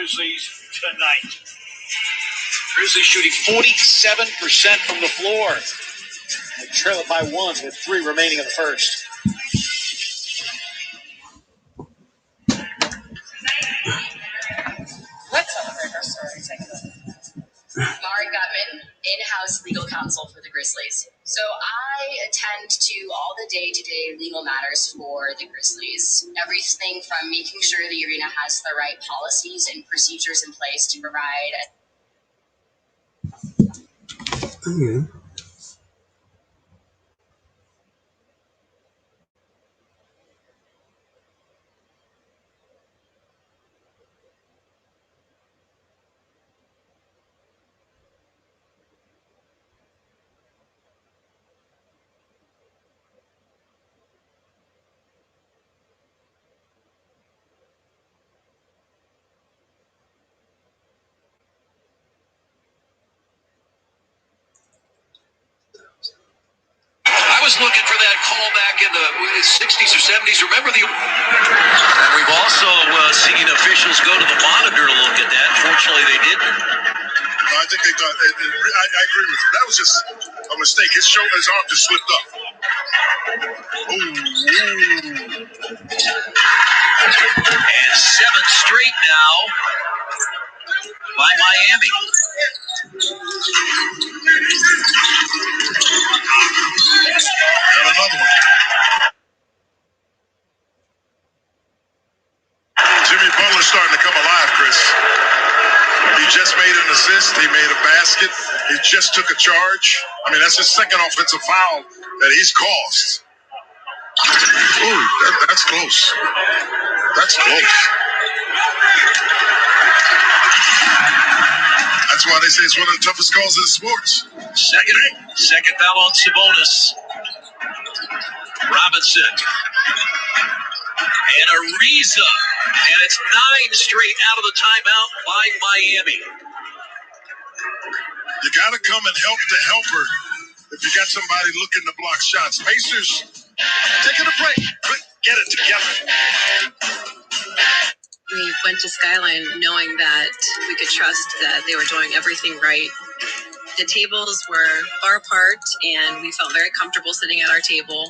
Grizzlies tonight. Grizzlies shooting 47% from the floor. They trail it by 1 with 3 remaining in the first. Let's celebrate our story together. Mari Gutman, in-house legal counsel for the Grizzlies. So I attend to all the day-to-day legal matters for the Grizzlies. Everything from making sure the arena has the right policies and procedures in place to provide. I was looking for that call back in the 60s or 70s. Remember the... And we've also seen officials go to the monitor to look at that. Fortunately, they didn't. No, I think they thought... I agree with you. That was just a mistake. His arm just slipped up. Ooh. And 7 straight now by Miami. And another one. Jimmy Butler's starting to come alive, Chris. He just made an assist. He made a basket. He just took a charge. I mean, that's his second offensive foul that he's caused. Ooh, that's close. That's close. That's why they say it's one of the toughest calls in sports. Second foul on Sabonis. Robinson. And Ariza. And it's 9 straight out of the timeout by Miami. You got to come and help the helper if you got somebody looking to block shots. Pacers taking a break. Get it together. We went to Skyline knowing that we could trust that they were doing everything right. The tables were far apart, and we felt very comfortable sitting at our table.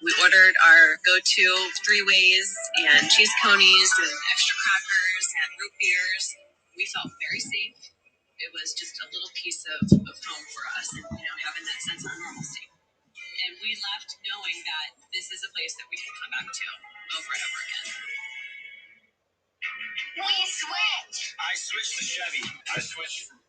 We ordered our go-to 3-ways and cheese conies and extra crackers and root beers. We felt very safe. It was just a little piece of home for us, and having that sense of normalcy. And we left knowing that this is a place that we can come back to over and over again. We switch. I switched to Chevy. I switched from...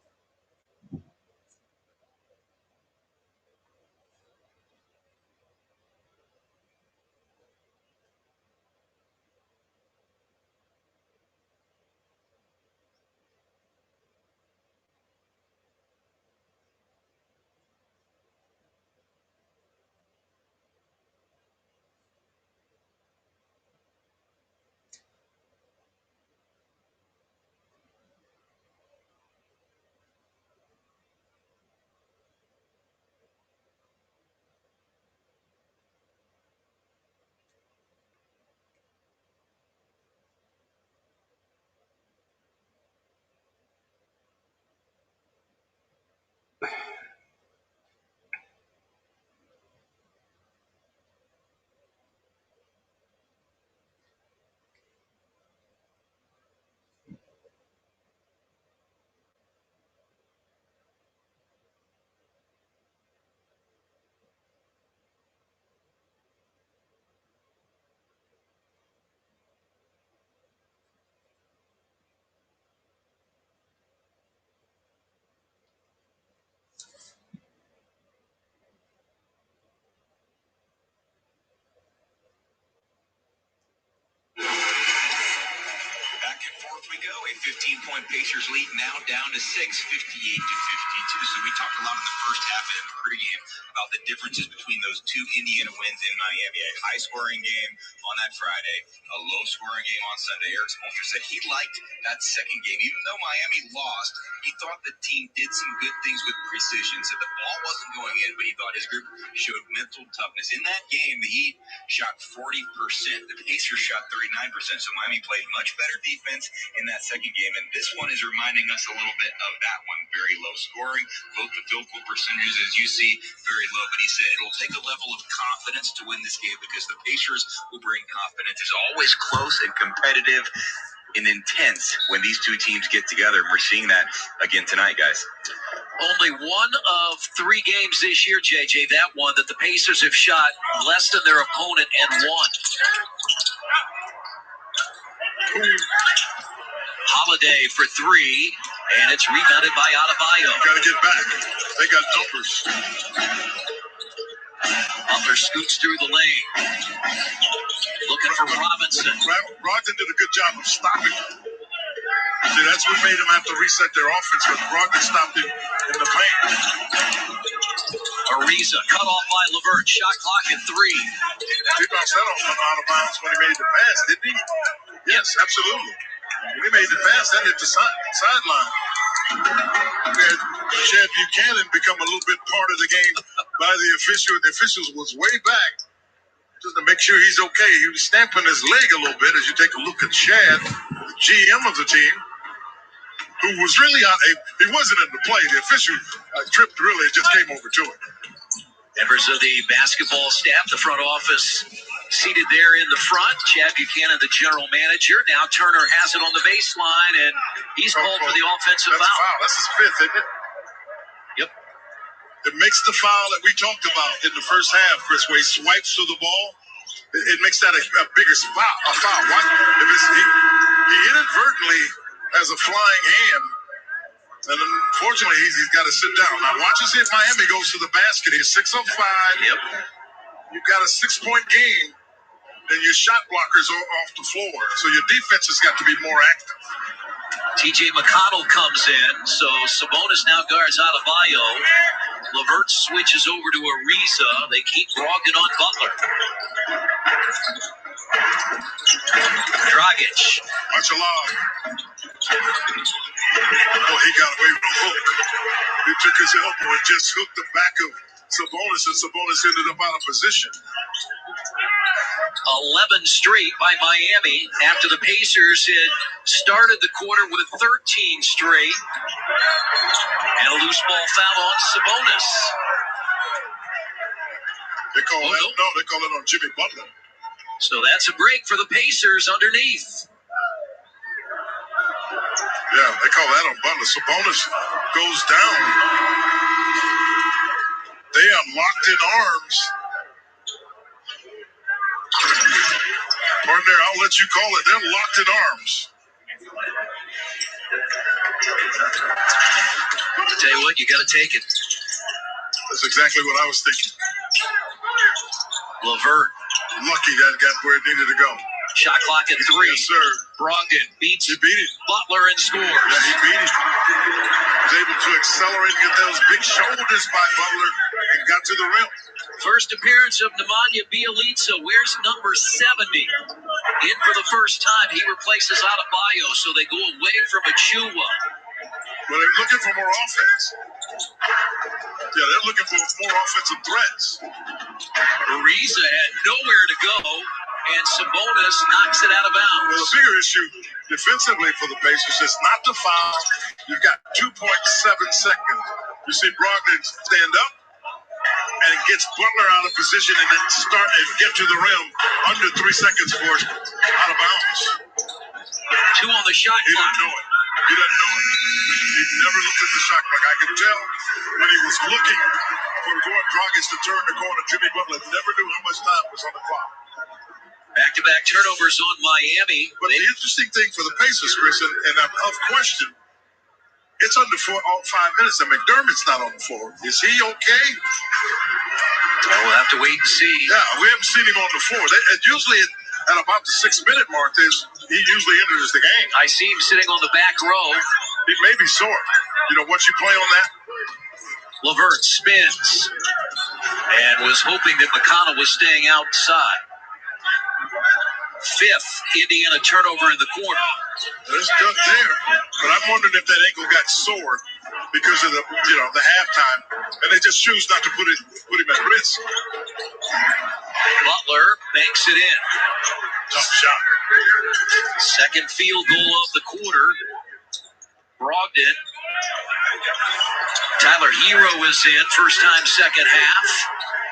Back and forth we go. A 15-point Pacers lead now down to 6, 58-52. So we talked a lot in the first half and in the pregame about the differences between those two Indiana wins in Miami. A high-scoring game on that Friday, a low-scoring game on Sunday. Eric Spoelstra said he liked that second game. Even though Miami lost, he thought the team did some good things with precision. Said the ball wasn't going in, but he thought his group showed mental toughness. In that game, the Heat shot 40%. The Pacers shot 39%. So Miami played much better defense in that second game. And this one is reminding us a little bit of that one. Very low scoring. Both the field goal percentages, as you see, very low. But he said it'll take a level of confidence to win this game because the Pacers will bring confidence. It's always close and competitive and intense when these two teams get together. We're seeing that again tonight, guys. Only one of 3 games this year, JJ, that one that the Pacers have shot less than their opponent and won. Holiday for 3, and it's rebounded by Adebayo. Got to get back. They got numbers. Butler scoots through the lane. Looking for Robinson. Brogdon did a good job of stopping him. See, that's what made them have to reset their offense, but Brogdon stopped him in the paint. Ariza cut off by LeVert. Shot clock at 3. He bounced that out of bounds when he made the pass, didn't he? Yes, absolutely. When he made the pass, that hit the sideline. We had Chad Buchanan become a little bit part of the game by the official. The officials was way back just to make sure he's okay. He was stamping his leg a little bit as you take a look at Chad, the GM of the team, who was really he wasn't in the play. The official tripped really, just came over to him. Members of the basketball staff, the front office seated there in the front. Chad Buchanan, the general manager. Now Turner has it on the baseline, and he's called for the offensive foul. That's his 5th, isn't it? Yep. It makes the foul that we talked about in the first half, Chris, where he swipes through the ball. It makes that a bigger foul. Why? He inadvertently has a flying hand. And unfortunately, he's got to sit down. Now, watch and see if Miami goes to the basket here. 6 of 5. Yep. You've got a 6-point game, and your shot blockers are off the floor. So your defense has got to be more active. TJ McConnell comes in, so Sabonis now guards Adebayo. LeVert switches over to Ariza. They keep Brogdon on Butler. Dragic. Much alive. Oh, he got away with a hook. He took his elbow and just hooked the back of Sabonis, and Sabonis ended up out of position. 11 straight by Miami after the Pacers had started the quarter with 13 straight. And a loose ball foul on Sabonis. They call it on Jimmy Butler. So that's a break for the Pacers underneath. Yeah, they call that on Butler. Sabonis goes down. They are locked in arms. Partner, I'll let you call it. They're locked in arms. I'll tell you what, you got to take it. That's exactly what I was thinking. LeVert. Lucky that got where it needed to go. Shot clock at 3. Yes, sir. Brogdon beats He beat it. Butler and scores. Yeah, he beat it. He was able to accelerate and get those big shoulders by Butler and got to the rim. First appearance of Nemanja Bjelica. Where's number 70? In for the first time. He replaces Adebayo, so they go away from Achua. Well, they're looking for more offense. Yeah, they're looking for more offensive threats. Ariza had nowhere to go, and Sabonis knocks it out of bounds. Well, the bigger issue defensively for the Pacers is not the foul. You've got 2.7 seconds. You see Brogdon stand up and gets Butler out of position and then start and get to the rim under 3 seconds for it out of bounds. 2 on the shot He clock. didn't know it. He doesn't know it. He never looked at the shot clock. I could tell when he was looking for Goran Dragic to turn the corner. Jimmy Butler never knew how much time was on the clock. Back-to-back turnovers on Miami. But the interesting thing for the Pacers, Chris, and I'm of question, it's under 5 minutes and McDermott's not on the floor. Is he okay? Well, we'll have to wait and see. Yeah, we haven't seen him on the floor. Usually at about the 6-minute mark, he usually enters the game. I see him sitting on the back row. He may be sore. Once you play on that, LeVert spins and was hoping that McConnell was staying outside. Fifth Indiana turnover in the quarter. There's good there, but I'm wondering if that ankle got sore because of the halftime, and they just choose not to put him at risk. Butler makes it in. Tough shot. Second field goal of the quarter. Brogdon. Tyler Hero is in. First time, second half.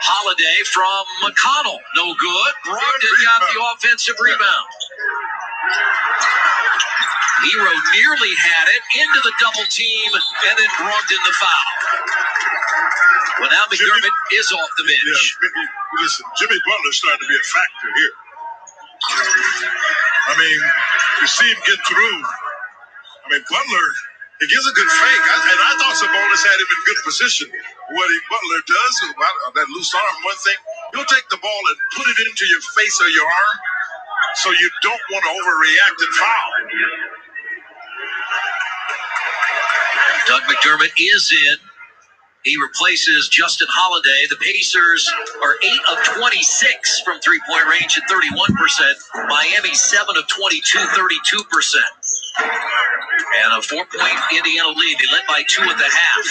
Holiday from McConnell. No good. Brogdon got the offensive rebound. Hero nearly had it into the double team, and then Brogdon the foul. Well, now McDermott is off the bench. Yeah, listen, Jimmy Butler's starting to be a factor here. I mean, you see him get through. I mean, Butler, he gives a good fake. And I thought Sabonis had him in good position. What Butler does, that loose arm, one thing, he'll take the ball and put it into your face or your arm so you don't want to overreact and foul. Doug McDermott is in. He replaces Justin Holiday. The Pacers are 8 of 26 from three-point range at 31%. Miami 7 of 22, 32%. And a 4-point Indiana lead. They led by 2 at the half.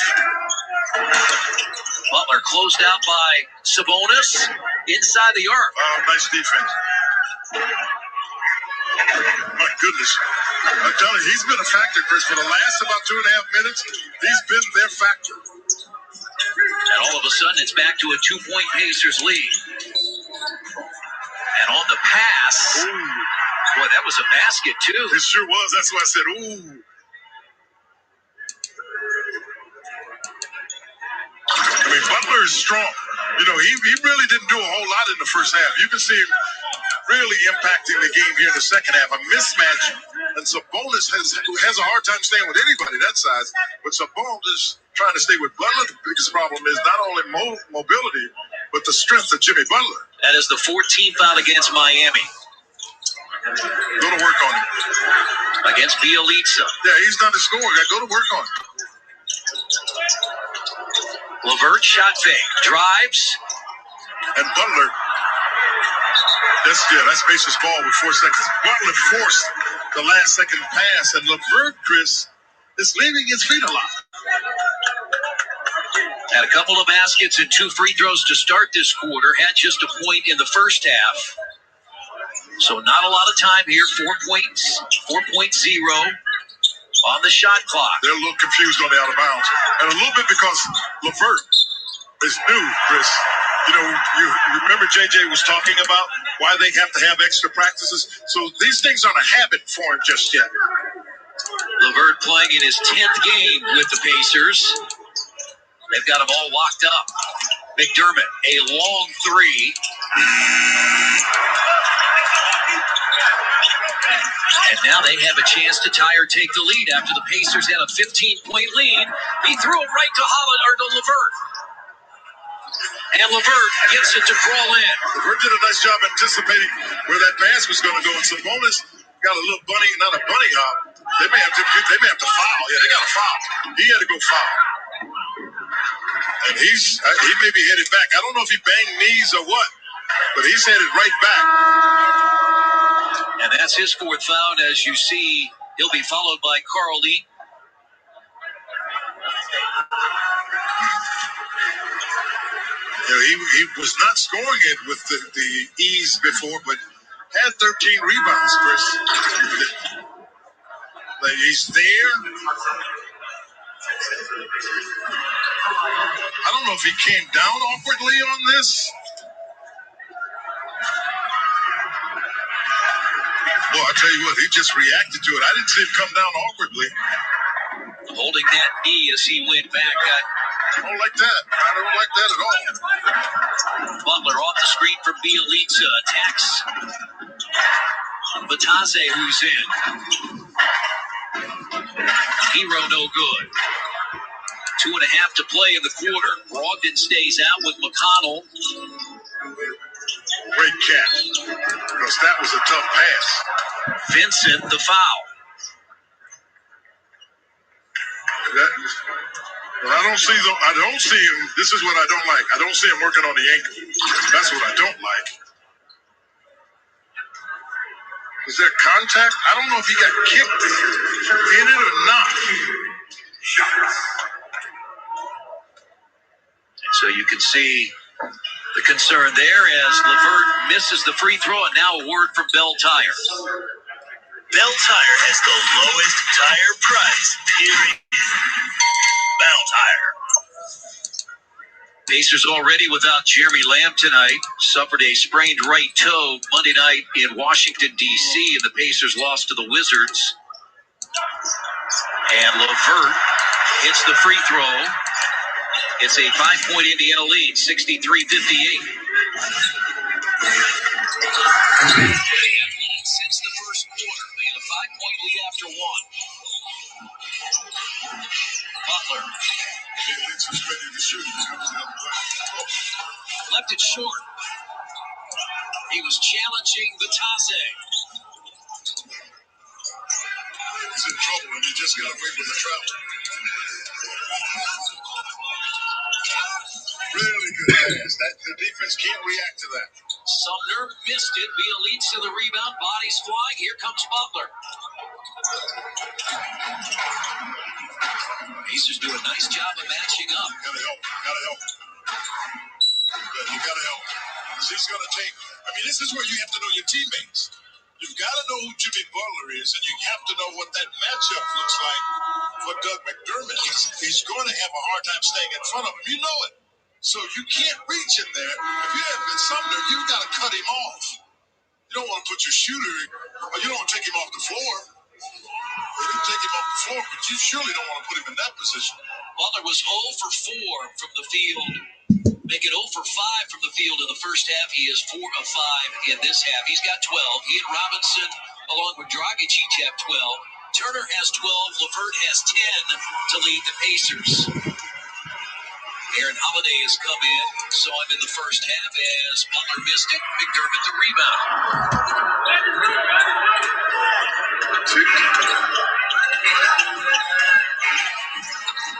Butler closed out by Sabonis inside the arc. Oh, nice defense. My goodness. I'm telling you, he's been a factor, Chris. For the last about 2.5 minutes, he's been their factor. And all of a sudden, it's back to a 2-point Pacers lead. And on the pass, boy, that was a basket, too. It sure was. That's why I said, ooh. I mean, Butler is strong. You know, he really didn't do a whole lot in the first half. You can see him really impacting the game here in the second half. A mismatch, and Sabonis has a hard time staying with anybody that size. But Sabonis trying to stay with Butler. The biggest problem is not only mobility, but the strength of Jimmy Butler. That is the 14th foul against Miami. Go to work on him. Against Bielitsa. Yeah, he's not a scorer. Go to work on him. LeVert shot fake. Drives. And Butler. That's Pacers ball with 4 seconds. Butler forced the last second pass, and LeVert, Chris, is leaving his feet a lot. Had a couple of baskets and 2 free throws to start this quarter. Had just a point in the first half. So not a lot of time here. 4.0 on the shot clock. They're a little confused on the out of bounds. And a little bit because LeVert is new, Chris. You know, you remember JJ was talking about why they have to have extra practices. So these things aren't a habit for him just yet. LeVert playing in his 10th game with the Pacers. They've got him all locked up. McDermott, a long 3. And now they have a chance to tie or take the lead after the Pacers had a 15-point lead. He threw it right to LeVert. And LeVert gets it to crawl in. LeVert did a nice job anticipating where that pass was going to go. And Sabonis got a little not a bunny hop. They may have to foul. Yeah, they got to foul. He had to go foul. And he may be headed back. I don't know if he banged knees or what, but he's headed right back. And that's his 4th foul. As you see, he'll be followed by Carl Lee. You know, he was not scoring it with the ease before, but had 13 rebounds, Chris. Like he's there. I don't know if he came down awkwardly on this. Well, I tell you what, he just reacted to it. I didn't see him come down awkwardly. Holding that knee as he went back. I don't like that. I don't like that at all. Butler off the screen from Bielitsa. Attacks Batase, who's in. Hero no good. 2.5 to play in the quarter. Brogdon stays out with McConnell. Great catch. Because that was a tough pass. Vincent, the foul. Well, don't see them. I don't see him. This is what I don't like. I don't see him working on the ankle. That's what I don't like. Is there contact? I don't know if he got kicked in it or not. So you can see the concern there as LeVert misses the free throw, and now a word from Bell Tire. Bell Tire has the lowest tire price, period. Bell Tire. Pacers already without Jeremy Lamb tonight. Suffered a sprained right toe Monday night in Washington, D.C., and the Pacers lost to the Wizards. And LeVert hits the free throw. It's a 5-point Indiana lead, 63-58. They have led since the first quarter. They had a 5-point lead after one. Butler left it short. He was challenging Batase. He's in trouble, and he just got away with the travel. Really good pass. The defense can't react to that. Sumner missed it. Bielitsa the rebound. Bodies flying. Here comes Butler. Pacers do a nice job of matching up. Gotta help. You gotta help. Because he's gonna take. I mean, this is where you have to know your teammates. You've got to know who Jimmy Butler is, and you have to know what that matchup looks like for Doug McDermott. He's going to have a hard time staying in front of him. You know it. So you can't reach in there. If you have been Sumner, you've got to cut him off. You don't want to put your shooter, or you don't want to take him off the floor. You can take him off the floor, but you surely don't want to put him in that position. Butler was 0 for 4 from the field. Make it 0 for 5 from the field in the first half. He is 4 of 5 in this half. He's got 12. He and Robinson, along with Dragic, each have 12. Turner has 12. LeVert has 10 to lead the Pacers. Aaron Holiday has come in, saw him in the first half as Butler missed it. McDermott the rebound.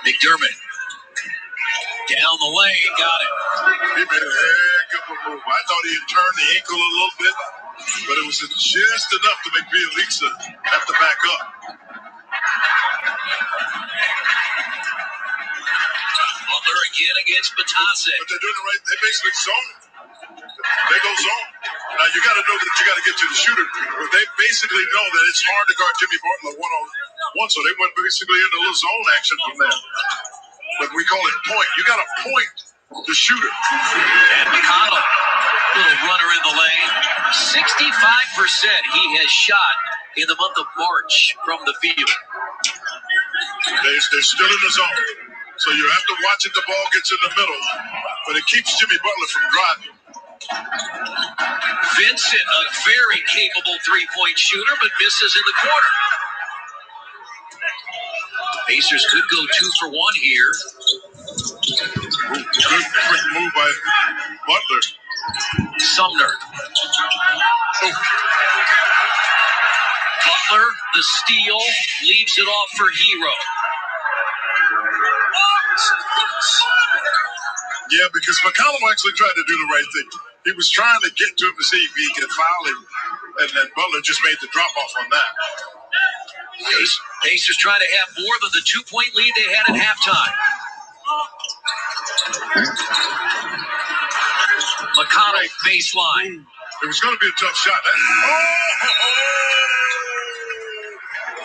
McDermott down the lane, got it. He made a heck of a move. I thought he had turned the ankle a little bit, but it was just enough to make Bielitsa have to back up. Butler again against Batase. But they're doing it right. They basically zone. They go zone. Now you got to know that you got to get to the shooter, but they basically know that it's hard to guard Jimmy Butler one-on-one, so they went basically into a little zone action from there. But we call it point. You got to point the shooter. And McConnell, little runner in the lane. 65% he has shot in the month of March from the field. They're still in the zone. So you have to watch it. The ball gets in the middle, but it keeps Jimmy Butler from driving. Vincent, a very capable three-point shooter, but misses in the corner. Pacers could go 2 for 1 here. Good quick move by Butler. Sumner. Butler, the steal, leaves it off for Hero. Yeah, because McCollum actually tried to do the right thing. He was trying to get to him to see if he could foul him, and then Butler just made the drop-off on that. Pacers trying to have more than the 2-point lead they had at halftime. McConnell, baseline. It was going to be a tough shot.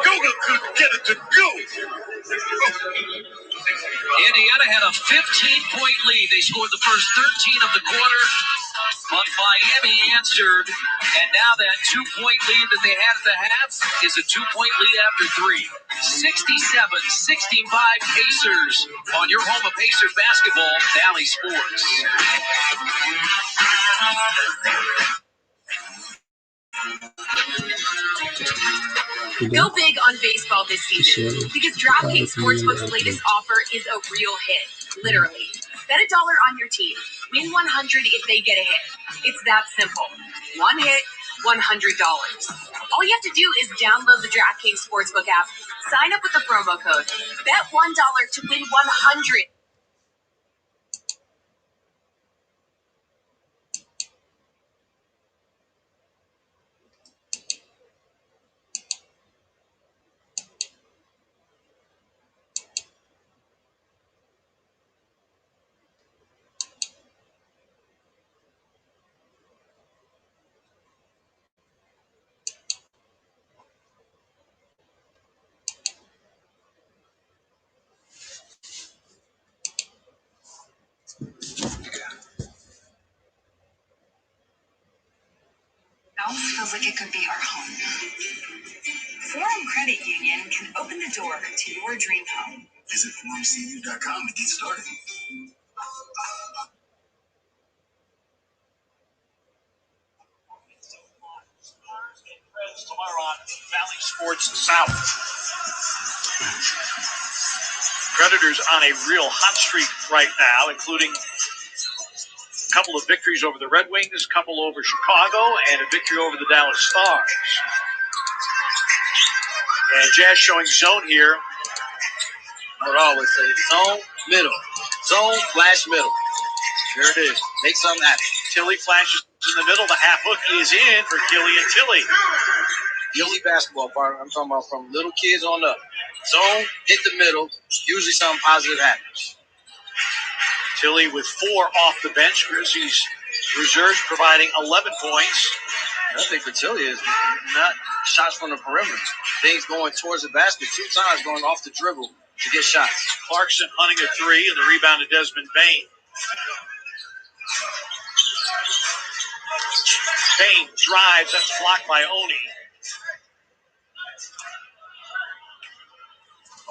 Goga couldn't get it to go. Indiana had a 15-point lead. They scored the first 13 of the quarter, but Miami answered, and now that 2-point lead that they had at the half is a 2-point lead after 3. 67-65 Pacers on your home of Pacers basketball, Valley Sports. Go big on baseball this season because DraftKings Sportsbook's latest offer is a real hit. Literally. Bet $1 on your team. Win $100 if they get a hit. It's that simple. One hit, $100. All you have to do is download the DraftKings Sportsbook app, sign up with the promo code, bet $1 to win 100. House feels like it could be our home. Forum Credit Union can open the door to your dream home. Visit forumcu.com to get started. Tomorrow on Valley Sports South. Predators on a real hot streak right now, including a couple of victories over the Red Wings, a couple over Chicago, and a victory over the Dallas Stars. And Jazz showing zone here. I would always say zone, middle. Zone, flash, middle. There it is. Make something happen. Tilly flashes in the middle. The half hook is in for Killian Tilly. The only basketball part I'm talking about from little kids on up. Zone, hit the middle. Usually something positive happens. Tilly with 4 off the bench. Grizzlies reserves providing 11 points. One thing for Tilly is not shots from the perimeter. Things going towards the basket 2 times, going off the dribble to get shots. Clarkson hunting a 3 and the rebound to Desmond Bain. Bain drives. That's blocked by Oni.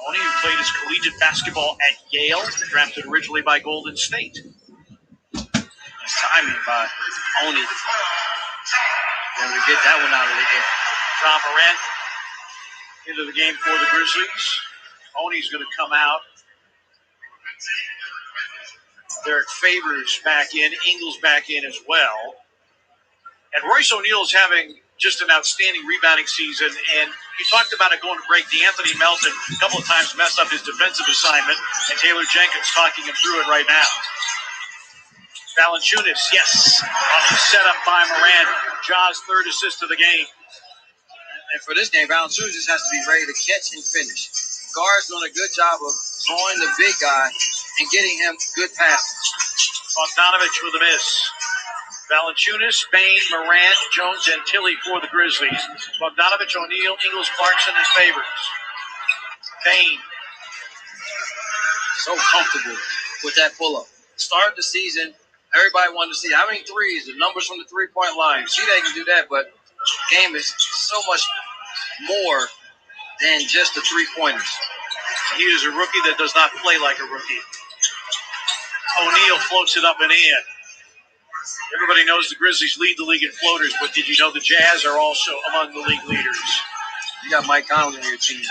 Oni, who played his collegiate basketball at Yale, drafted originally by Golden State. Nice timing by Oni. Able to get that one out of the air. John Morant into the game for the Grizzlies. Oni's going to come out. Derek Favors back in. Ingles back in as well. And Royce O'Neal is having just an outstanding rebounding season. And you talked about it going to break. DeAnthony Melton a couple of times messed up his defensive assignment. And Taylor Jenkins talking him through it right now. Valanciunas, yes. Set up by Morant. Ja's 3rd assist of the game. And for this game, Valanciunas just has to be ready to catch and finish. Guard's doing a good job of drawing the big guy and getting him good passes. Bogdanovich with a miss. Valanciunas, Bain, Morant, Jones, and Tilly for the Grizzlies. Bogdanovich, O'Neal, Ingles, Clarkson, and Favors. Bain. So comfortable with that pull-up. Start the season, everybody wanted to see how many threes, the numbers from the three-point line. See, they can do that, but game is so much more than just the three-pointers. He is a rookie that does not play like a rookie. O'Neal floats it up and in. Everybody knows the Grizzlies lead the league in floaters, but did you know the Jazz are also among the league leaders? You got Mike Conley on your team.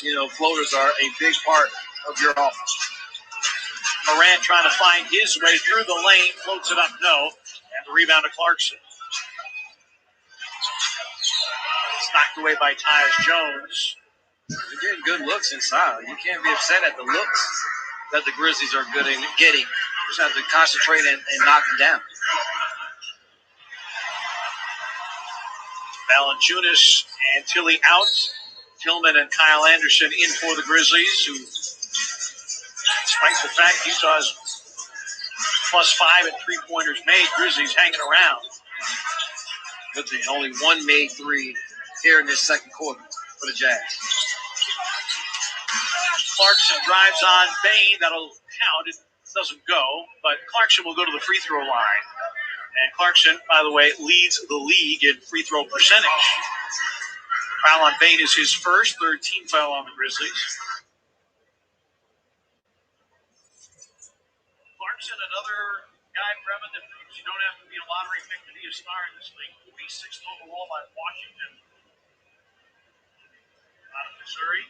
You know, floaters are a big part of your offense. Morant trying to find his way through the lane, floats it up, no. And the rebound to Clarkson. It's knocked away by Tyus Jones. They're getting good looks inside. You can't be upset at the looks that the Grizzlies are good in getting. You just have to concentrate and knock them down. Valanciunas and Tilly out. Tillman and Kyle Anderson in for the Grizzlies, who, despite the fact Utah's +5 and 3-pointers made, Grizzlies hanging around. Good thing. Only one made 3 here in this second quarter for the Jazz. Clarkson drives on Bain. That'll count. It doesn't go, but Clarkson will go to the free throw line. And Clarkson, by the way, leads the league in free throw percentage. Foul on Bain is his first, 3rd team foul on the Grizzlies. Clarkson, another guy, Brevin, that proves you don't have to be a lottery pick to be a star in this league. Will be 6th overall by Washington. Out of Missouri.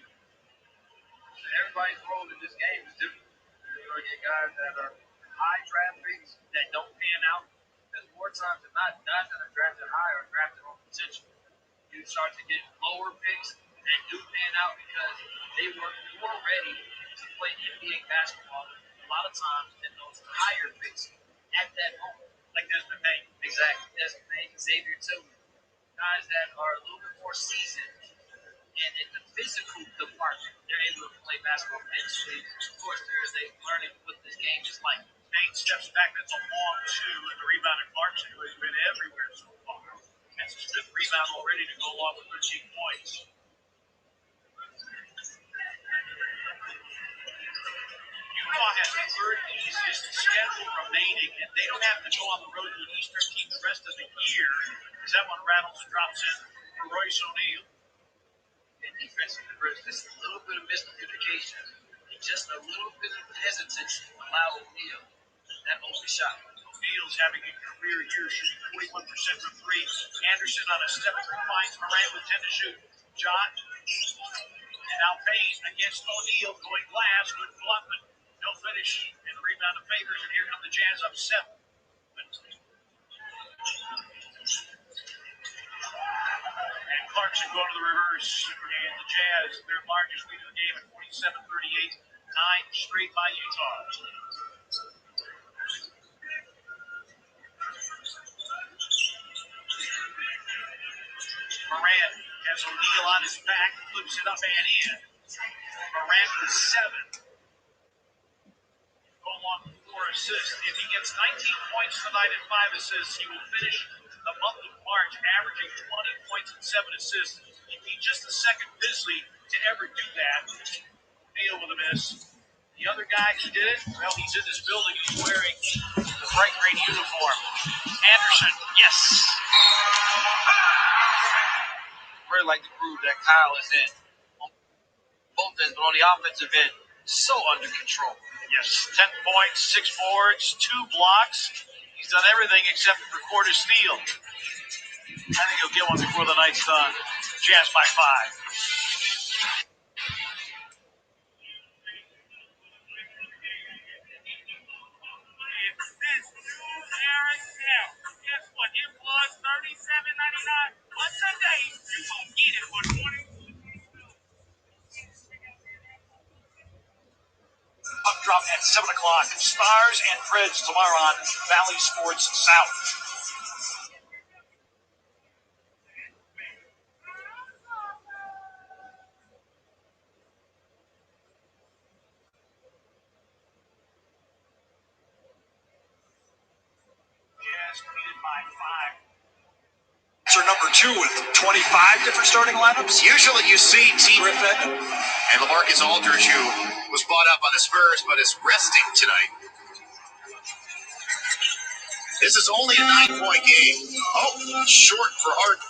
Everybody's role in this game is different. You're going to get guys that are high draft picks that don't pan out. Because more times than not, guys that are drafted high are drafted on the potential. You start to get lower picks that do pan out because they were more ready to play NBA basketball a lot of times than those higher picks at that moment. Like Desmond Bain. Exactly. Desmond Bain, Xavier Tillman. Guys that are a little bit more seasoned and in the physical department, they're able to play basketball mentally. Of course, there's a learning what this game is like. Bain steps back, that's a long two, and the rebound at Clarkson, who has been everywhere so far. That's his fifth rebound already to go along with 13 points. Utah has the third easiest schedule remaining, and they don't have to go on the road to an Eastern team the rest of the year, because that one rattles and drops in for Royce O'Neal. And defensively, just a little bit of miscommunication and just a little bit of hesitance allow O'Neal that open shot. O'Neal's having a career year, shooting 41% from three. Anderson on a step through finds Moran with 10 to shoot. John, and now Payne against O'Neal going glass with Bluntman. No finish, and the rebound to Favors, and here come the Jazz up 7. And Clarkson going to the reverse, and the Jazz, their largest lead of the game at 47-38, 9 straight by Utah. Moran has O'Neal on his back, flips it up and in. Moran with 7. Go along with 4 assists. If he gets 19 points tonight and 5 assists, he will finish the month of March averaging 20 points and 7 assists. He'd be just the second Grizzly to ever do that. O'Neal with a miss. The other guy who did it, well, he's in this building. He's wearing the bright green uniform. Anderson, yes. Really like the groove that Kyle is in. On both ends, but on the offensive end, so under control. Yes, 10 points, 6 boards, 2 blocks. He's done everything except record a steal. I think he'll get one before the night's done. Jazz by 5. It's this new era now. Guess what? It was $37.99, but today you gonna get it for $20. Puck drop at 7 o'clock. Stars and Preds tomorrow on Valley Sports South. Jazz leading by 5. Answer number 2 with 25 different starting lineups. Usually you see Team Griffin. and LaMarcus Aldridge, who was bought up by the Spurs but is resting tonight. This is only a 9-point game. Oh, short for Harden.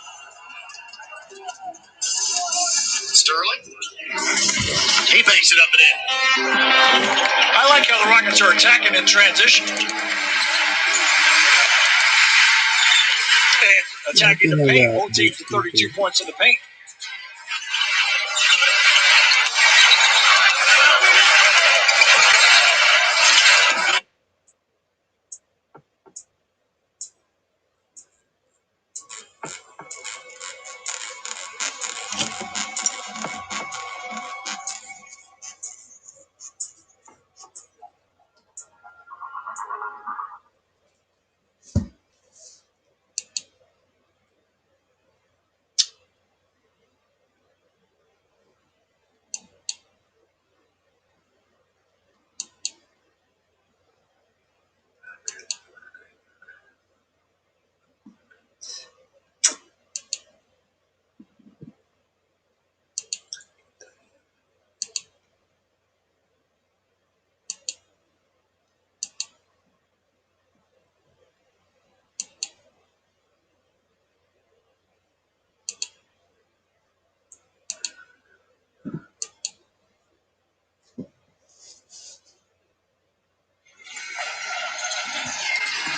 Sterling. He banks it up and in. I like how the Rockets are attacking in transition. And attacking the paint won't take to 32 points in the paint.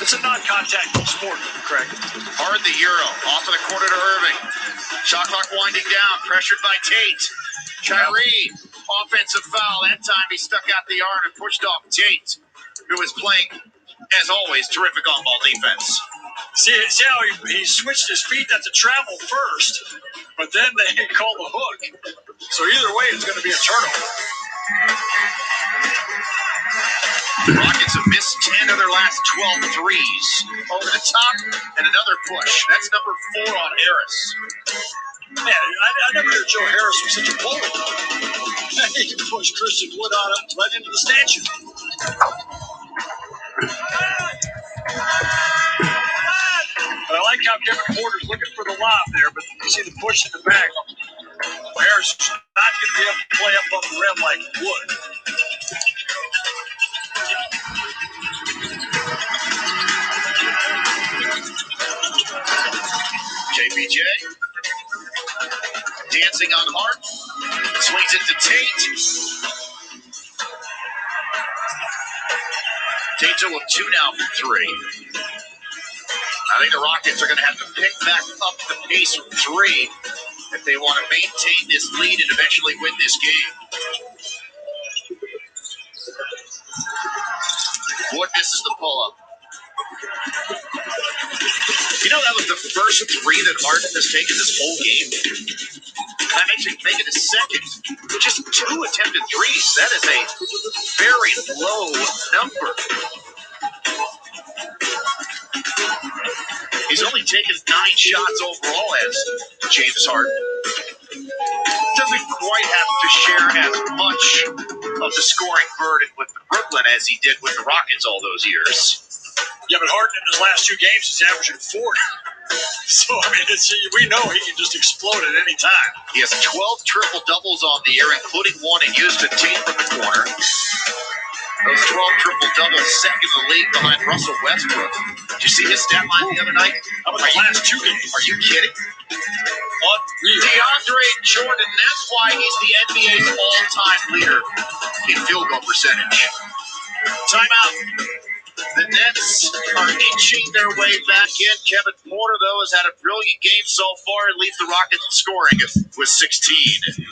It's a non-contact sport, Craig. Hard the Euro. Off in the corner to Irving. Shot clock winding down. Pressured by Tate. Kyrie. Offensive foul. That time he stuck out the arm and pushed off Tate, who was playing, as always, terrific on-ball defense. See how he switched his feet? That's a travel first, but then they call the hook. So either way, it's going to be a turnover. The Rockets have missed 10 of their last 12 threes. Over the top, and another push. That's number 4 on Harris. Man, I never knew Joe Harris was such a bully. He can push Christian Wood on him right into the statue. But I like how Kevin Porter's looking for the lob there, but you see the push in the back. Harris is not going to be able to play up on the rim like Wood. JPJ dancing on Hart. Swings it to Tate. Tate with 2 now from 3. I think the Rockets are going to have to pick back up the pace from 3 if they want to maintain this lead and eventually win this game. Wood misses the pull-up. You know, that was the first 3 that Harden has taken this whole game. I mentioned making a second. Just 2 attempted threes. That is a very low number. He's only taken 9 shots overall as James Harden. Doesn't quite have to share as much of the scoring burden with Brooklyn as he did with the Rockets all those years. Yeah, but Harden in his last 2 games is averaging 40. So, I mean, we know he can just explode at any time. He has 12 triple-doubles on the year, including 1 in Houston, 10 from the corner. Those 12 triple-doubles, second in the league behind Russell Westbrook. Did you see his stat line the other night? How about the last 2 games? Are you kidding? DeAndre Jordan, that's why he's the NBA's all-time leader in field goal percentage. Timeout. The Nets are inching their way back in. Kevin Porter, though, has had a brilliant game so far and leads the Rockets in scoring with 16.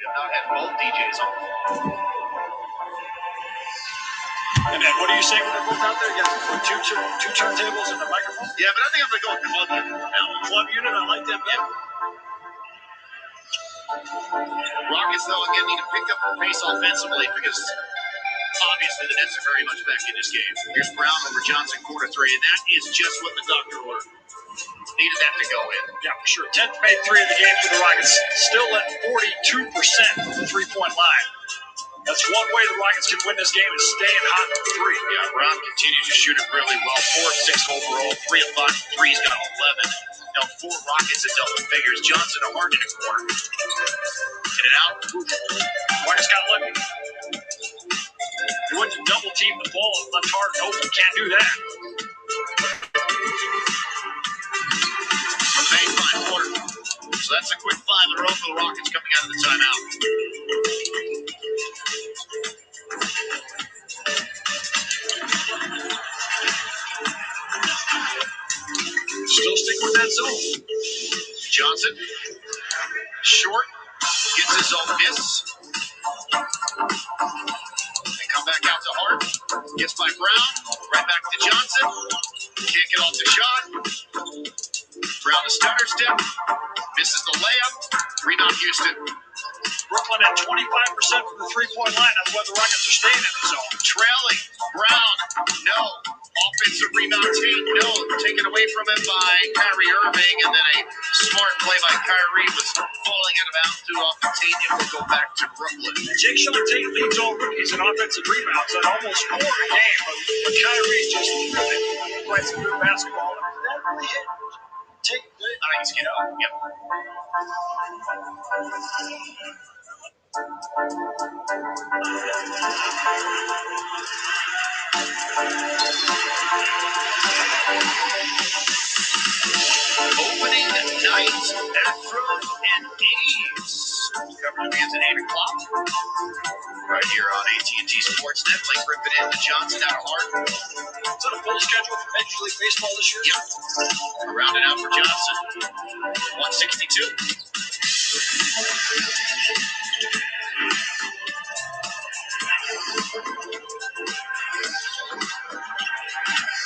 We have not had both DJs on. And then what do you say when they're both out there? You got two turntables and a microphone? Yeah, but I think I'm going to go with club unit. Club unit, I like that. Yeah. Rockets, though, again, need to pick up the pace offensively because obviously the Nets are very much back in this game. Here's Brown over Johnson, quarter three, and that is just what the doctor ordered. Needed that to go in. Yeah, for sure. 10th made three of the game for the Rockets. Still at 42% from the three-point line. That's one way the Rockets can win this game is staying hot from three. Yeah, Brown continues to shoot it really well. 4 of 6 overall, 3 of 5 threes, got 11. Now 4 Rockets at double figures. Johnson a hard in a corner. In and out. Rockets got lucky. They went to double team the ball and left hard and open. Can't do that. From baseline quarter. So that's a quick 5 in a row for the Rockets coming out of the timeout. Still stick with that zone. Johnson, short, gets his own miss. They come back out to Hart. Gets by Brown. Right back to Johnson. Can't get off the shot. Brown the stutter step. Misses the layup. Rebound Houston. Brooklyn at 25% from the three-point line. That's why the Rockets are staying in the zone. Trailing. Brown. No. Offensive rebound. Tate. No. Taken away from him by Kyrie Irving. And then a smart play by Kyrie was falling out of bounds through off the Tate. And will go back to Brooklyn. Jake Sean Tate leads all rookies in offensive rebounds at almost 4 a game. But Kyrie just really plays some good basketball. That really hit Tate good. I think he's getting up. Yep. Opening night, Astros and A's. Coverage begins at 8 o'clock. Right here on AT&T Sportsnet. Blake ripping into Johnson out of Hart. Is that a full schedule for Major League Baseball this year? Yep. Rounded out for Johnson. 162.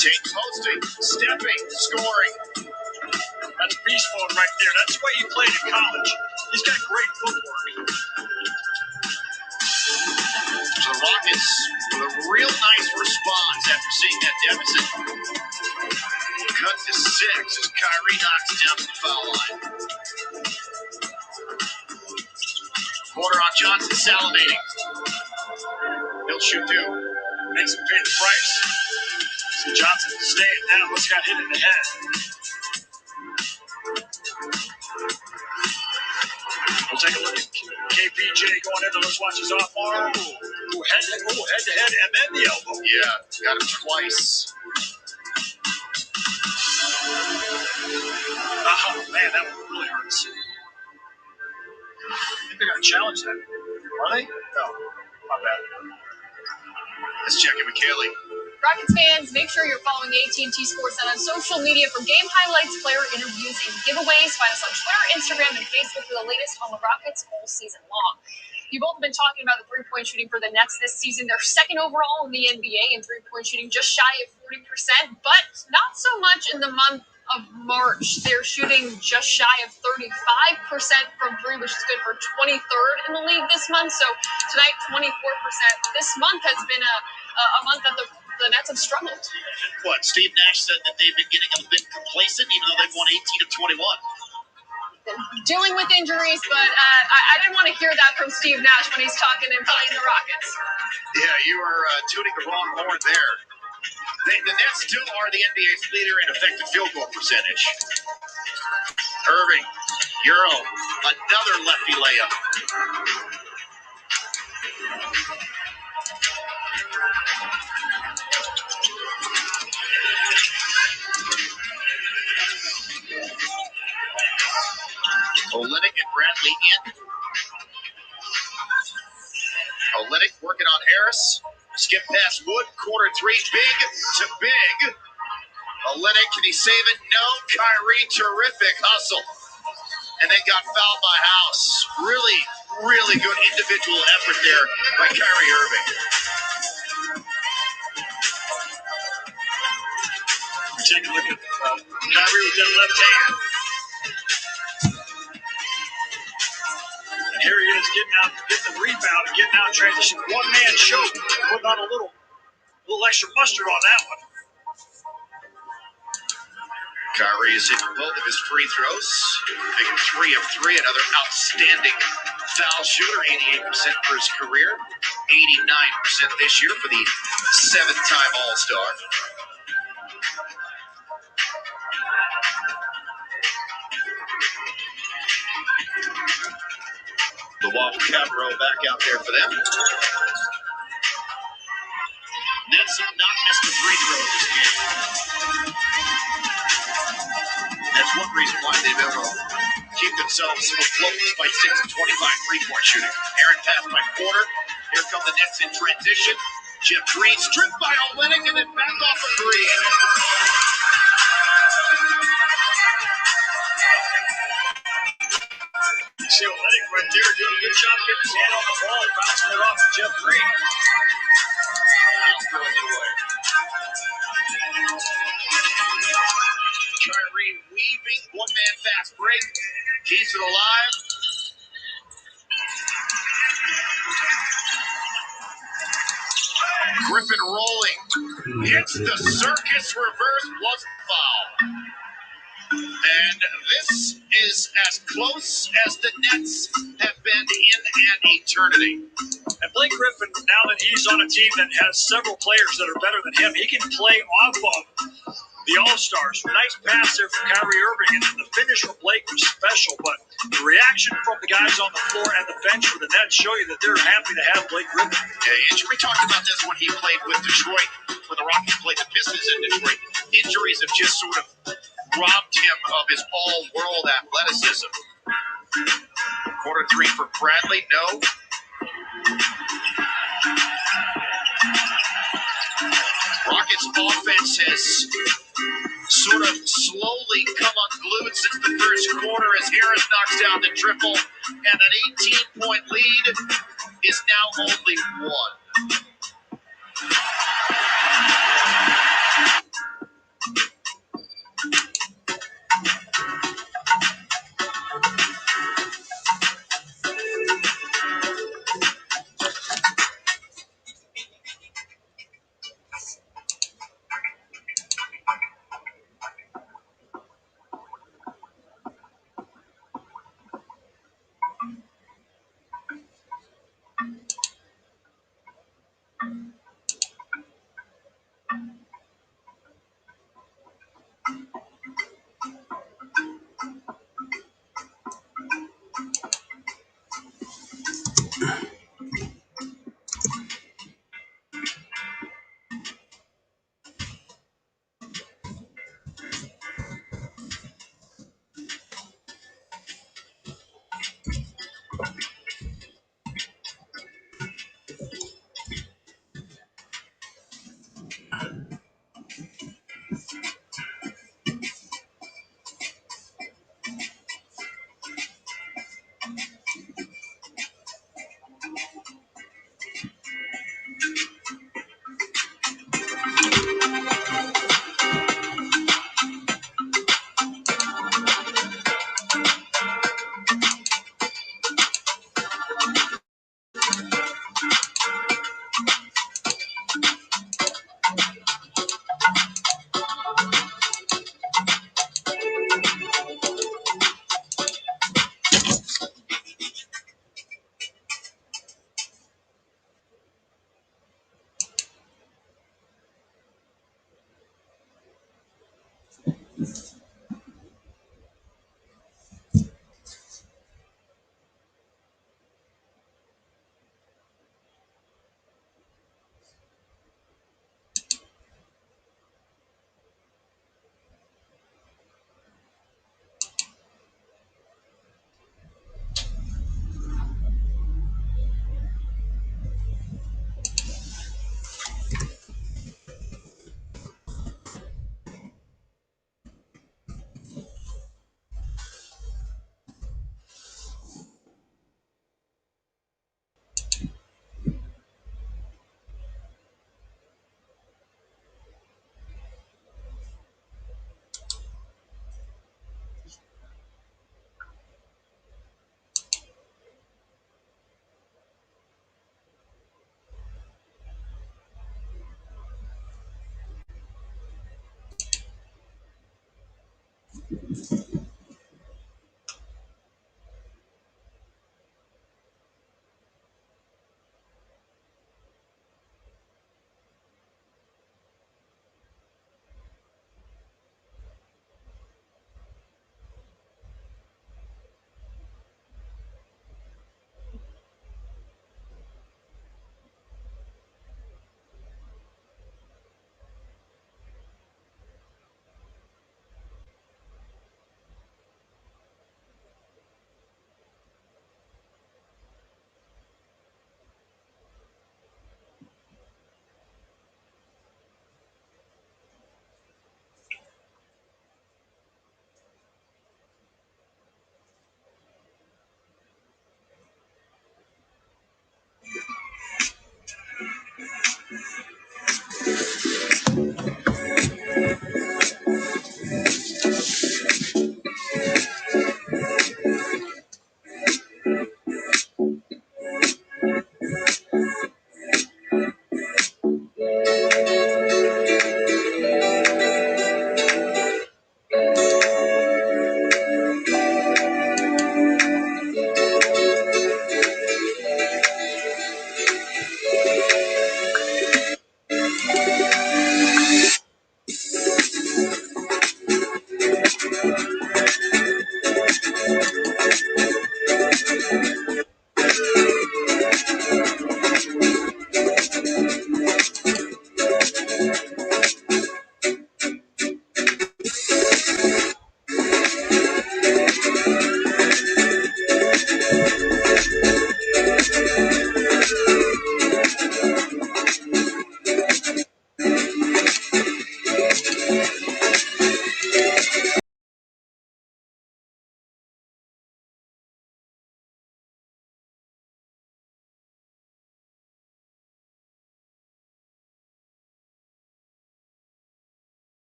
Tate posting, stepping, scoring. That's beast mode right there. That's the way he played in college. He's got great footwork. So the Rockets with a real nice response after seeing that deficit. Cut to 6 as Kyrie knocks it down to the foul line. Quarter on Johnson salivating. He'll shoot 2. Makes him pay the price. So Johnson staying down. What's got hit in the head? We'll take a look at KPJ going into. Let's watch his off arm. Head to head, and then the elbow. Yeah, got him twice. Oh, man, that one really hurts. I think they're going to challenge that. Are they? No. My bad. Let's check in with Kaylee. Rockets fans, make sure you're following AT&T Sportsnet on social media for game highlights, player interviews, and giveaways. Find us on Twitter, Instagram, and Facebook for the latest on the Rockets all season long. You've both been talking about the three-point shooting for the Nets this season. They're second overall in the NBA in three-point shooting, just shy of 40%, but not so much in the month of March. They're shooting just shy of 35% from three, which is good for 23rd in the league this month. So tonight, 24%. This month has been a month that the Nets have struggled. What, Steve Nash said that they've been getting a bit complacent even though they've won 18 of 21. Dealing with injuries, but I didn't want to hear that from Steve Nash when he's talking and playing the Rockets. Yeah, you were tuning the wrong horn there. The Nets still are the NBA's leader in effective field goal percentage. Irving, Euro, another lefty layup. Olynyk and Bradley in. Olynyk working on Harris. Skip past Wood. Quarter 3. Big to big. Olynyk, can he save it? No. Kyrie, terrific hustle. And then got fouled by House. Really, Really good individual effort there by Kyrie Irving. Take a look at Kyrie with that left hand. And here he is getting the rebound and getting out in transition. One man choke, putting on a little extra mustard on that one. Kyrie is hitting both of his free throws, making 3 of 3. Another outstanding foul shooter, 88% for his career, 89% this year for the 7th-time All-Star. The Wall Cabarro back out there for them. Nets have not missed a free throw this game. That's one reason why they've been able to keep themselves afloat despite 6 of 25 three-point shooting. Aaron pass by Porter. Here come the Nets in transition. Jeff Green stripped by Olynyk and then back off a three. You see Olynyk right there doing a good job getting his hand on the ball and bouncing it off to Jeff Green. I'll throw it away. Kyrie weaving, one-man fast break. Keeps it alive. Griffin rolling. Hits the circus reverse, wasn't foul. And this is as close as the Nets have been in an eternity. And Blake Griffin, now that he's on a team that has several players that are better than him, he can play off of the All-Stars. Nice pass there from Kyrie Irving, and then the finish from Blake was special. But the reaction from the guys on the floor and the bench for the Nets show you that they're happy to have Blake Griffin. Yeah, we talked about this when he played with Detroit, when the Rockets played the Pistons in Detroit. Injuries have just sort of robbed him of his all-world athleticism. Quarter 3 for Bradley, no. Rockets offense has sort of slowly come unglued since the first quarter as Harris knocks down the triple, and an 18-point lead is now only 1.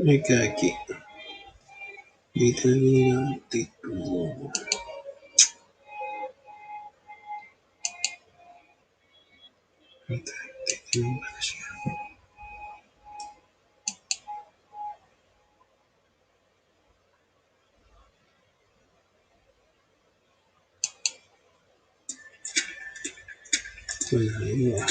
Aquí. Vitamina tipo. Bueno, ahí va.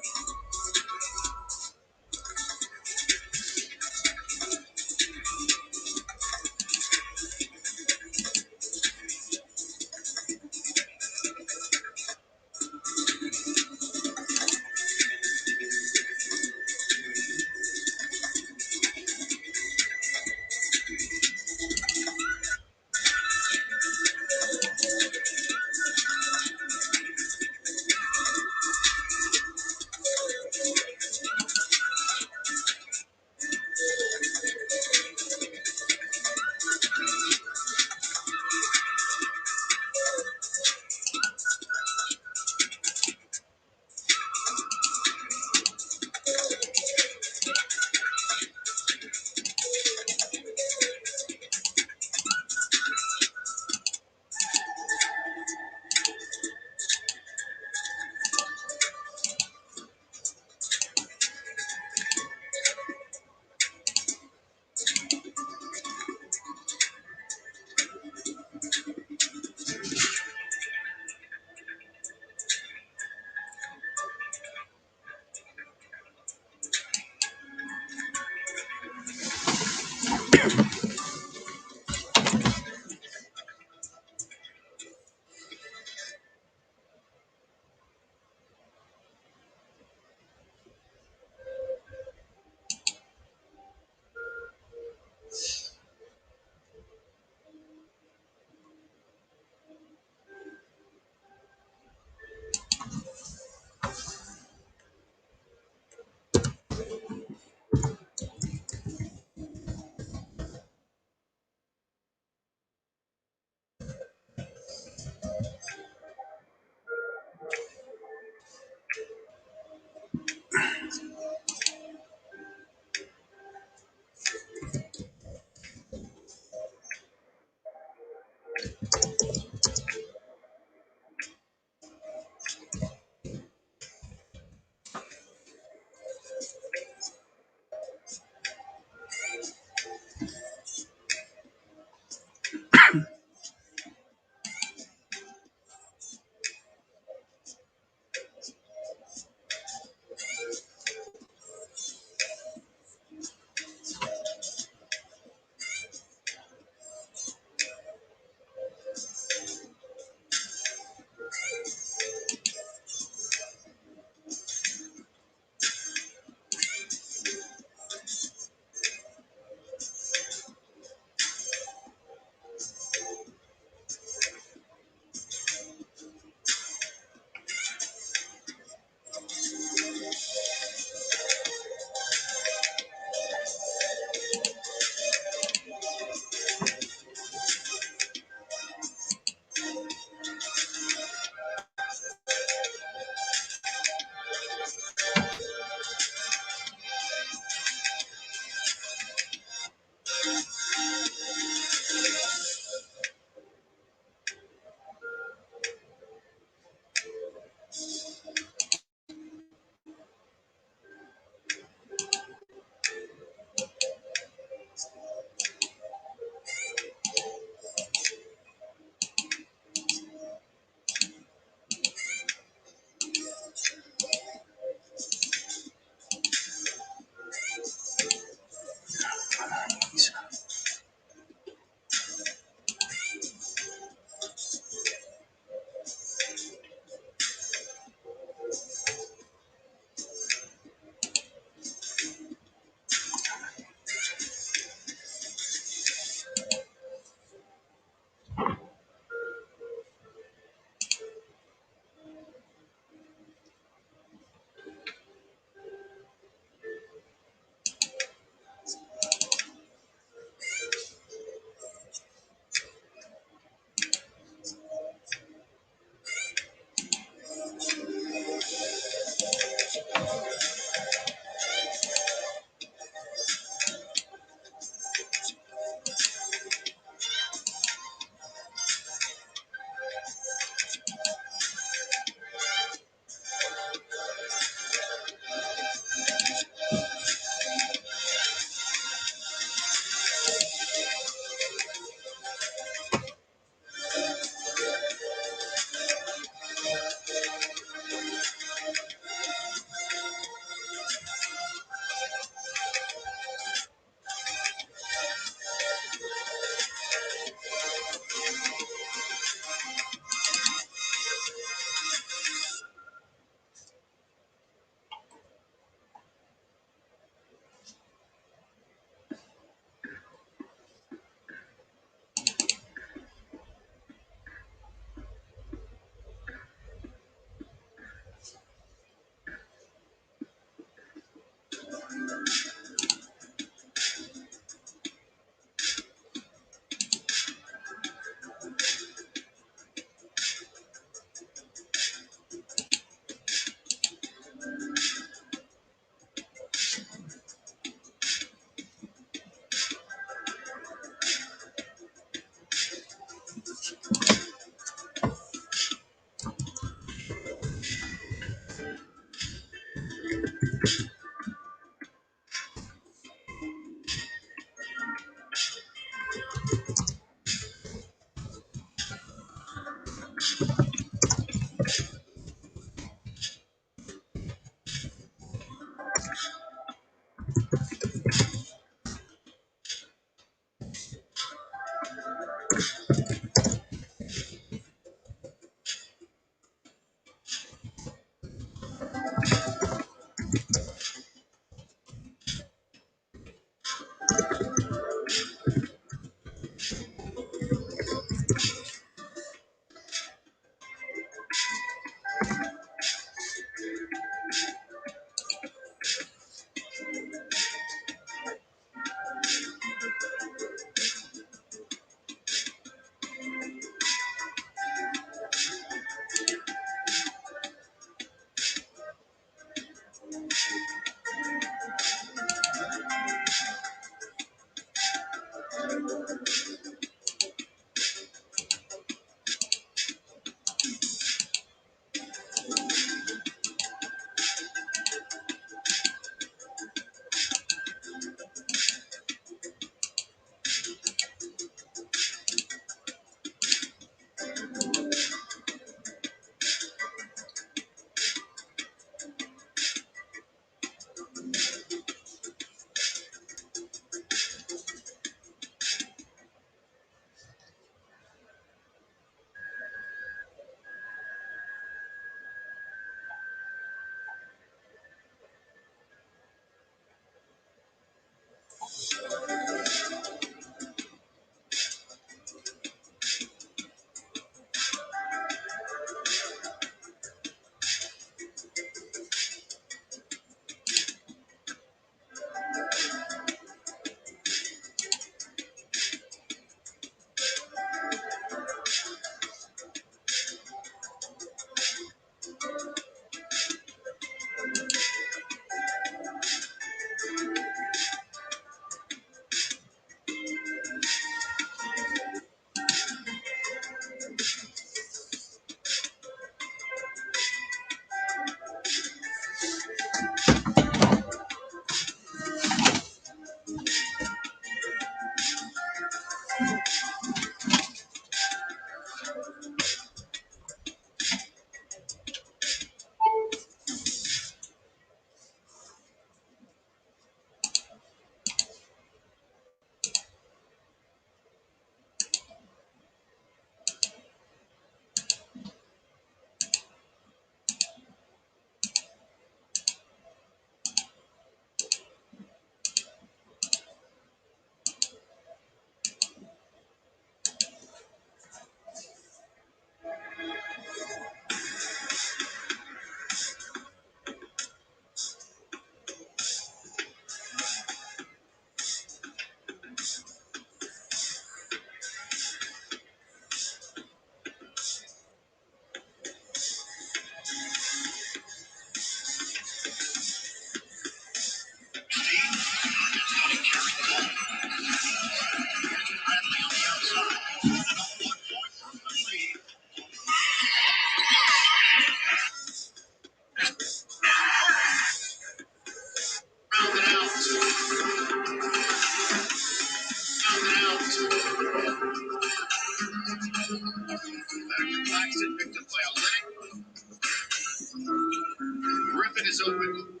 Griffin is open.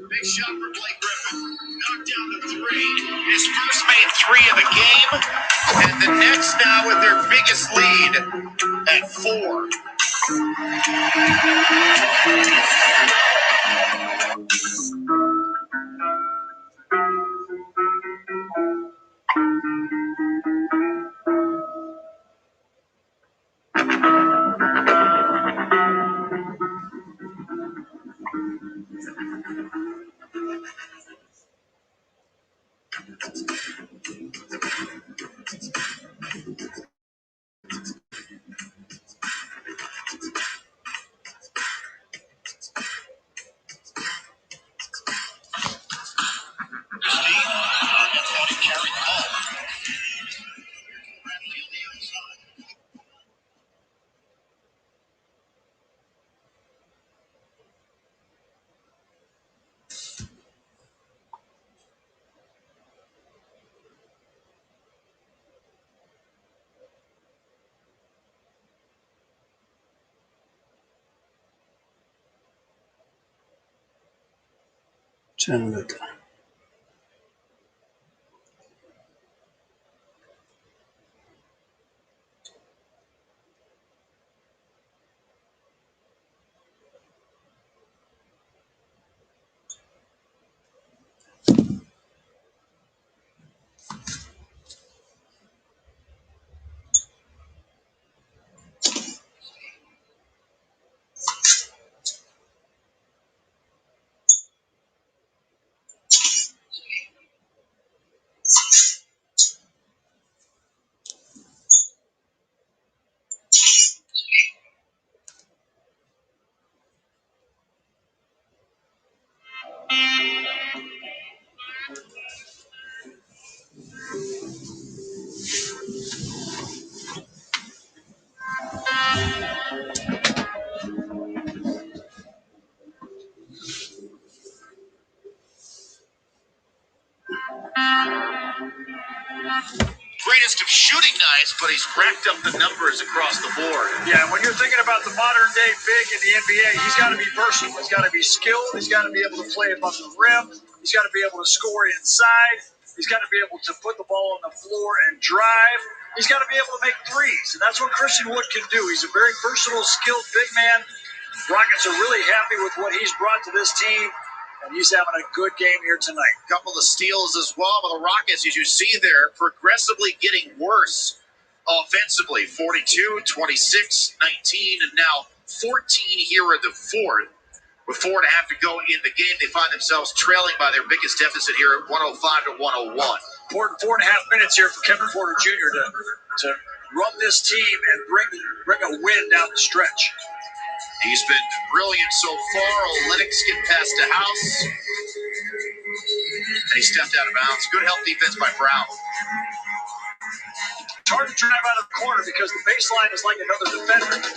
Big shot for Blake Griffin. Knocked down to three. His first made three of the game. And the Nets now with their biggest lead at 4. Chandler. Greatest of shooting nights, but he's racked up the numbers across the board. Yeah, when you're thinking about the modern day big in the NBA, he's got to be versatile. He's got to be skilled. He's got to be able to play above the rim. He's got to be able to score inside. He's got to be able to put the ball on the floor and drive. He's got to be able to make threes, and that's what Christian Wood can do. He's a very versatile, skilled big man. Rockets are really happy with what he's brought to this team, and he's having a good game here tonight. Couple of steals as well, but the Rockets, as you see there, progressively getting worse offensively. 42, 26, 19, and now 14 here in the fourth. With 4.5 to go in the game, they find themselves trailing by their biggest deficit here at 105 to 101. Important 4.5 minutes here for Kevin Porter Jr. to run this team and bring a win down the stretch. He's been brilliant so far. Olenix get past the house. And he stepped out of bounds. Good help defense by Brown. It's hard to drive out of the corner because the baseline is like another defender.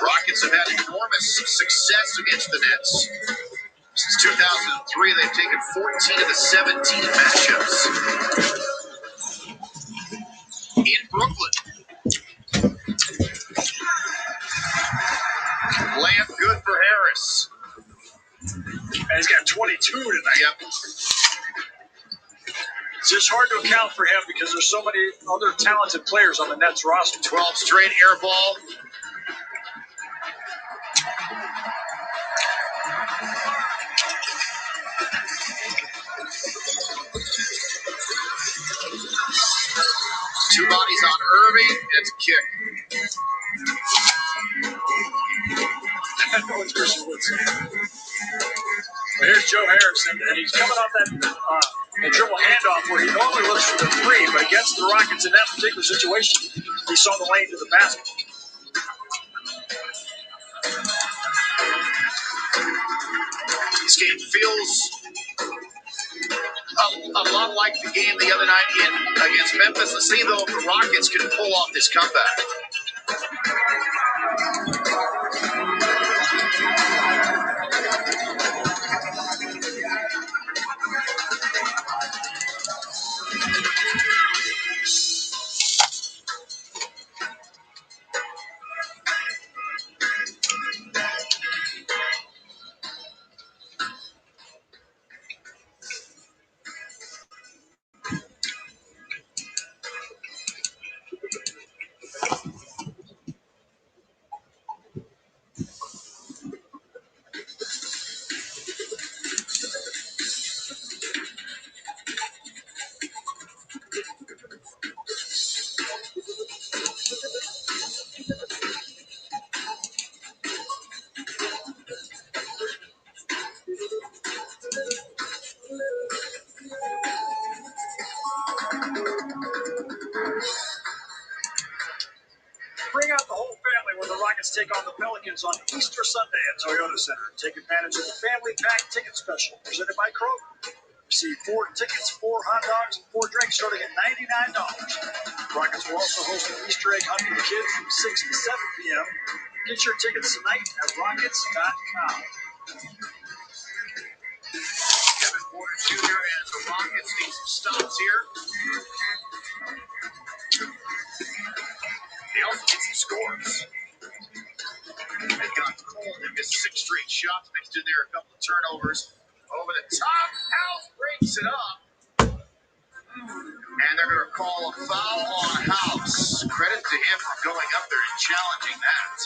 Rockets have had enormous success against the Nets. Since 2003, they've taken 14 of the 17 matchups. In Brooklyn. Layup good for Harris. And he's got 22 tonight. Yep. It's just hard to account for him because there's so many other talented players on the Nets roster. 12 straight air ball. Two bodies on Irving. It's a kick. I know what Christian Wood said. But here's Joe Harris, and he's coming off that the dribble handoff where he normally looks for the three, but against the Rockets in that particular situation, he saw the lane to the basket. This game feels a lot like the game the other night against Memphis. Let's see, though, if the Rockets can pull off this comeback. Bring out the whole family when the Rockets take on the Pelicans on Easter Sunday at Toyota Center. Take advantage of the Family Pack Ticket Special presented by Kroger. Receive 4 tickets, 4 hot dogs, and 4 drinks starting at $99. Rockets will also host an Easter egg hunt for the kids from 6 to 7 p.m. Get your tickets tonight at Rockets.com. Kevin Porter Jr. and the Rockets need some stops here. They also need some scores. mixed in there a couple of turnovers. Over the top, House breaks it up. And they're going to call a foul on House. Credit to him for going up there and challenging that.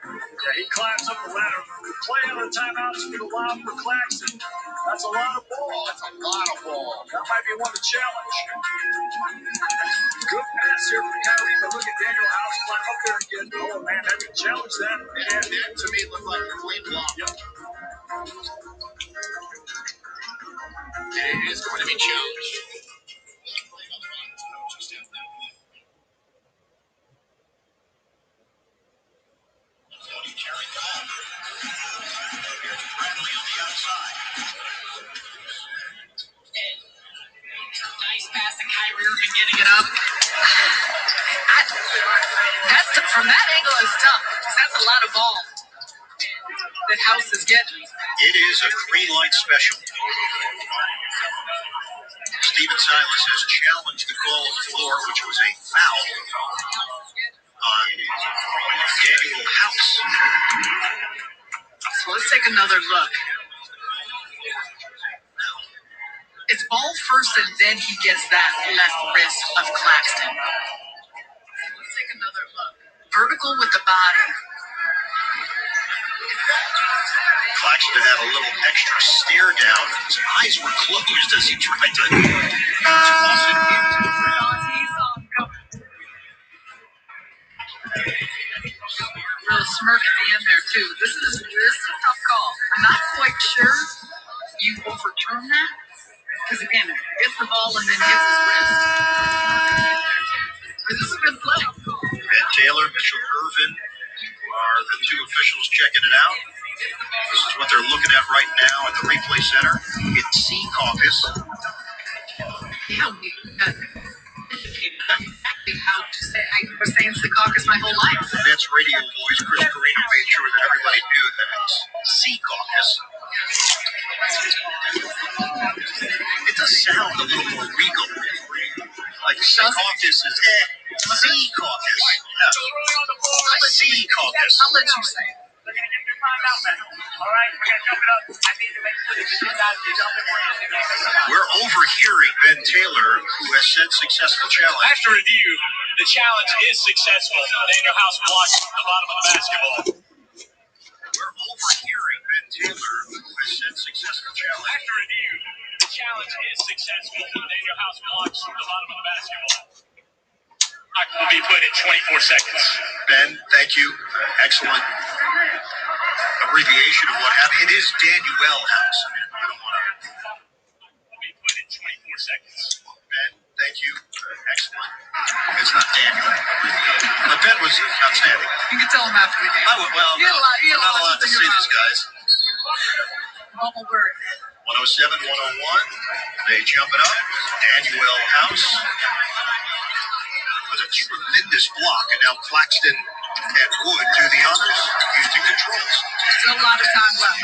Yeah, he climbs up the ladder. Play on the timeouts for the lob for Claxton. That's a lot of ball. That's a lot of ball. That might be one to challenge. Good pass here from Kyrie, but look at Daniel House climb up there and get, oh man, that could challenge that. And that to me looked like a clean block. Yep. It is going to be challenged. Nice pass to Kyrie Irving getting it up. That's from that angle is tough. That's a lot of ball that House is getting. It is a green light special. Steven Silas has challenged the call on the floor, which was a foul on Daniel House. So let's take another look. It's ball first, and then he gets that left wrist of Claxton. Let's take another look. Vertical with the body. Claxton had a little extra stare down. His eyes were closed as he tried to toss it into the rim. Real smirk at the end there too. This is a tough call. I'm not quite sure you overturn that because again, it gets the ball and then hits his wrist. This is a good play. Ben Taylor, Mitchell Irvin are the two officials checking it out. This is what they're looking at right now at the replay center in C caucus. Yeah, we got exactly how to say. I was saying C caucus my whole life. That's radio voice. Chris Carino made sure that everybody knew that it's C caucus. It does sound a little more regal. Like C caucus is C caucus. C caucus. I'll let you say it. We're overhearing Ben Taylor, who has said successful challenge. After review, the challenge is successful. Daniel House blocks the bottom of the basketball. We're overhearing Ben Taylor, who has said successful challenge. After review, the challenge is successful. Daniel House blocks the bottom of the basketball. Clock will be put at 24 seconds. Ben, thank you. Excellent abbreviation of what happened. It is Daniel House. I don't want to. Will be put at 24 seconds. Ben, thank you. Excellent. It's not Daniel. But Ben was outstanding. You can tell him after the game. Well, you had I'm not allowed to say this, guys. Bubble word. 107, 101. They jump it up. Daniel House with a tremendous block, and now Claxton and Wood do the honors using controls. Still a lot of time left.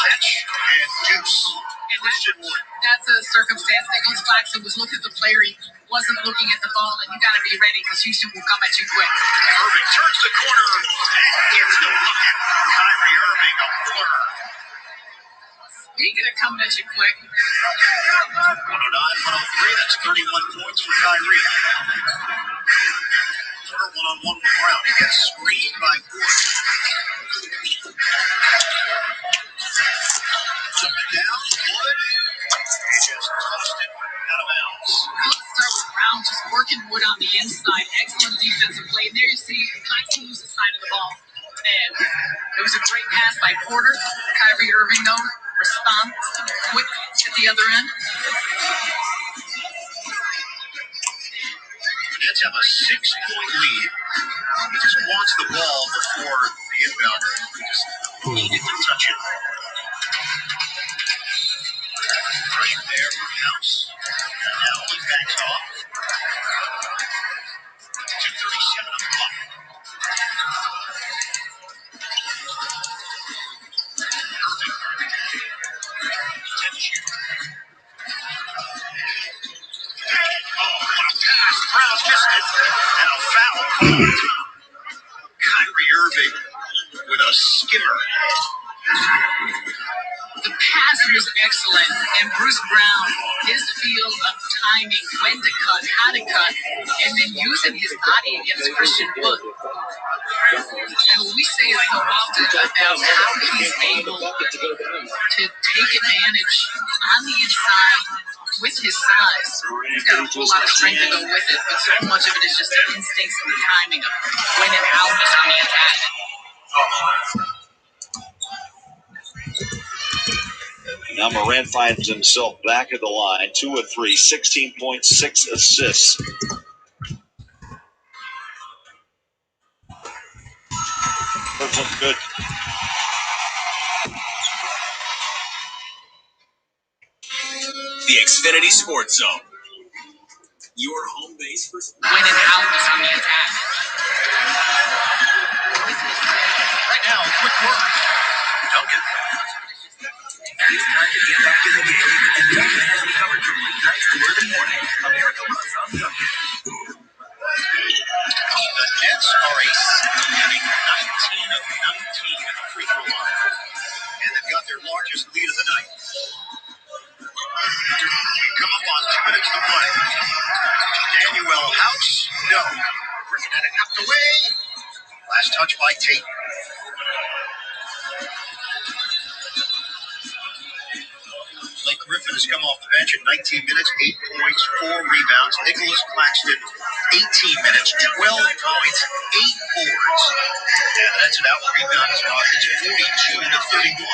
Catch and deuce. Christian Wood. That's a circumstance. Nicholas Claxton was looking at the player. He wasn't looking at the ball, and you got to be ready because Houston will come at you quick. Irving turns the corner and gets the bucket. Kyrie Irving, a blur. Speaking of coming at you quick, 109, 103. That's 31 points for Kyrie. Turner one-on-one with Brown. He gets screened by Wood. Jumping down, Wood. He just tossed it out of bounds. let's start with Brown just working Wood on the inside. Excellent defensive play. And there you see Claxton loses side of the ball. And it was a great pass by Porter. Kyrie Irving, though, responds quick at the other end. The Nets have a 6-point lead. He just wants the ball before the inbound. He just needed to touch it. Pressure there from House. Now he backs off. 2:37 on the clock. Irving. 10 shoot. Oh, what a pass. Brown missed it. And a foul called. Irving with a skimmer. The pass was excellent, and Bruce Brown, his feel of timing, when to cut, how to cut, and then using his body against Christian Wood. And we say it so often about how he's able to take advantage on the inside with his size. He's got a whole lot of strength to go with it, but so much of it is just the instincts and the timing of when and how he's on the attack. Now Moran finds himself back at the line, 2 of 3, 16.6 assists. First one's good. The Xfinity Sports Zone. Your home base for When and how he's on the attack. right now. Quick work. Duncan. It's time to get back in the game. And Duncan has you covered from weeknights to early morning. America runs on Duncan. The Nets are a scintillating 19 of 19 at the free throw line. And they've got their largest lead of the night. We come up on 2 minutes to play. Daniel House, no. Griffin had it knocked away. Last touch by Tate. Blake Griffin has come off the bench in 19 minutes, 8 points, 4 rebounds. Nicholas Claxton, 18 minutes, 12 points, 8 boards. And that's an out-rebound as Rockets 42 to 31.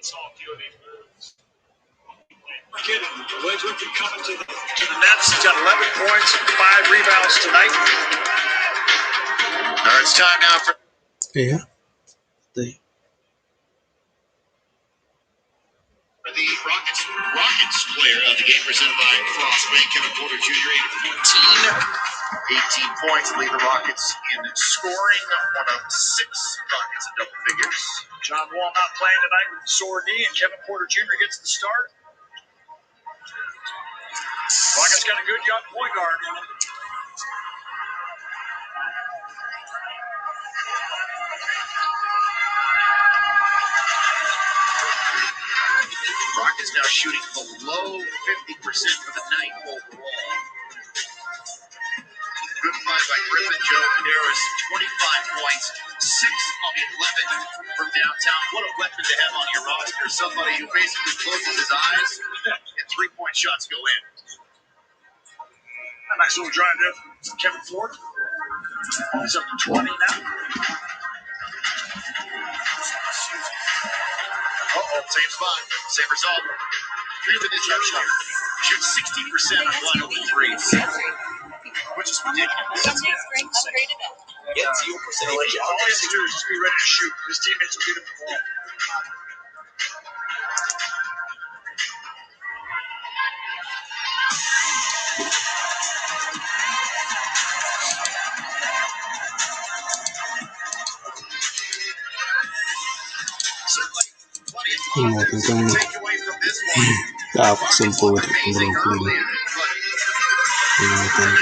Saw a few of these moves. Blake Griffin coming to the Nets. He's got 11 points and 5 rebounds tonight. All right, it's time now for Yeah. They. the Rockets player of the game, presented by Frostbank. Kevin Porter Jr. 18 points, lead the Rockets in scoring. One of 6 Rockets in double figures. John Wall not playing tonight with a sore knee, and Kevin Porter Jr. gets the start. Rockets got a good young point guard. Rockets now shooting below 50% for the night overall. Good find by Griffin. Joe Harris, 25 points, 6 on 11 from downtown. What a weapon to have on your roster. Somebody who basically closes his eyes and 3-point shots go in. A nice little drive there from Kevin Ford. He's up to 20 now. Same spot, same result. Griffin is earlier. Shoots 60% on wide open threes, which is ridiculous. That's great. Upgraded it. Get 0% All he has to do is just be ready to shoot. His teammates will beat him the ball. No, tentang kakasumpo di Brooklyn. Tentang.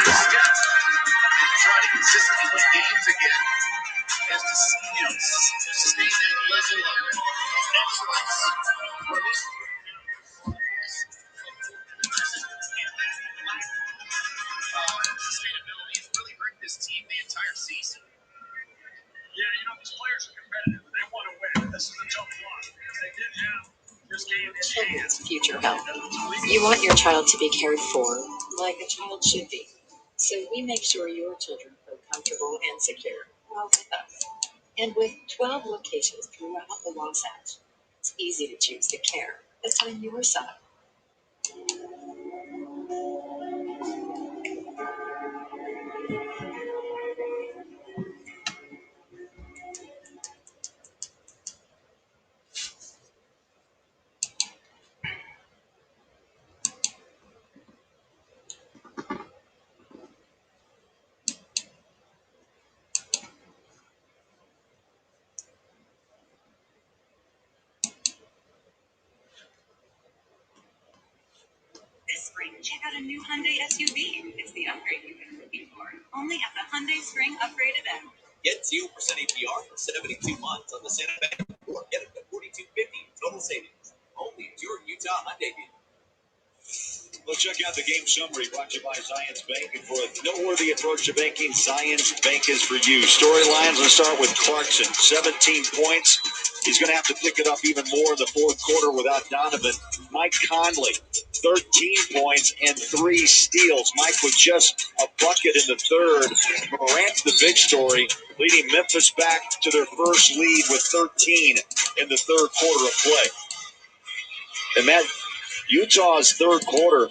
Try to consistently win games again is to sustain that level of excellence. Sustainability has really hurt this team the entire season. Yeah, these players are competitive. They want to win. This is a tough one because they did have this game in hand. Future health. You want your child to be cared for like a child should be. So we make sure your children feel comfortable and secure while with us. And with 12 locations throughout the Wasatch, it's easy to choose the care that's on your side. Check out a new Hyundai SUV. It's the upgrade you've been looking for. Only at the Hyundai Spring Upgrade event. Get 0% APR for 72 months on the Santa Fe, or get up to $42.50 total savings. Only at your Utah Hyundai dealer. Let's check out the game summary brought to you by Zions Bank. And for a noteworthy approach to banking, Zions Bank is for you. Storylines, let's start with Clarkson. 17 points. He's going to have to pick it up even more in the fourth quarter without Donovan. Mike Conley, 13 points and 3 steals. Mike with just a bucket in the third. Morant's the big story, leading Memphis back to their first lead with 13 in the third quarter of play. And that Utah's third quarter,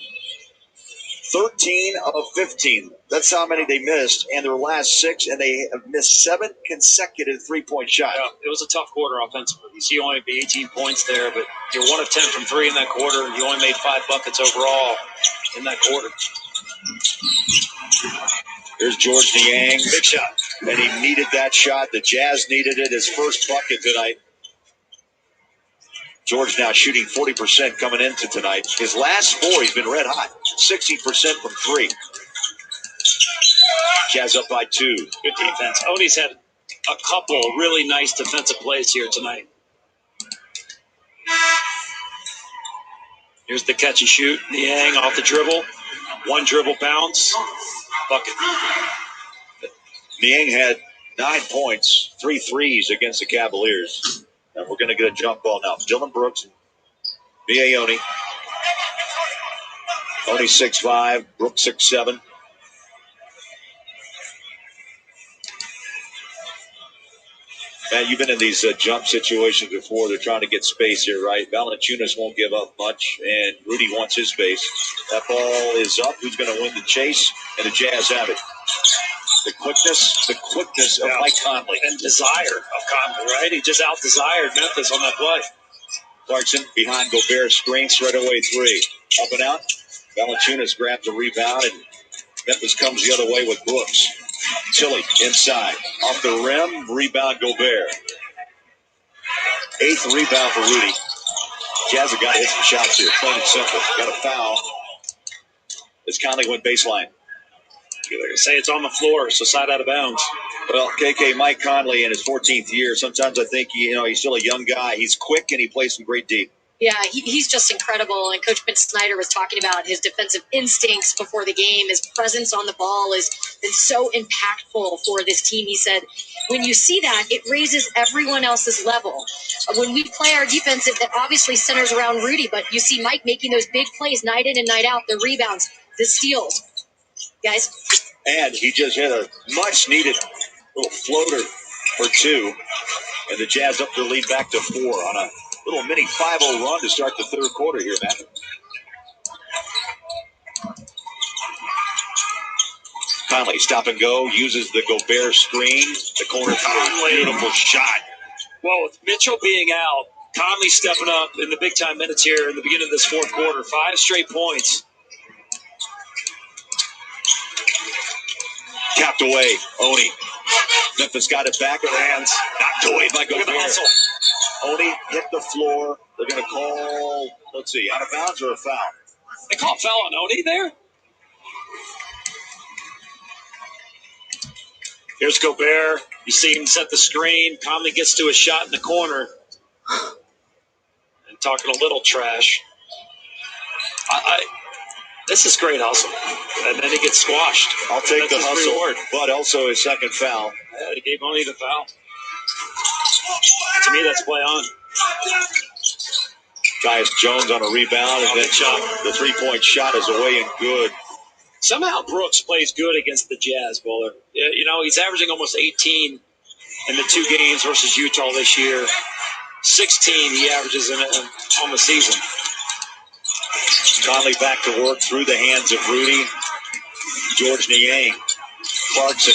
13 of 15. That's how many they missed, and their last 6, and they have missed 7 consecutive three-point shots. Yeah, it was a tough quarter offensively. You see only 18 points there, but you're 1 of 10 from 3 in that quarter. You only made 5 buckets overall in that quarter. Here's George Niang. Big shot. And he needed that shot. The Jazz needed it. His first bucket tonight. George now shooting 40% coming into tonight. His last 4, he's been red hot. 60% from 3. Jazz up by 2. Good defense. Odie's had a couple really nice defensive plays here tonight. Here's the catch and shoot. Niang off the dribble. 1 dribble bounce. Bucket. Niang had 9 points, 3 threes against the Cavaliers. And we're going to get a jump ball now. Dylan Brooks, B.A. Oni. Oni 6'5", Brooks 6'7". Matt, you've been in these jump situations before. They're trying to get space here, right? Valanciunas won't give up much, and Rudy wants his space. That ball is up. Who's going to win the chase? And the Jazz have it. The quickness of Mike Conley. And desire of Conley, right? He just out-desired Memphis on that play. Clarkson behind Gobert, screen, straight away 3. Up and out. Valanciunas grabs a rebound, and Memphis comes the other way with Brooks. Tilly inside. Off the rim, rebound Gobert. 8th rebound for Rudy. Jazz have got to hit some shots here. Plain and simple. Got a foul. As Conley went baseline. They say it's on the floor, so side out of bounds. Well, KK, Mike Conley in his 14th year. Sometimes I think, he's still a young guy. He's quick and he plays some great deep. Yeah, he's just incredible. And Coach Ben Snyder was talking about his defensive instincts before the game. His presence on the ball has been so impactful for this team. He said, when you see that, it raises everyone else's level. When we play our defense, it obviously centers around Rudy, but you see Mike making those big plays night in and night out, the rebounds, the steals. Guys. And he just hit a much-needed little floater for 2. And the Jazz up their lead back to 4 on a little mini 5-0 run to start the third quarter here, Matt. Conley, stop and go, uses the Gobert screen. The corner 3, beautiful shot. Well, with Mitchell being out, Conley stepping up in the big-time minutes here in the beginning of this fourth quarter. 5 straight points. Capped away, Oni. Memphis got it back in hands. Knocked away by Gobert. Oni hit the floor. They're going to call, let's see, out of bounds or a foul? They call a foul on Oni there? Here's Gobert. You see him set the screen. Conley gets to a shot in the corner. And talking a little trash. This is great hustle. And then he gets squashed. I'll take the hustle, reward. But also his second foul. Yeah, he gave Oni the foul. To me, that's play on. Tyus Jones on a rebound, and then the three-point shot is away and good. Somehow Brooks plays good against the Jazz, Bowler. He's averaging almost 18 in the 2 games versus Utah this year. 16 he averages on the season. Conley back to work through the hands of Rudy. George Niang. Clarkson.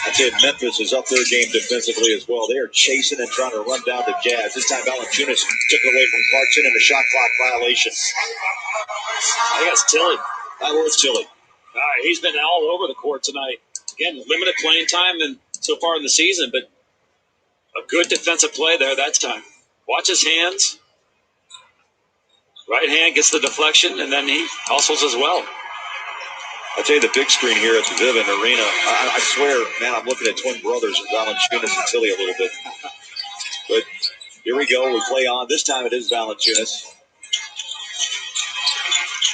I'd say Memphis is up their game defensively as well. They are chasing and trying to run down the Jazz. This time Valanciunas took it away from Clarkson and a shot clock violation. I think that's Tilly. That was Tilly. He's been all over the court tonight. Again, limited playing time and so far in the season, but a good defensive play there that time. Watch his hands. Right hand gets the deflection, and then he hustles as well. I tell you, the big screen here at the Vivint Arena, I swear, man, I'm looking at twin brothers, Valanciunas and Tilly a little bit. But here we go. We play on. This time it is Valanciunas.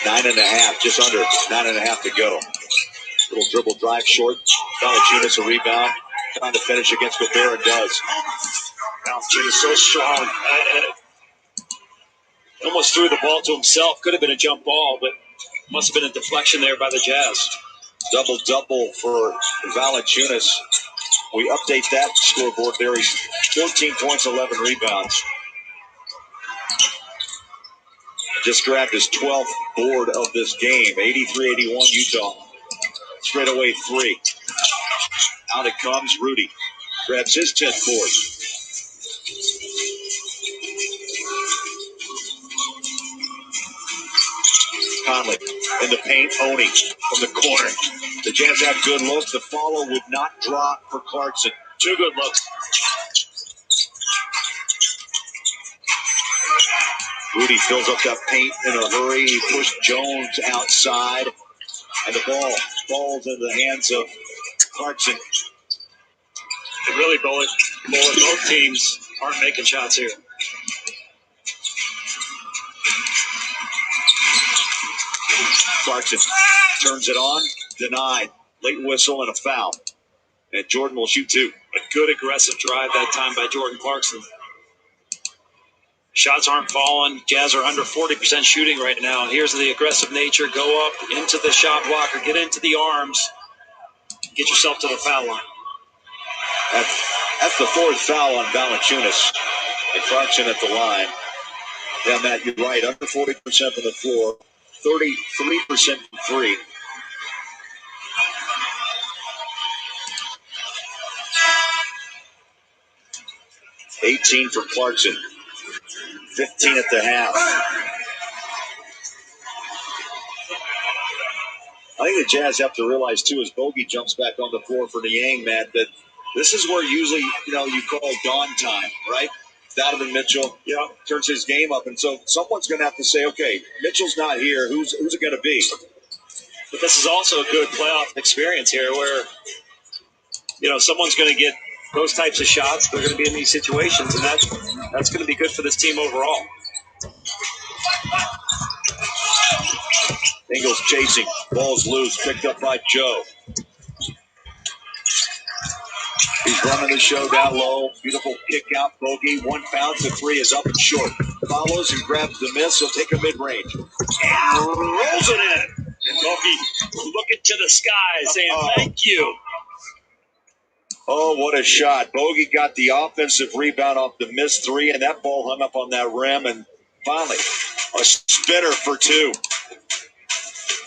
9.5, just under 9.5 to go. Little dribble drive short. Valanciunas a rebound. Trying to finish against Gobert and does. Valanciunas so strong. Almost threw the ball to himself. Could have been a jump ball, but must have been a deflection there by the Jazz. Double-double for Valanciunas. We update that scoreboard there. He's 14 points, 11 rebounds. Just grabbed his 12th board of this game. 83-81 Utah. Straightaway three. Out it comes. Rudy grabs his 10th board. Conley in the paint. Oni from the corner. The Jazz have good looks. The follow would not drop for Clarkson. Two good looks. Rudy fills up that paint in a hurry. He pushed Jones outside. And the ball falls in the hands of Clarkson. It really both teams aren't making shots here. Clarkson turns it on, denied. Late whistle and a foul. And Jordan will shoot two. A good aggressive drive that time by Jordan Clarkson. Shots aren't falling. Jazz are under 40% shooting right now. Here's the aggressive nature. Go up into the shot blocker. Get into the arms. Get yourself to the foul line. That's the fourth foul on Valanciunas. And Clarkson at the line. Yeah, Matt, you're right. Under 40% from the floor. 33% from three. $18 for Clarkson. 15 at the half. I think the Jazz have to realize, too, as Bogey jumps back on the floor for Niang, Matt, that this is where usually, you call dawn time, right? Donovan Mitchell turns his game up, and so someone's going to have to say, okay, Mitchell's not here. Who's it going to be? But this is also a good playoff experience here where, someone's going to get those types of shots. They're going to be in these situations, and that's going to be good for this team overall. Ingles chasing. Ball's loose. Picked up by Joe. He's running the show down low. Beautiful kick out. Bogey. One bounce. The three is up and short. Follows and grabs the miss. He'll take a mid-range. And rolls it in. And Bogey looking to the sky saying thank you. Oh, what a shot. Bogey got the offensive rebound off the missed three, and that ball hung up on that rim. And finally, a spinner for two.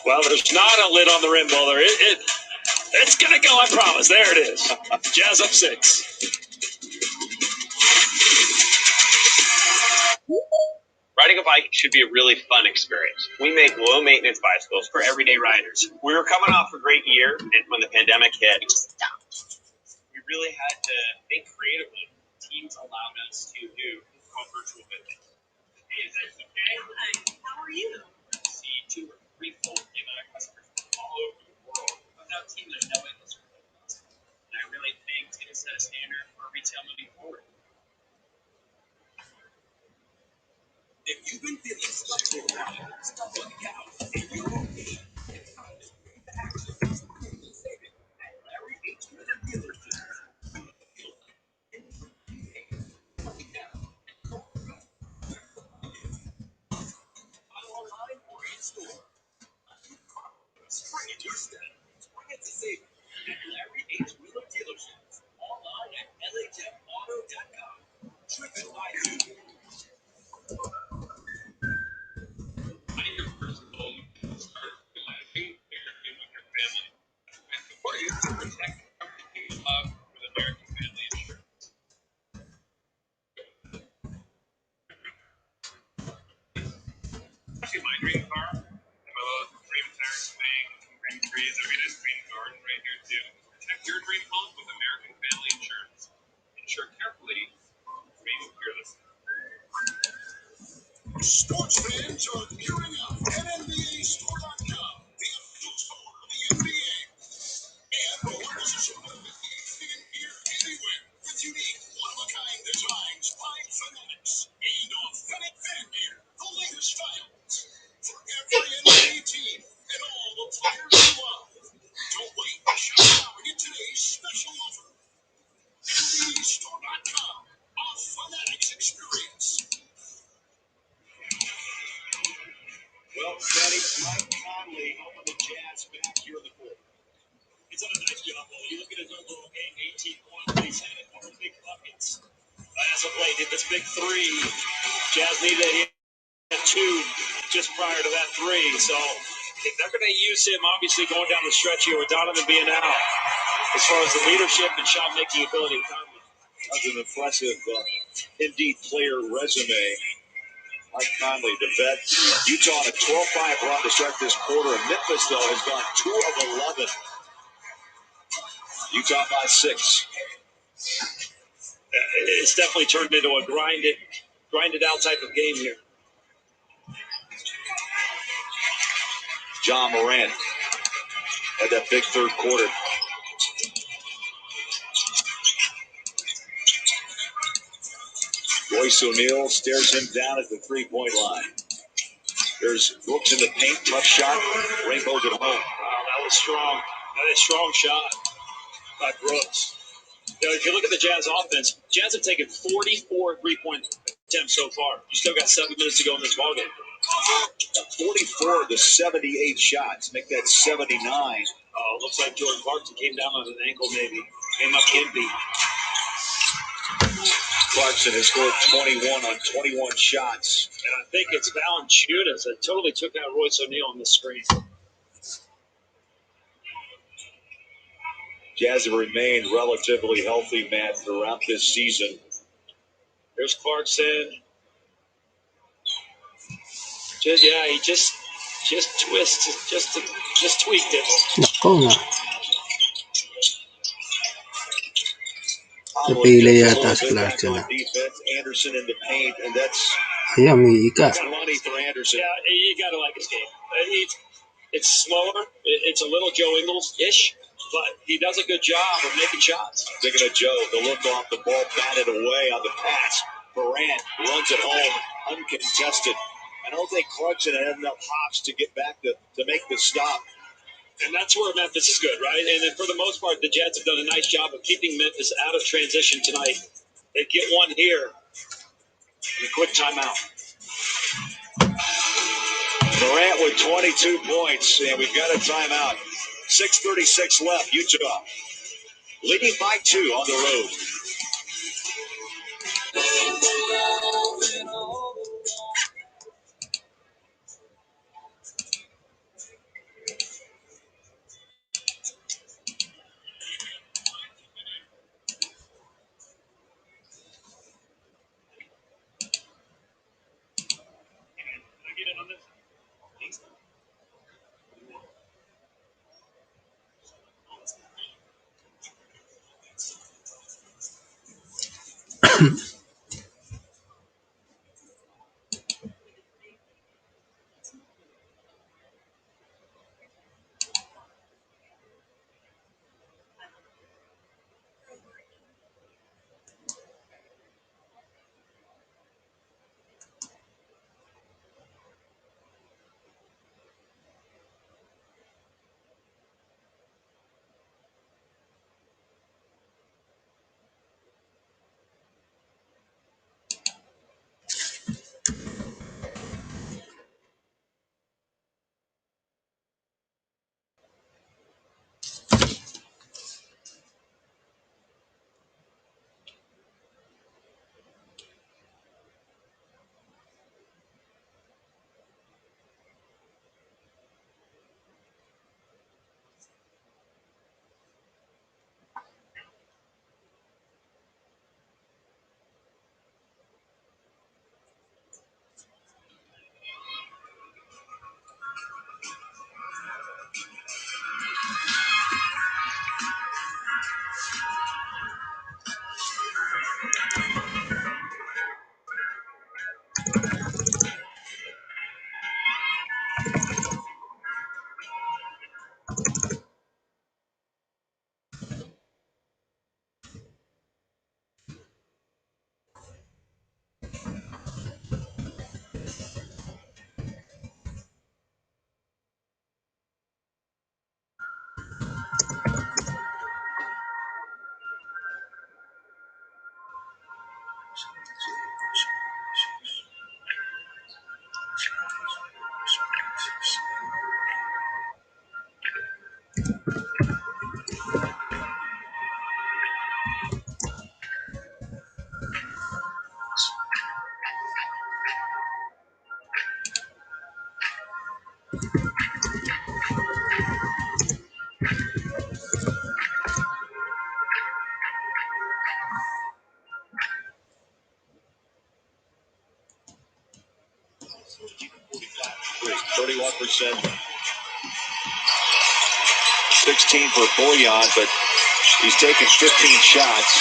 Well, there's not a lid on the rim, Bowler. It's going to go, I promise. There it is. Jazz up 6. Riding a bike should be a really fun experience. We make low-maintenance bicycles for everyday riders. We were coming off a great year, and when the pandemic hit, we really had to think creatively. Teams allowed us to do virtual visits. Hey, is that okay? Hi, how are you? See 2 or 3-fold the amount of customers from all over the world without teams that know English. And I really think it's going to set a standard for retail moving forward. If you've been feeling stuck on the couch, and you're okay, it's time to bring the action. Saving at Larry H. Miller Dealership. Online or in store. Spring in your step. Spring it to saving at Larry H. Miller Dealership. Online at LHFauto.com. Driven by you. Your first home start living with your family. And for you to protect everything you love with American Family Insurance. See my dream car, and my little dream tires thing, dream trees, dream garden right here too. Protect your dream home with American Family Insurance. Insure carefully, dream fearlessly. Sports fans are gearing up at NBAStore.com, the official store of the NBA. And the largest assortment of fan gear anywhere with unique, one-of-a-kind designs by Fanatics. And authentic fan gear, the latest styles for every NBA team and all the players you love. Don't wait, shop now and get today's special offer. NBAStore.com, a Fanatics experience. Well, Scotty, Mike Conley helping the Jazz back here in the fourth. He's done a nice job. Well, you look at his overall game, 18 points, but he's had a couple big buckets. As of late, hit this big three. Jazz needed to hit two just prior to that three. So if they're going to use him, obviously going down the stretch here with Donovan being out, as far as the leadership and shot-making ability of Conley. That's an impressive, indeed, player resume. Mike Conley, the vet. Utah on a 12-5 run to start this quarter. And Memphis, though, has gone 2 of 11. Utah by 6. It's definitely turned into a grinded out type of game here. John Morant had that big third quarter. Royce O'Neal stares him down at the three-point line. There's Brooks in the paint, tough shot. Rainbows at home. Wow, that was strong. That is a strong shot by Brooks. You know, if you look at the Jazz offense, Jazz have taken 44 three-point attempts so far. You still got 7 minutes to go in this ballgame. 44 of the 78 shots. Make that 79. Oh, looks like Jordan Clarkson came down on an ankle maybe. Came up empty. Clarkson has scored 21 on 21 shots. And I think it's Valanciunas that totally took out Royce O'Neal on the screen. Jazz have remained relatively healthy, Matt, throughout this season. There's Clarkson. He just twists, just tweaked it. Nako nga. Napila yata si Clarkson na. Anderson in the paint, and that's Ayan, may ika. money for Anderson. Yeah, you got to like his game. It's slower. It's a little Joe Ingles-ish, but he does a good job of making shots. Thinking of Joe, the look off the ball, batted away on the pass. Morant runs it home, uncontested. I don't think Clarkson had enough hops to get back to make the stop. And that's where Memphis is good, right? And then for the most part, the Jets have done a nice job of keeping Memphis out of transition tonight. They get one here. And a quick timeout. Morant with 22 points, and we've got a timeout. 6:36 left. Utah leading by 2 on the road. Can I get in on this? 31%. 16 for Boyan, but he's taken 15 shots.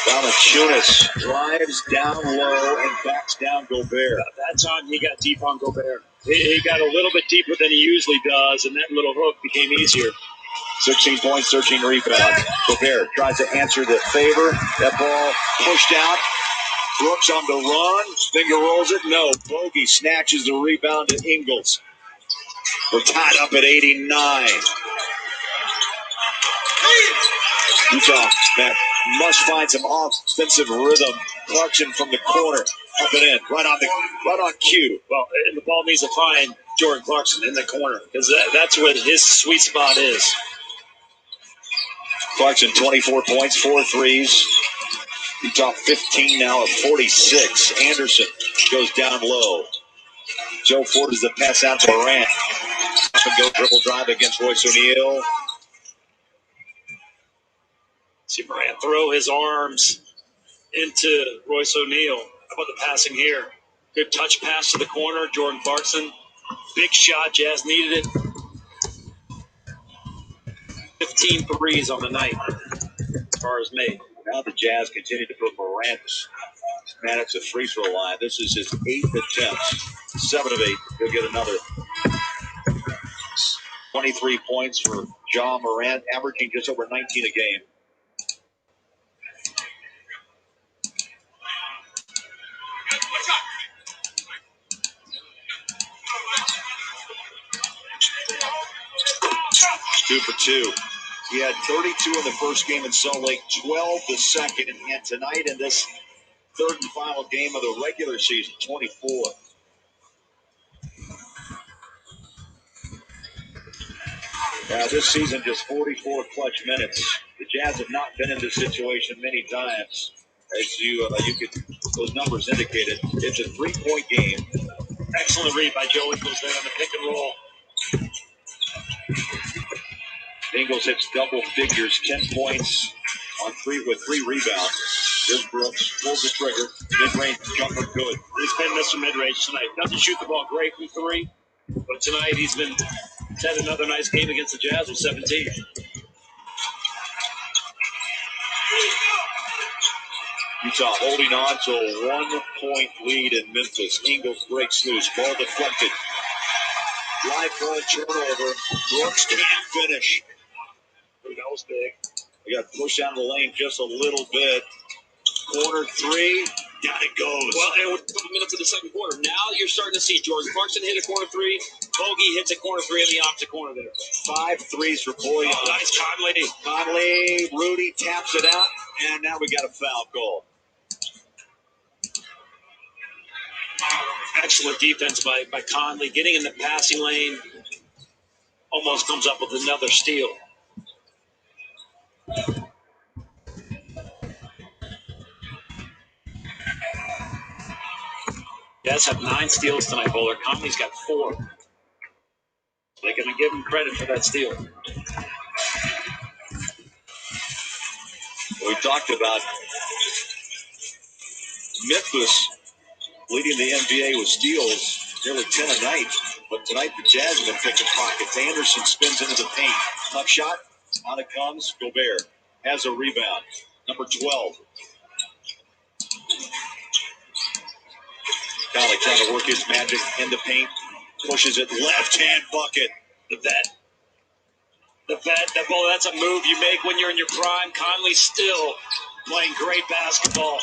Valanciunas drives down low and backs down Gobert. That time he got deep on Gobert. He got a little bit deeper than he usually does, and that little hook became easier. 16 points, 13 rebounds. Gobert tries to answer the favor. That ball pushed out. Brooks on the run. Finger rolls it. No. Bogey snatches the rebound to Ingles. We're tied up at 89. Utah must find some offensive rhythm. Clarkson from the corner, up and in, right on cue. Well, and the ball needs to find Jordan Clarkson in the corner because that's what his sweet spot is. Clarkson, 24 points, 4 threes. Utah 15 now at 46. Anderson goes down low. Joe Ford is the pass out to Morant. Up and go dribble drive against Royce O'Neal. See Morant throw his arms into Royce O'Neal. How about the passing here? Good touch pass to the corner. Jordan Clarkson. Big shot. Jazz needed it. 15 threes on the night as far as made. Now the Jazz continue to put Morant man at the free throw line. This is his 8th attempt. 7 of 8. He'll get another. 23 points for Ja Morant, averaging just over 19 a game. Two for two. He had 32 in the first game in Salt Lake, 12 the second, and tonight in this third and final game of the regular season, 24. This season, just 44 clutch minutes. The Jazz have not been in this situation many times, as you could those numbers indicated. It's a 3-point game. Excellent read by Joe Ingles there on the pick and roll. Ingles hits double figures, 10 points on 3 with 3 rebounds. Here's Brooks, pulls the trigger, mid-range jumper good. He's been Mr. Mid-range tonight. Doesn't shoot the ball great from 3, but tonight he's had another nice game against the Jazz with 17. Utah holding on to a 1-point lead in Memphis. Ingles breaks loose, ball deflected. Drive ball turnover. Brooks can't finish. That was big. They got pushed out of the lane just a little bit. Corner 3, down it goes. Well, and with a couple minutes of the second quarter, now you're starting to see Jordan Clarkson hit a corner 3. Bogey hits a corner 3 in the opposite corner there. 5 threes for Boyan. Oh, nice Conley. Conley, Rudy taps it out, and now we got a foul call. Excellent defense by Conley, getting in the passing lane. Almost comes up with another steal. Jazz have 9 steals tonight, Bowler. Conley's got 4. They're going to give him credit for that steal. We talked about Memphis leading the NBA with steals, nearly 10 a night. But tonight the Jazz have been picking pockets. Anderson spins into the paint. Tough shot. On it comes. Gobert has a rebound. Number 12. Conley trying to work his magic in the paint. Pushes it. Left-hand bucket. The vet. That's a move you make when you're in your prime. Conley's still playing great basketball.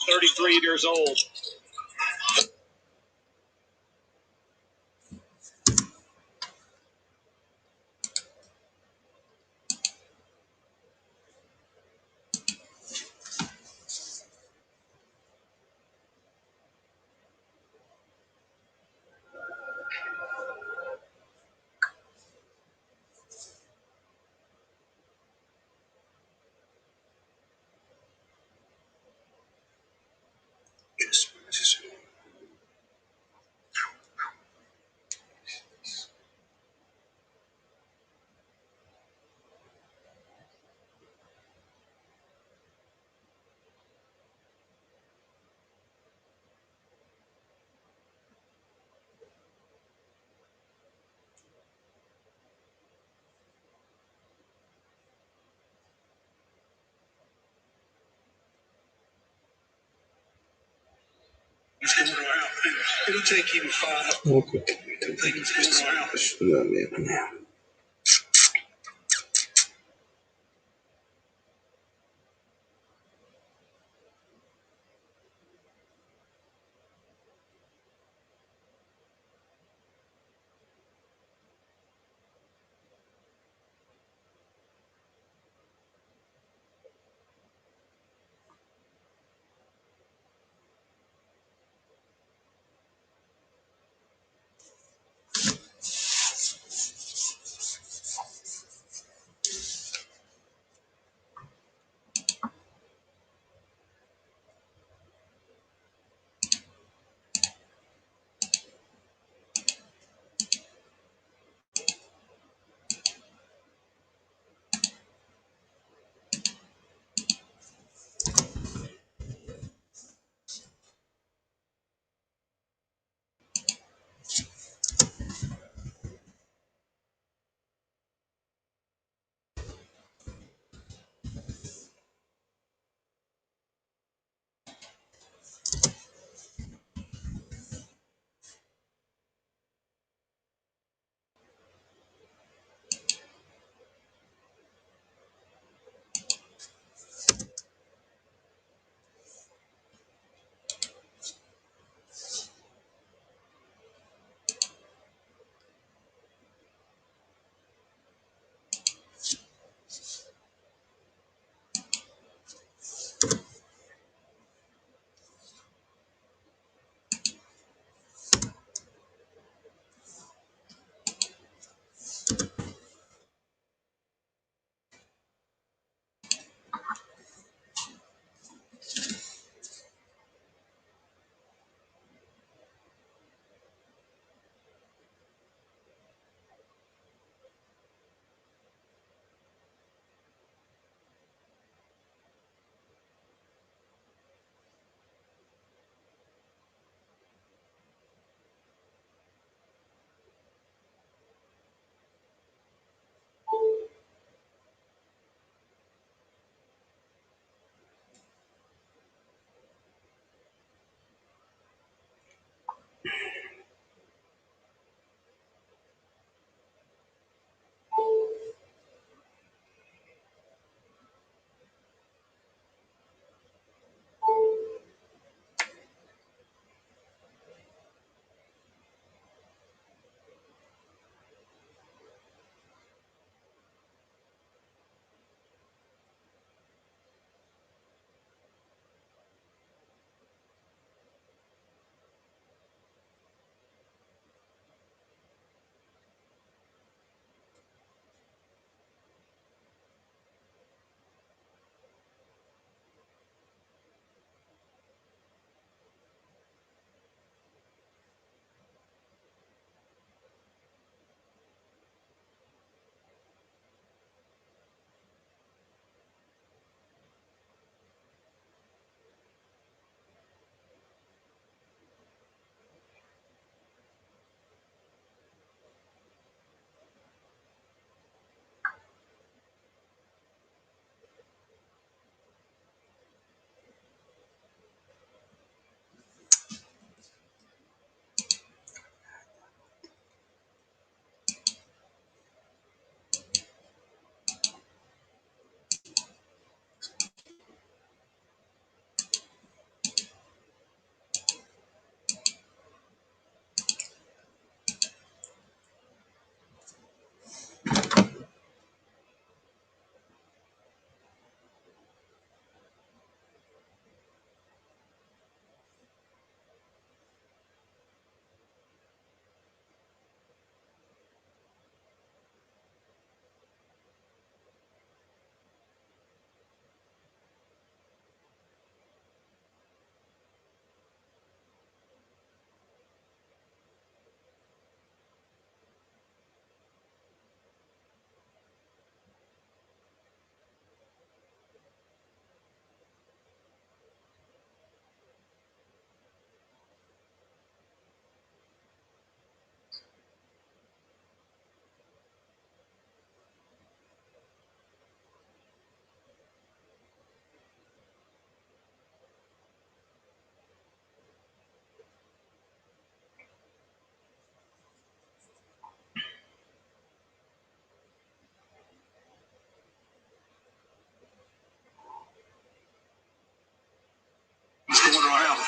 33 years old. It'll take you 5 Okay. things going around. Yeah.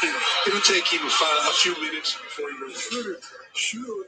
It'll take him a few minutes before he goes, sure.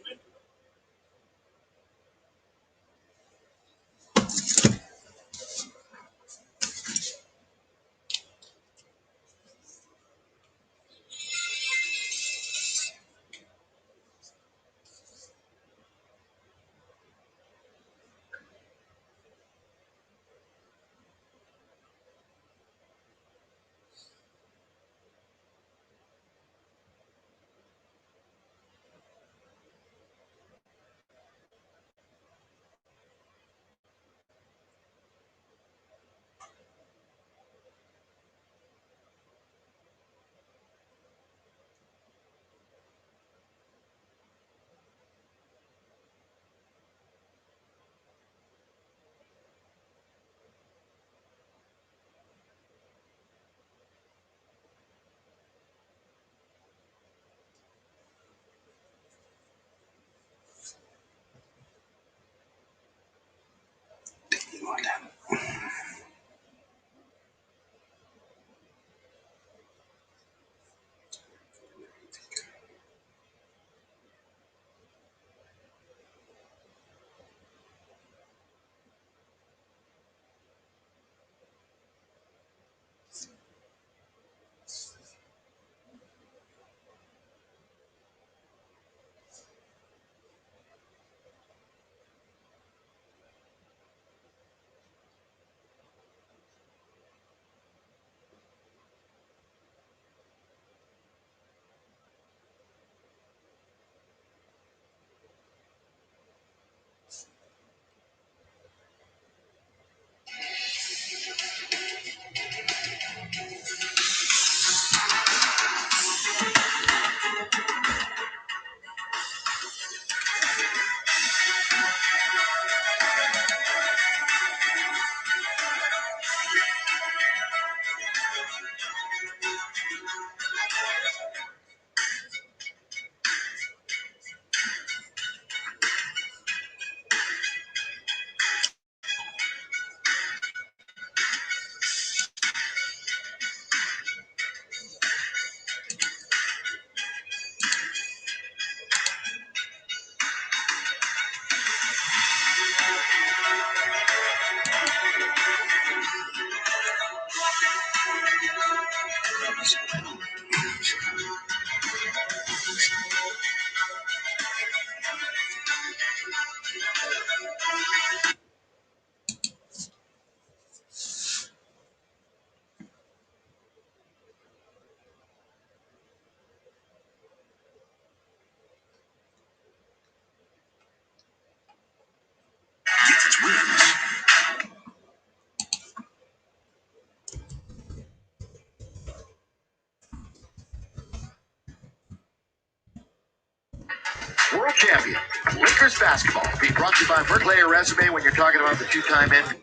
World champion, Lakers basketball, being brought to you by Berkeley Resume when you're talking about the two-time MVP.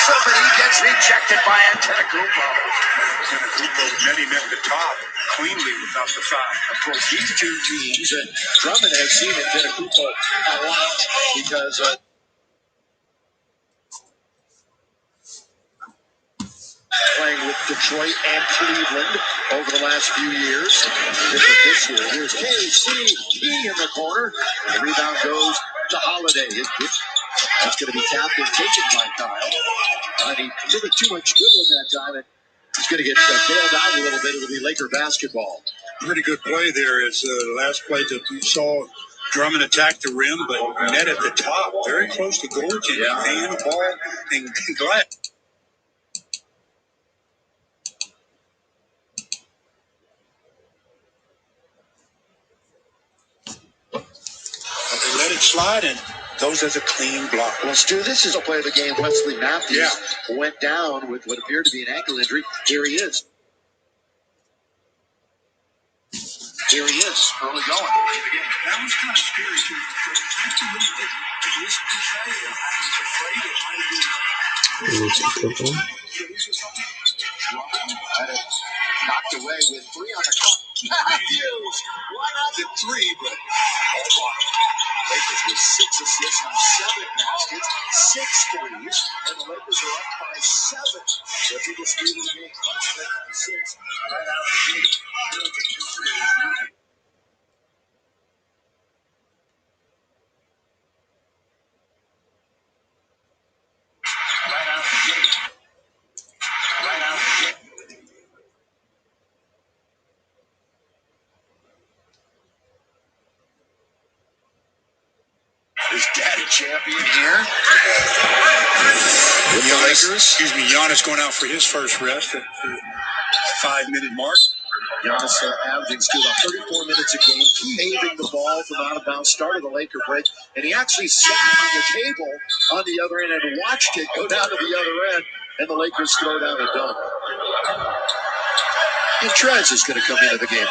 Somebody gets rejected by Antetokounmpo. Antetokounmpo met him at the top cleanly without the foul. Of course, these two teams, Drummond has seen Antetokounmpo a lot because playing with Detroit and Cleveland over the last few years. This year, here's KCP in the corner. The rebound goes to Holiday. That's going to be tapped and taken by Kyle. And he did too much dribble in that time. And he's going to get bailed out a little bit. It'll be Laker basketball. Pretty good play there. Is the last play that you saw Drummond attack the rim, but net at the top, very close to goaltending. Yeah. And the ball and glad. slide and goes as a clean block. Well, Stu, this is a play of the game. Wesley Matthews went down with what appeared to be an ankle injury. Here he is. Here he is, early going. That was kind of scary, too. Actually, he's afraid Had it knocked away with 3 on the clock. Matthews, one out to 3, but Lakers with 6 assists on 7 baskets, 6 threes, and the Lakers are up by 7. The biggest lead of the game, by 6, right out the gate. Right out the gate. Right out the gate. Is daddy champion here? With the Lakers. Giannis going out for his first rest at the 5-minute mark. Giannis averaging still about 34 minutes a game, paving the ball from out of bounds, started the Laker break, and he actually sat on the table on the other end and watched it go down to the other end, and the Lakers throw down a dunk. And Trez is going to come into the game.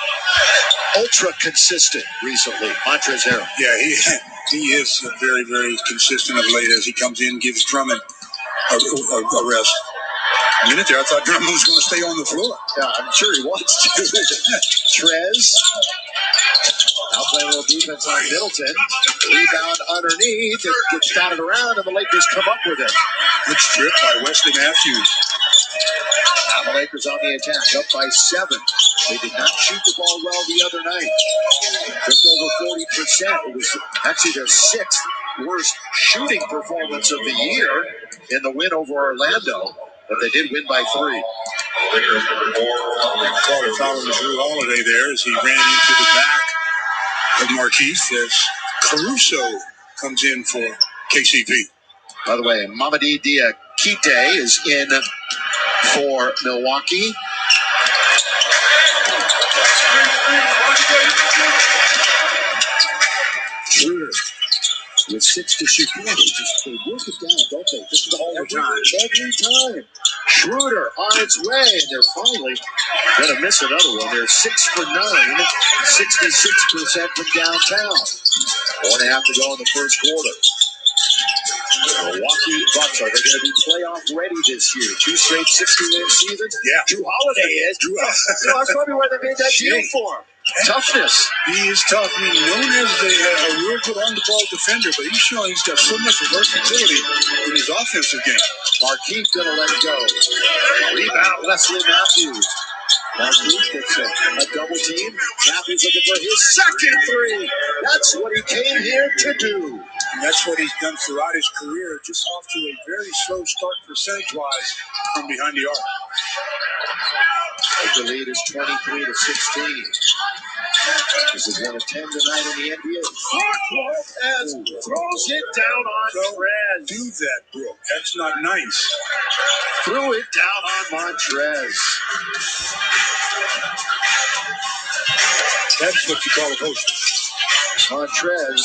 Ultra consistent recently, Montrezl Harrell. Yeah, he is very, very consistent of late as he comes in, gives Drummond a rest. A minute there, I thought Drummond was going to stay on the floor. Yeah, I'm sure he wants to. Trez. Now playing a little defense on Middleton. Rebound underneath. It gets batted around, and the Lakers come up with it. Good strip by Wesley Matthews. Now the Lakers on the attack, up by 7. They did not shoot the ball well the other night. Just over 40%. It was actually their 6th worst shooting performance of the year in the win over Orlando, but they did win by 3. Lakers called a foul on Drew Holiday there as he ran into the back of Marquise as Caruso comes in for KCP. By the way, Mamadi Diakite is in for Milwaukee. Schroeder with 6 to shoot. They work it down, don't they? Just all the time. Every time. Schroeder on its way, and they're finally going to miss another one. They're 6 for 9, 66% from downtown. 4.5 to go in the first quarter. Milwaukee Bucks, are they going to be playoff ready this year? 2 straight 60-win seasons? Yeah. Drew Holiday is. That's probably why they made that deal for him. Toughness. He is tough. I mean, known as a real good on-the-ball defender, but he's showing he's got so much versatility in his offensive game. Marquise going to let it go. Rebound, Wesley Matthews. Marquise gets a double team. Matthews looking for his second 3. That's what he came here to do. And that's what he's done throughout his career, just off to a very slow start percentage-wise from behind the arc. The lead is 23 to 16. This is 1 of 10 tonight in the NBA. Lopez throws it down on Montrez. Do that, Brooke. That's not nice. Threw it down on Montrez. That's what you call a post. Montrez,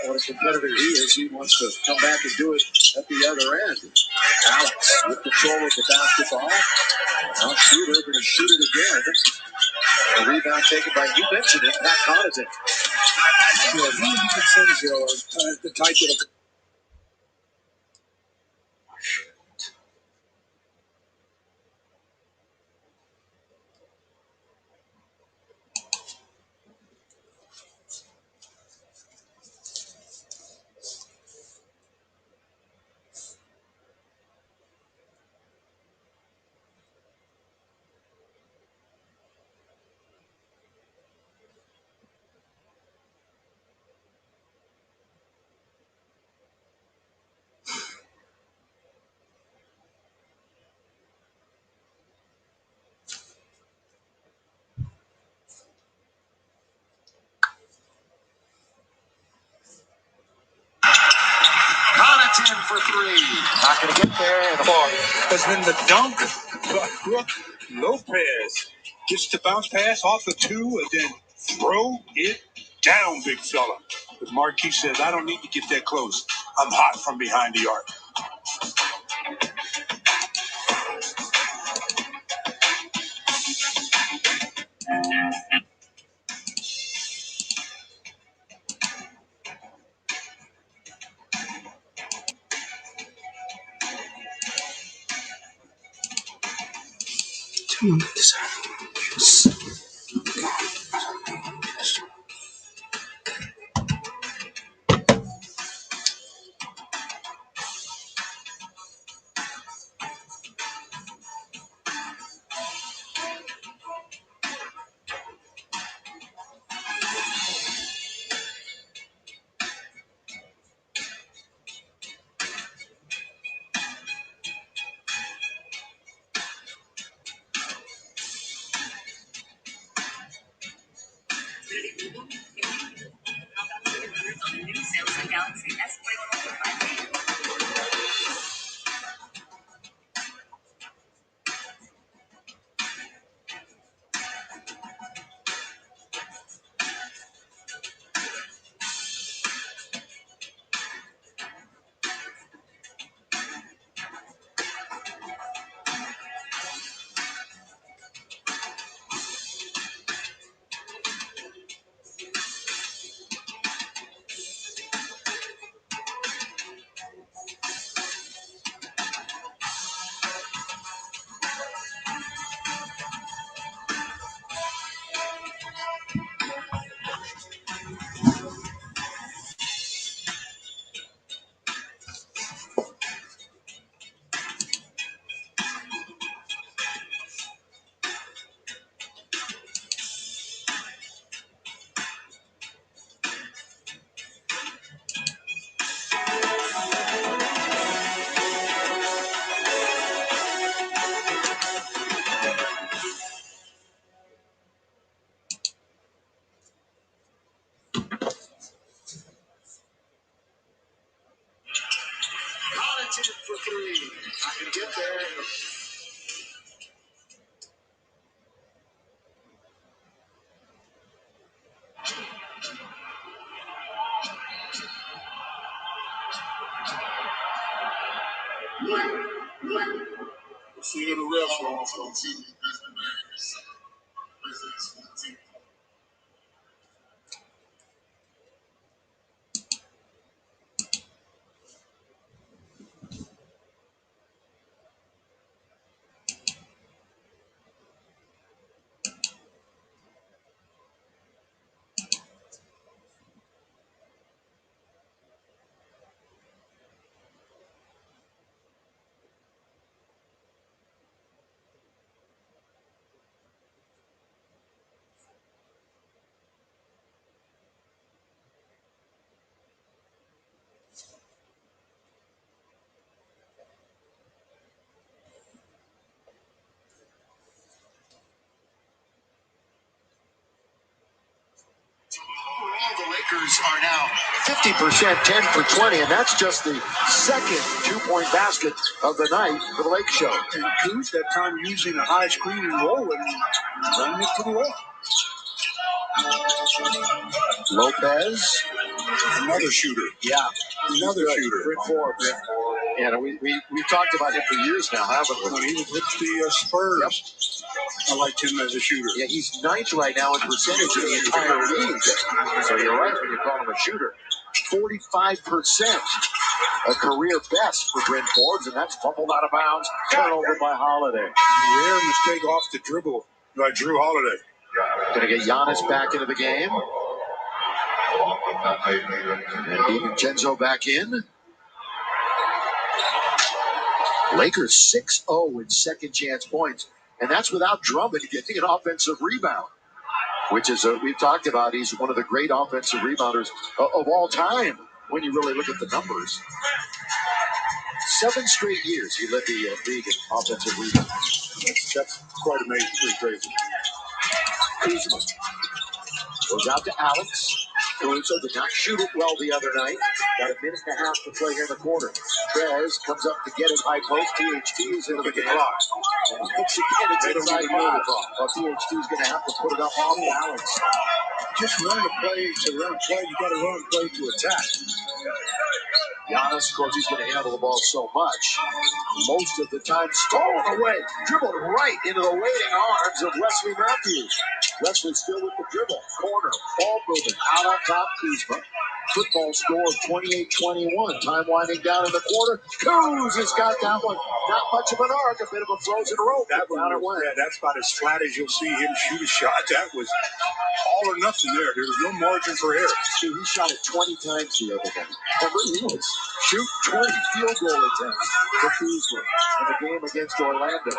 what a competitor he is. He wants to come back and do it at the other end. Alex with control of the basketball. Now Schroeder going to shoot it again. A rebound taken by, you mentioned it, Pat Connaughton. Yeah, these defenses are the type of... Connaughton for 3. Not going to get there. The ball has been the dunk by Brooke Lopez. Gets the bounce pass off the 2 and then throw it down, big fella. But Marquis says, I don't need to get that close. I'm hot from behind the arc. For three. I can get there. See you in the restaurant on TV. The Lakers are now 50%, 10 for 20, and that's just the second two-point basket of the night for the Lake Show. And Kuz that time using a high screen and rolling, running it to the left. Lopez, another shooter. Yeah, another shooter. Rick Forbes. Yeah, we've talked about him for years now, haven't we? When he was with the Spurs. Yep. I liked him as a shooter. Yeah, he's ninth right now in percentage in the entire league. So you're right when you call him a shooter. 45%, a career best for Bryn Forbes, and that's fumbled out of bounds. Turnover by Holiday. Rare mistake off the dribble by Drew Holiday. Going to get Giannis back into the game. And DiVincenzo back in. Lakers 6-0 in second chance points. And that's without Drummond getting an offensive rebound, which is, we've talked about, he's one of the great offensive rebounders of all time when you really look at the numbers. 7 straight years he led the league in offensive rebounds. That's quite amazing. Pretty crazy. Kuzma goes out to Alex. Caruso did not shoot it well the other night. Got a minute and a half to play here in the quarter. Trez comes up to get his high post. THT is into the game. It's inside 5. THT is going to have to put it up off Alex. Just run a play to run a play. You got to run a play to attack. Giannis, of course, he's going to handle the ball so much. Most of the time, stolen away, dribbled right into the waiting arms of Wesley Matthews. Wesley still with the dribble, corner, ball movement, out on top, Kuzma. Football score of 28-21. Time winding down in the quarter. Kuz has got that one. Not much of an arc, a bit of a frozen rope. That down it went. Yeah, that's about as flat as you'll see him shoot a shot. That was all or nothing there. There was no margin for error. See, he shot it 20 times the other day. Remember, he was shoot 20 field goal attempts for Kuzma in the game against Orlando.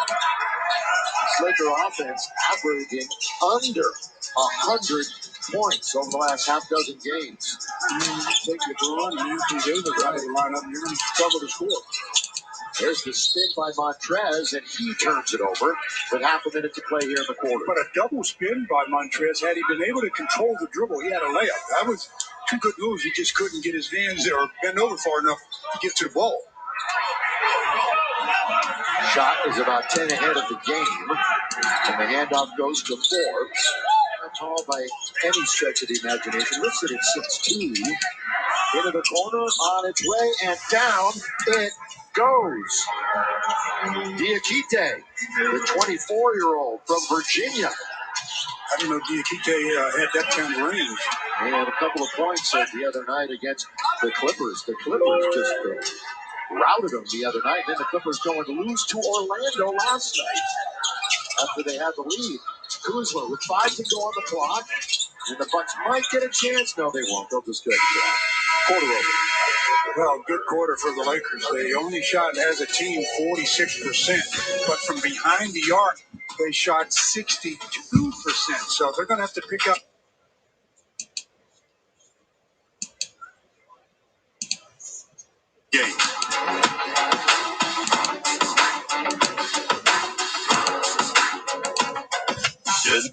Laker offense averaging under 100 points over the last half dozen games. Take LeBron and Anthony Davis out of the lineup, you're going to struggle to score. There's the spin by Montrez, and he turns it over with half a minute to play here in the quarter. But a double spin by Montrez, had he been able to control the dribble, he had a layup. That was two good moves. He just couldn't get his hands there or bend over far enough to get to the ball. Shot is about 10 ahead of the game, and the handoff goes to Forbes. Not tall by any stretch of the imagination. Listed at 6'2". Into the corner, on its way, and down it goes. Diakite, the 24-year-old from Virginia. I didn't know Diakite had that kind of range. He had a couple of points the other night against the Clippers. The Clippers just routed them the other night. Then the Clippers going to lose to Orlando last night after they had the lead. Kuzma with 5 to go on the clock. And the Bucks might get a chance. No, they won't. They'll just get quarter over. Well, good quarter for the Lakers. They only shot as a team 46%, but from behind the arc, they shot 62%. So they're going to have to pick up. Game. Good.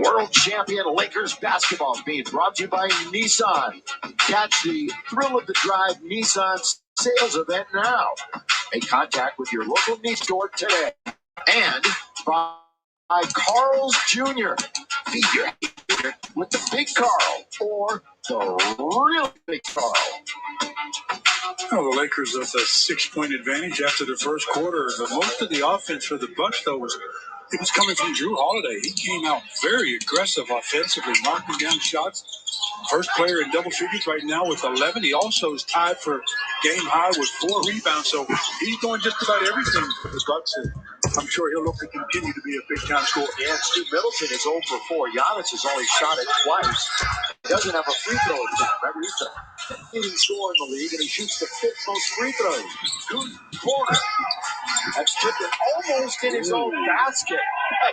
World champion Lakers basketball is being brought to you by Nissan. Catch the thrill of the drive Nissan sales event now. Make contact with your local Nissan store today. And by Carl's Jr. Feed your hater with the big Carl or the real big Carl. Well, the Lakers with a 6-point advantage after the first quarter. The most of the offense for the Bucks, though, was coming from Drew Holiday. He came out very aggressive offensively, knocking down shots. First player in double figures right now with 11. He also is tied for game high with 4 rebounds. So he's doing just about everything for the Bucks. And I'm sure he'll look to continue to be a big-time scorer. Yeah, and Stu Middleton is 0 for 4. Giannis has only shot it twice. He doesn't have a free throw attempt. Remember, he's the leading scorer in the league, and he shoots the 5th most free throws. Good corner. That's tipped it almost in his own basket.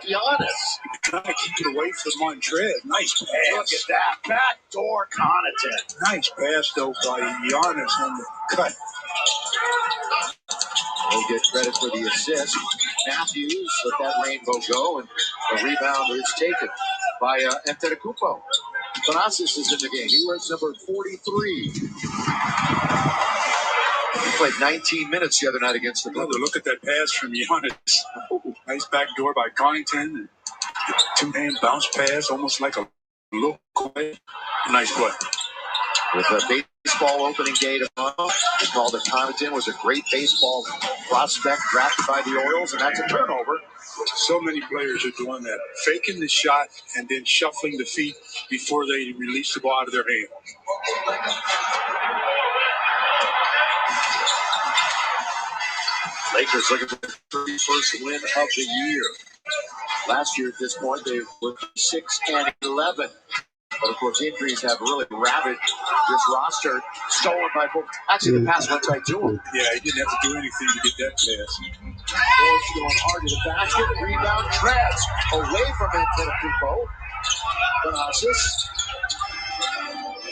Giannis. Trying to keep it away from Montrez. Nice pass. Look at that. Backdoor Connaughton. Nice pass, though, by Giannis on the cut. He'll get credit for the assist. Matthews let that rainbow go, and the rebound is taken by Antetokounmpo. Thanasis is in the game. He wears number 43. He played 19 minutes the other night against the Blazers. Look at that pass from Giannis. Nice backdoor by Connaughton. And the two-hand bounce pass, almost like a look away. Nice play. With a baseball opening day tomorrow, they called it Connaughton was a great baseball prospect drafted by the Orioles, and that's a turnover. So many players are doing that, faking the shot and then shuffling the feet before they release the ball out of their hand. Lakers looking for the 31st win of the year. Last year at this point, they were 6-11. But of course, injuries have really ravaged this roster. Stolen by both. Actually, the pass went right to him. Yeah, he didn't have to do anything to get that pass. Force going hard to the basket. Rebound. Trez away from Antetokounmpo. Thanasis.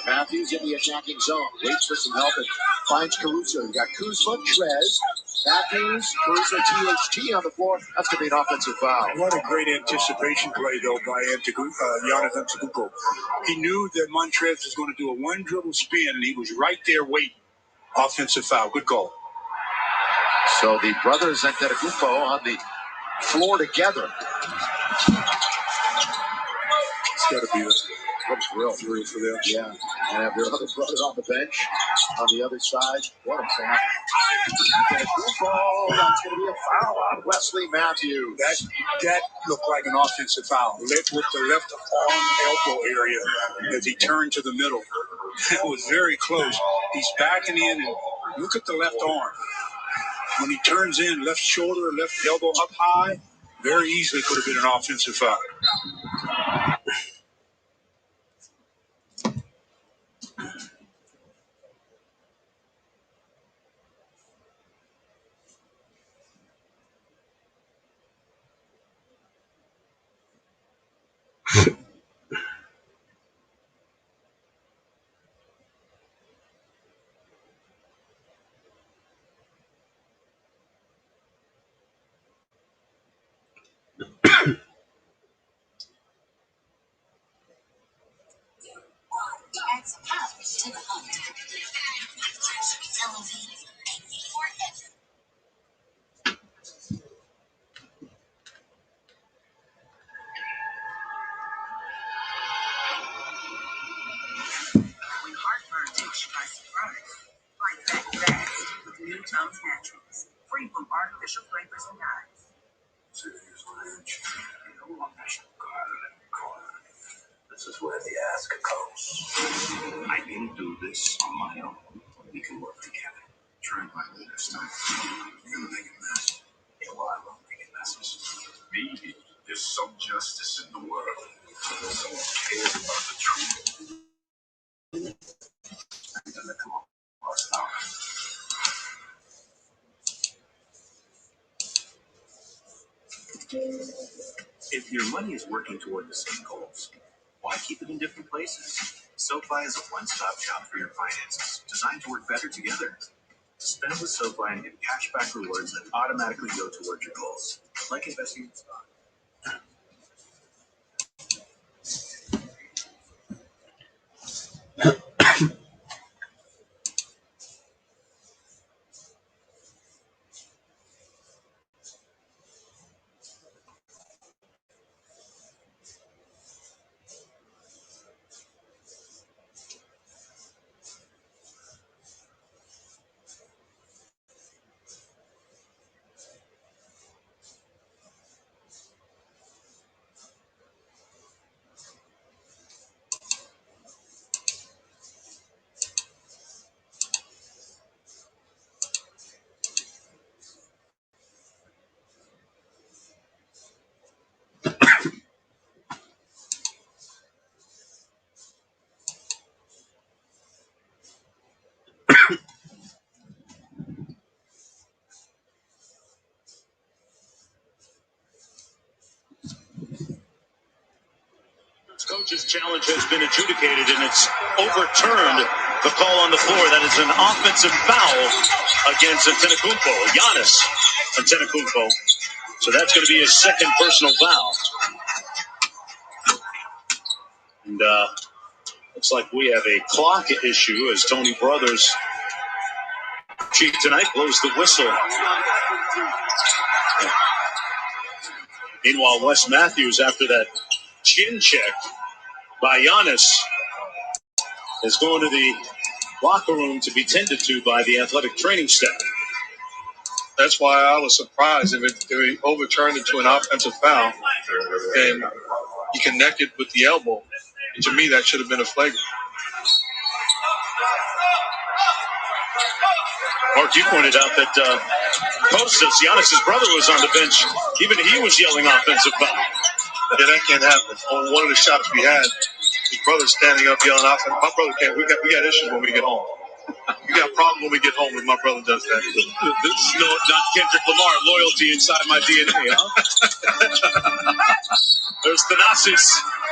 Matthews in the attacking zone. Waits for some help and finds Caruso. You got Kuzma, Trez, Matthews, Caruso, THT on the floor. That's going to be an offensive foul. What a great anticipation play, though, by Giannis Antetokounmpo. He knew that Montrez was going to do a one-dribble spin, and he was right there waiting. Offensive foul. Good call. So the brothers Antetokounmpo on the floor together. It's got to be a real thrill for them. Yeah, and have their other brother on the bench on the other side. What a foul. That's going to be a foul on Wesley Matthews. That looked like an offensive foul. With the left arm elbow area as he turned to the middle. That was very close. He's backing in, and look at the left arm. When he turns in, left shoulder, left elbow up high, very easily could have been an offensive foul. When heartburn takes you by surprise, fight back fast with new Tums Naturals, free from artificial flavors and dyes. This is where the ask goes. I didn't do this on my own. We can work together. Try my this time. You're gonna make a mess. Yeah, well, I love making messes. Maybe there's some justice in the world. Someone cares about the truth. And then come on. If your money is working toward the same goals, why keep it in different places? SoFi is a one-stop shop for your finances, designed to work better together. Spend with SoFi and get cashback rewards that automatically go towards your goals, like investing in stock. Coach's challenge has been adjudicated, and it's overturned. The call on the floor, that is an offensive foul against Antetokounmpo, Giannis Antetokounmpo. So that's going to be his second personal foul. And looks like we have a clock issue as Tony Brothers, chief tonight, blows the whistle. Meanwhile, Wes Matthews, after that chin check by Giannis, is going to the locker room to be tended to by the athletic training staff. That's why I was surprised if it overturned into an offensive foul and he connected with the elbow. And to me, that should have been a flagrant. Mark, you pointed out that Kostas, Giannis' brother, was on the bench. Even he was yelling offensive foul. Yeah, that can't happen. On one of the shots we had, his brother's standing up yelling offensive. My brother can't. We got issues when we get home. We got problems when we get home if my brother does that. This is not Kendrick Lamar. Loyalty inside my DNA, huh? There's Thanasis,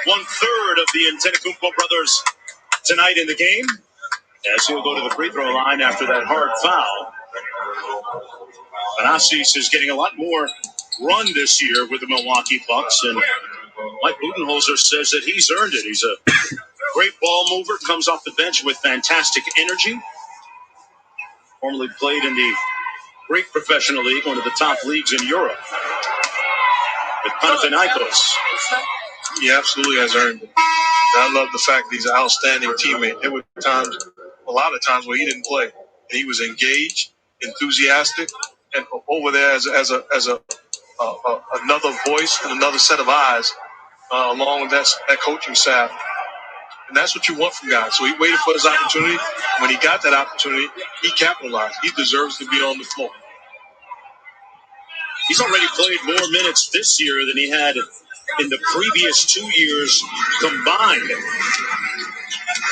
1/3 of the Antetokounmpo brothers tonight in the game, as he'll go to the free throw line after that hard foul. Thanasis is getting a lot more run this year with the Milwaukee Bucks, and Mike Budenholzer says that he's earned it. He's a great ball mover, comes off the bench with fantastic energy. Formerly played in the Greek Professional League, one of the top leagues in Europe, with Panathinaikos. He absolutely has earned it. I love the fact that he's an outstanding teammate. There were times, a lot of times, where he didn't play, and he was engaged, enthusiastic, and over there as another voice and another set of eyes, along with that coaching staff. And that's what you want from guys. So he waited for his opportunity. When he got that opportunity, he capitalized. He deserves to be on the floor. He's already played more minutes this year than he had in the previous 2 years combined.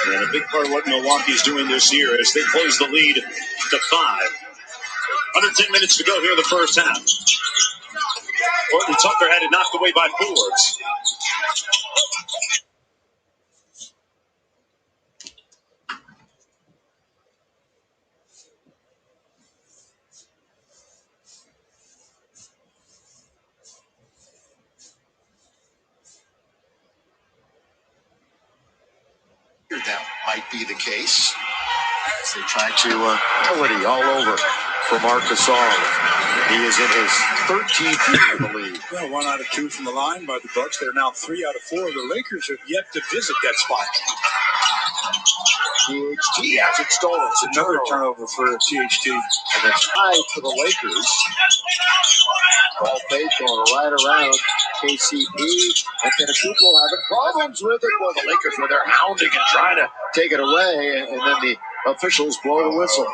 And a big part of what Milwaukee's doing this year is they close the lead to 5. Under 10 minutes to go here in the first half. Horton Tucker had it knocked away by Fords. That might be the case. As they try to ability all over for Marcus Gasol. He is in his 13th year in the league. Well, 1 out of 2 from the line by the Bucks. They're now 3 out of 4. The Lakers have yet to visit that spot. THT has it stolen. It's another turnover for THT. And it's tied to the Lakers. Ball fake going right around KCP. And Antetokounmpo having problems with it. Well, the Lakers were there hounding and trying to take it away. And then the officials blow the whistle.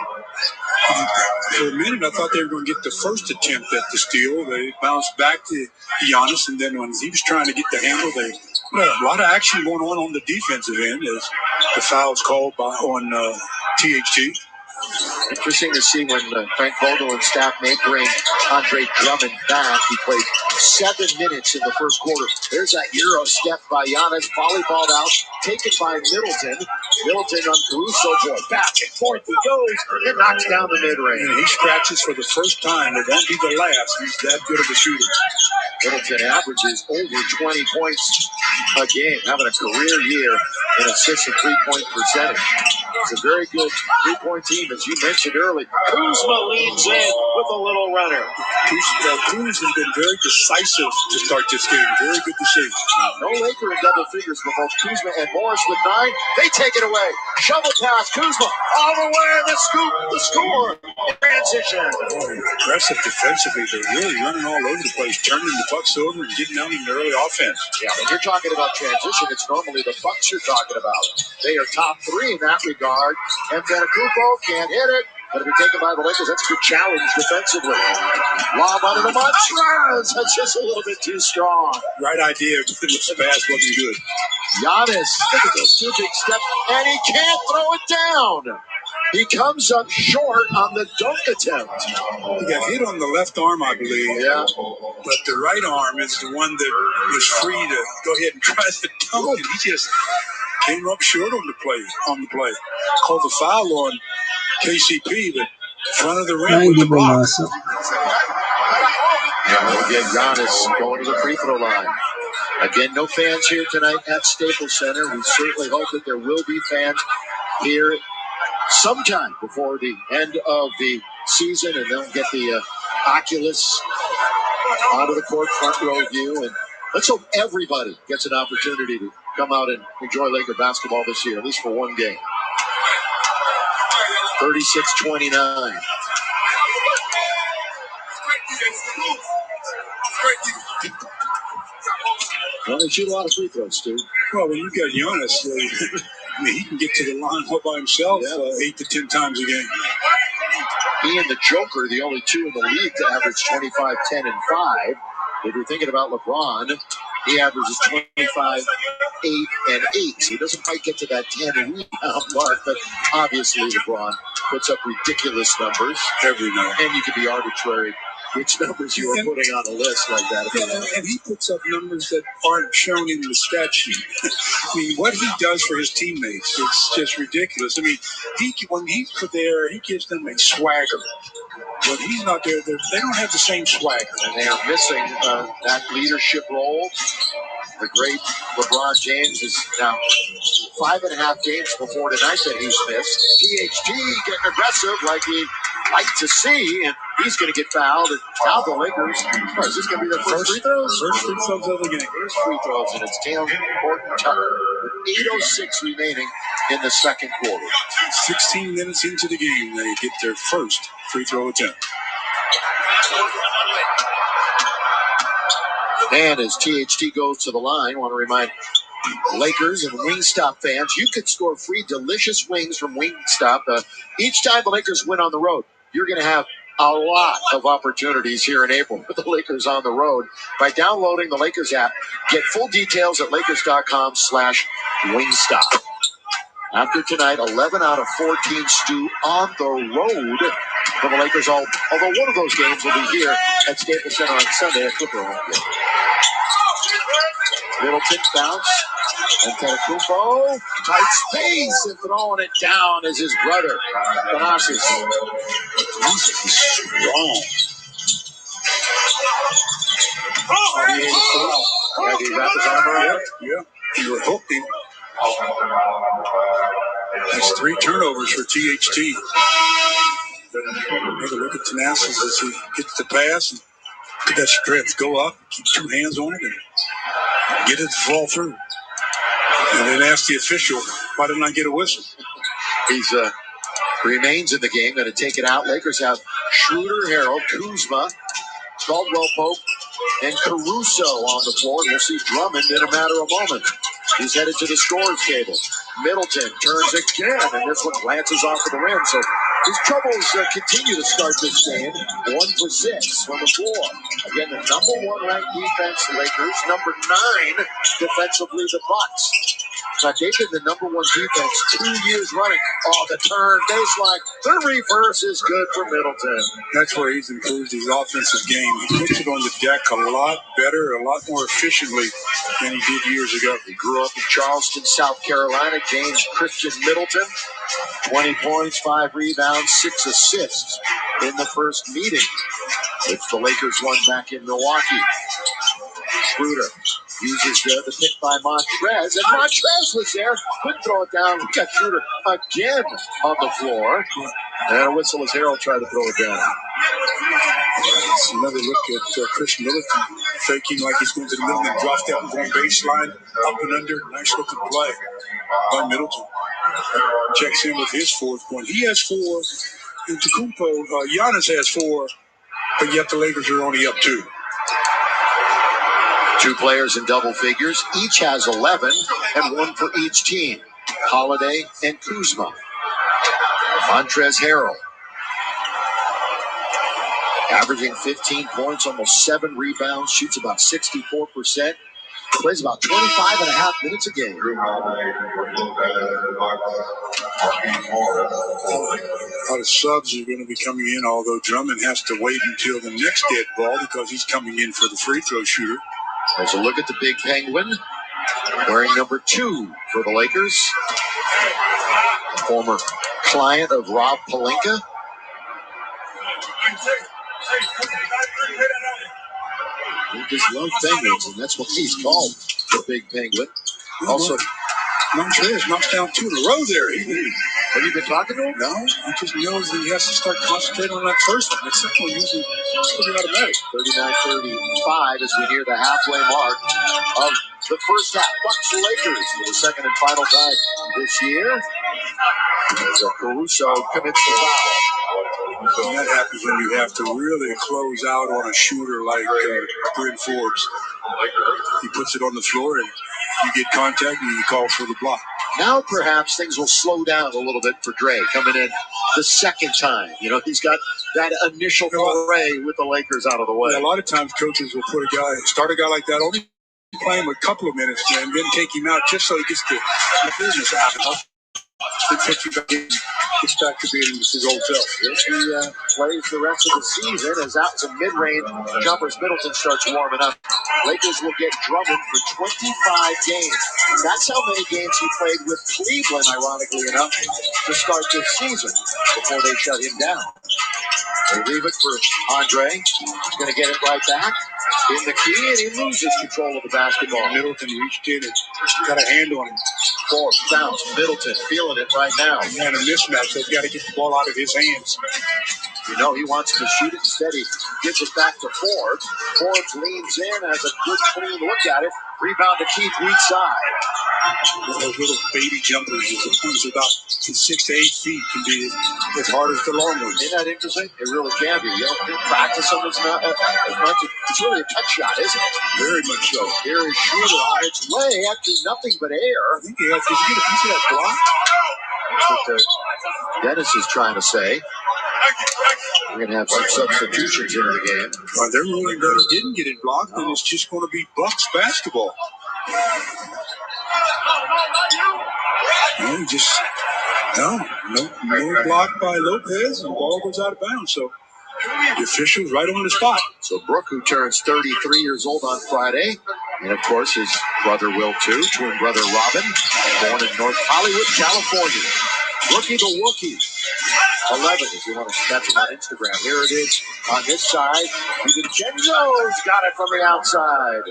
For a minute, I thought they were going to get the first attempt at the steal. They bounced back to Giannis, and then when he was trying to get the handle, a lot of action going on the defensive end as the foul's called on THT. Interesting to see when Frank Vogel and staff may bring Andre Drummond back. He played 7 minutes in the first quarter. There's that Euro step by Giannis. Volleyballed out, taken by Middleton. Middleton on Caruso, boy, back and forth he goes, and knocks down the mid-range. And he scratches for the first time. It won't be the last. He's that good of a shooter. Middleton averages over 20 points a game, having a career year in assists and three-point percentage. It's a very good three-point team, as you mentioned earlier. Kuzma leans in with a little runner. Kuz has been very decisive to start this game. Very good to see. No Laker in double figures, but both Kuzma and Morris with 9. They take it away. Shovel pass, Kuzma all the way. The scoop, the score. Transition. Aggressive defensively. They're really running all over the place, turning the Bucks over and getting down in the early offense. Yeah, when you're talking about transition, it's normally the Bucks you're talking about. They are top 3 in that regard. And Antetokounmpo can't hit it. Going to be taken by the Lakers. That's a good challenge defensively. Lob under the Montrez. That's just a little bit too strong. Right idea, but the pass wasn't good. Giannis, look at those 2 big steps, and he can't throw it down. He comes up short on the dunk attempt. He got hit on the left arm, I believe. Yeah. But the right arm is the one that was free to go ahead and try to dunk, and he just came up short on the play. Called the foul on KCP, but front of the rim with the block. Now again, Giannis going to the free throw line. Again, no fans here tonight at Staples Center. We certainly hope that there will be fans here sometime before the end of the season, and they'll get the Oculus onto the court front row view. And let's hope everybody gets an opportunity to come out and enjoy Laker basketball this year, at least for one game. 36-29. Well, they shoot a lot of free throws, too. Well, when you got Giannis, I mean, he can get to the line all by himself 8 to 10 times a game. He and the Joker, the only two in the league to average 25, 10, and 5. If you're thinking about LeBron, he averages 25, 8, and 8. So he doesn't quite get to that 10 rebound mark, but obviously LeBron puts up ridiculous numbers every night. And you can be arbitrary which numbers you are putting on a list like that. And he puts up numbers that aren't shown in the stat sheet. I mean, what he does for his teammates, it's just ridiculous. I mean, when he's there, he gives them a swagger. When he's not there, they don't have the same swagger. And they are missing that leadership role. The great LeBron James is now 5.5 games before tonight that he's missed. THT getting aggressive like he liked to see, and he's going to get fouled. And now the Lakers, is this going to be their first free throws? First free throws of the game. First free throws, and it's Taylor Horton Tucker with 8:06 remaining in the second quarter. 16 minutes into the game, they get their first free throw attempt. And as THT goes to the line, I want to remind Lakers and Wingstop fans, you can score free delicious wings from Wingstop. Each time the Lakers win on the road, you're going to have a lot of opportunities here in April with the Lakers on the road. By downloading the Lakers app, get full details at Lakers.com/Wingstop. After tonight, 11 out of 14 stew on the road for the Lakers. Although one of those games will be here at Staples Center on Sunday at Clipper home game. Middleton bounce. And Antetokounmpo, tight space, and throwing it down is his brother, Thanasis. He's strong. Yeah, did he wrap his arm around it? Yeah. You were hoping. That's 3 turnovers for THT. Take a look at Thanasis as he gets the pass and get that strength. Go up, keep 2 hands on it, and get it to fall through. And then ask the official, why didn't I get a whistle? He's remains in the game, going to take it out. Lakers have Schroeder, Harold, Kuzma, Caldwell Pope, and Caruso on the floor. And we'll see Drummond in a matter of moments. He's headed to the scorer's table. Middleton turns again, and this one glances off of the rim. So his troubles continue to start this game. 1 for 6 from the floor. Again, the number 1 ranked defense, Lakers. Number 9 defensively, the Bucks. Now, they've been the number 1 defense 2 years running. Oh, the turn, baseline, the reverse is good for Middleton. That's where he's improved his offensive game. He puts it on the deck a lot better, a lot more efficiently than he did years ago. He grew up in Charleston, South Carolina. James Christian Middleton, 20 points, 5 rebounds, 6 assists in the first meeting, which the Lakers won back in Milwaukee. Schroeder uses the pick by Montrez, and Montrez was there. Couldn't throw it down. We got Schroeder again on the floor. And a whistle as Harold tried to throw it down. It's another look at Chris Middleton faking like he's going to the middle and drops that one baseline up and under. Nice looking play by Middleton. Checks in with his 4th point. He has 4. And Giannis has 4, but yet the Lakers are only up 2. 2 players in double figures. Each has 11, and 1 for each team. Holiday and Kuzma. Montrez Harrell. Averaging 15 points, almost 7 rebounds, shoots about 64%. Plays about 25.5 minutes a game. A lot of subs are going to be coming in, although Drummond has to wait until the next dead ball because he's coming in for the free throw shooter. There's a look at the big Penguin, wearing number 2 for the Lakers. A former client of Rob Pelinka. He just loves Penguins, and that's what he's called, the big Penguin. Also, Montrez knocks down 2 in a row there. Have you been talking to him? No, he just knows that he has to start concentrating on that first one. That second one usually pretty automatic. 39-35 as we near the halfway mark of the first half. Bucks Lakers for the second and final time this year. As Caruso commits the foul. And that happens when you have to really close out on a shooter like Bryn Forbes. He puts it on the floor and you get contact and you call for the block. Now perhaps things will slow down a little bit for Dre coming in the second time. You know, he's got that initial foray with the Lakers out of the way. Yeah, a lot of times coaches will start a guy like that, only play him a couple of minutes and then take him out just so he gets the business out of it. Gets back to being his old self. Yes, he plays the rest of the season as out some mid-range jumpers. Middleton starts warming up. Lakers will get Drummond for 25 games. That's how many games he played with Cleveland, ironically enough, to start this season before they shut him down. They leave it for Andre. He's going to get it right back in the key, and he loses control of the basketball. Middleton reached in and got a hand on him. Forbes bounce. Middleton feeling it right now. Man, a mismatch. They've got to get the ball out of his hands. You know, he wants to shoot it. Instead, he gives it back to Forbes. Forbes leans in, has a good clean look at it. Rebound to Keith, weak side. Those little baby jumpers, it's about 6 to 8 feet, can be as hard as the long ones. Isn't that interesting? It really can be. You don't practice them as much. It's really a touch shot, isn't it? Very much so. Here is Shooter on its way after nothing but air. I think did you get a piece of that block? That's what Dennis is trying to say. We're going to have some substitutions into the game. They're ruling that he didn't get it blocked, and it's just going to be Bucks basketball. No block by Lopez, and the ball goes out of bounds. So the official's right on the spot. So Brooke, who turns 33 years old on Friday, and of course his brother Will too, twin brother Robin, born in North Hollywood, California. Rookie the Wookie. 11 if you want to catch him on Instagram. Here it is on this side. DiVincenzo's got it from the outside.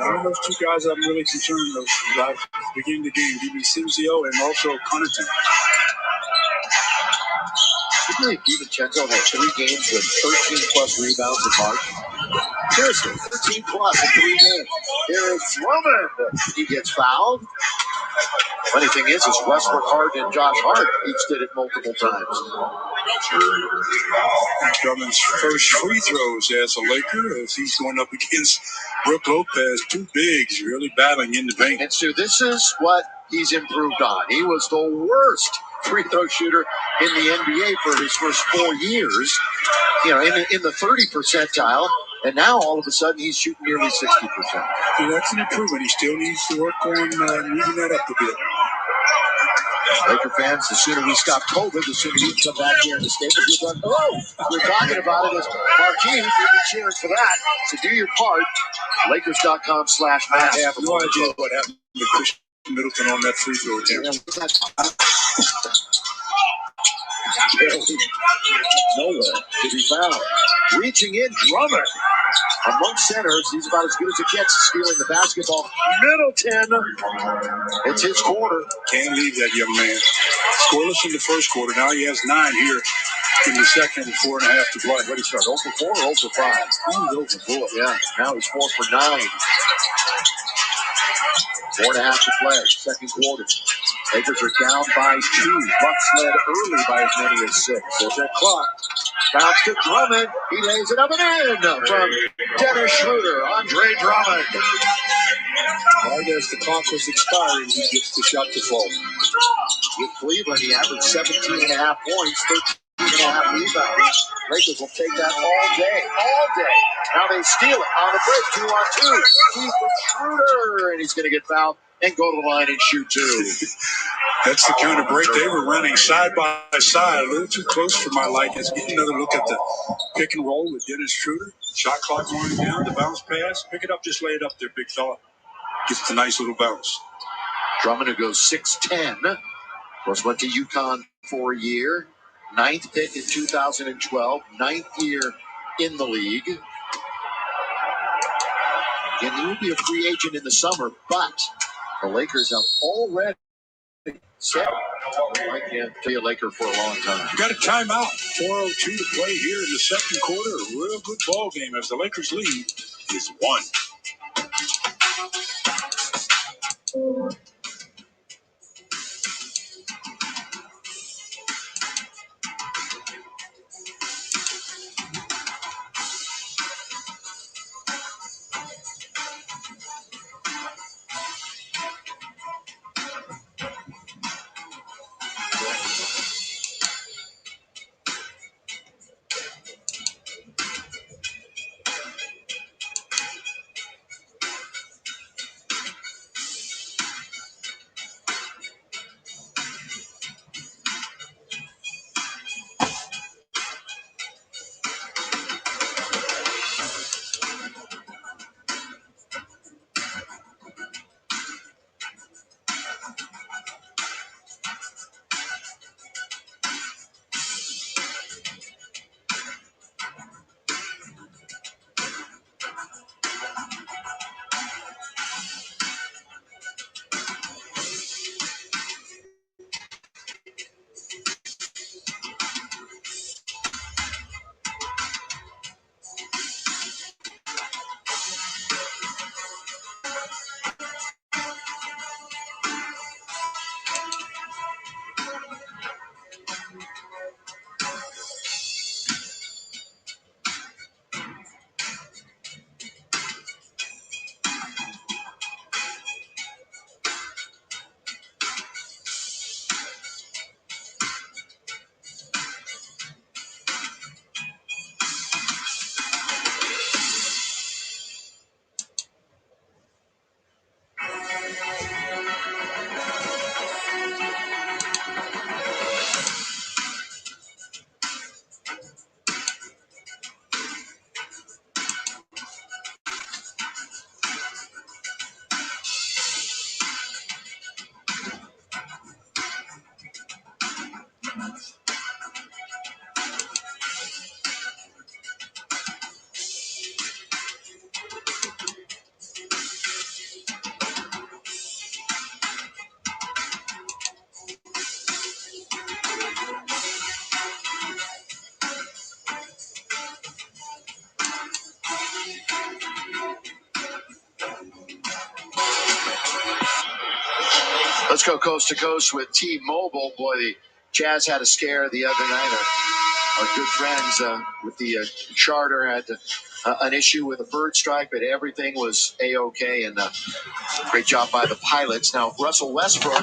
One of those two guys I'm really concerned about beginning the game, DiVincenzo and also Connaughton. I believe DiVincenzo had 3 games with 13-plus rebounds in March. Seriously, 13-plus in 3 games. Here is Drummond. He gets fouled. Funny thing is Westbrook, Harden, and Josh Hart each did it multiple times. Drummond's first free throws as a Laker, as he's going up against Brook Lopez, 2 bigs, really battling in the paint. And so this is what he's improved on. He was the worst free throw shooter in the NBA for his first 4 years, you know, in the 30 percentile. And now, all of a sudden, he's shooting nearly 60%. Yeah, that's an improvement. He still needs to work on moving that up a bit. Laker fans, the sooner we stop COVID, the sooner you can come back here in the Staples. We're talking about it as Marquis. You'll be cheering for that. So do your part. Lakers.com/math. I have no idea what happened to Chris Middleton on that free throw attempt. Nowhere to be found. Reaching in, Drummond. Among centers, he's about as good as it gets, stealing the basketball. Middleton. It's his quarter. Can't leave that young man. Scoreless in the first quarter. Now he has 9 here in the second, 4.5 to play. What did he start? 0 for 4 or 0 for 5? Oh, 0 for 4. Yeah, now he's 4 for 9. 4.5 to play, second quarter. Lakers are down by 2. Bucks led early by as many as 6. There's that clock. Bounce to Drummond. He lays it up and in from Dennis Schroeder. Andre Drummond. I guess the clock was expiring. He gets the shot to fall. With Cleveland, he averaged 17.5 points, 13.5 rebounds. Lakers will take that all day. Now they steal it on the break. 2-on-2. Keith Schroeder. And he's going to get fouled and go to the line and shoot 2. That's the kind of break they were running side by side, a little too close for my liking. Let's get another look at the pick and roll with Dennis Schroeder. Shot clock winding down, the bounce pass. Pick it up, just lay it up there, big fella. Gets a nice little bounce. Drummond, who goes 6'10", was went to UConn for a year. 9th pick in 2012, 9th year in the league. Again, he will be a free agent in the summer, but the Lakers have already said, I can't be a Laker for a long time. Got a timeout. 4:02 to play here in the second quarter. A real good ball game as the Lakers lead is 1. Let's go coast to coast with T-Mobile. Boy, the Jazz had a scare the other night. Our good friends with the charter had an issue with a bird strike, but everything was A-OK, and great job by the pilots. Now, Russell Westbrook,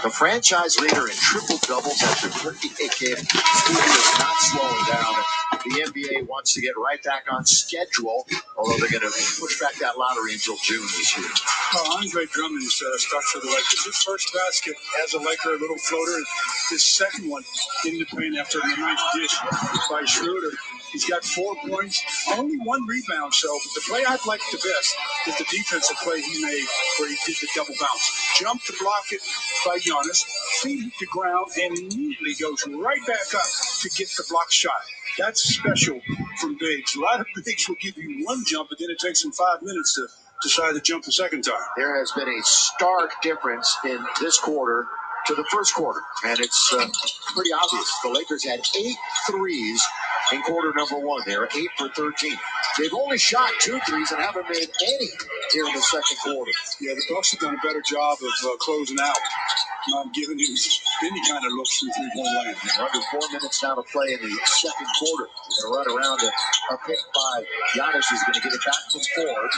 the franchise leader in triple-doubles after 38 games. Stevie is not slowing down. The NBA wants to get right back on schedule, although they're going to push back that lottery until June this year. Andre Drummond starts for the Lakers. His first basket as a Laker, a little floater. His second one in the paint after a nice dish by Schroeder. He's got 4 points, only 1 rebound. So the play I've liked the best is the defensive play he made where he did the double bounce. Jump to block it by Giannis, feet hit the ground, and immediately goes right back up to get the block shot. That's special from bigs. A lot of bigs will give you 1 jump, but then it takes them 5 minutes to decide to jump the second time. There has been a stark difference in this quarter to the first quarter, and it's pretty obvious. The Lakers had 8 threes in quarter number 1. They were 8 for 13. They've only shot 2 threes and haven't made any here in the second quarter. Yeah, the Bucks have done a better job of closing out, not giving him any kind of looks from three-point land. They're under 4 minutes now to play in the second quarter. They're going to run around a pick by Giannis, who's going to get it back from Forbes.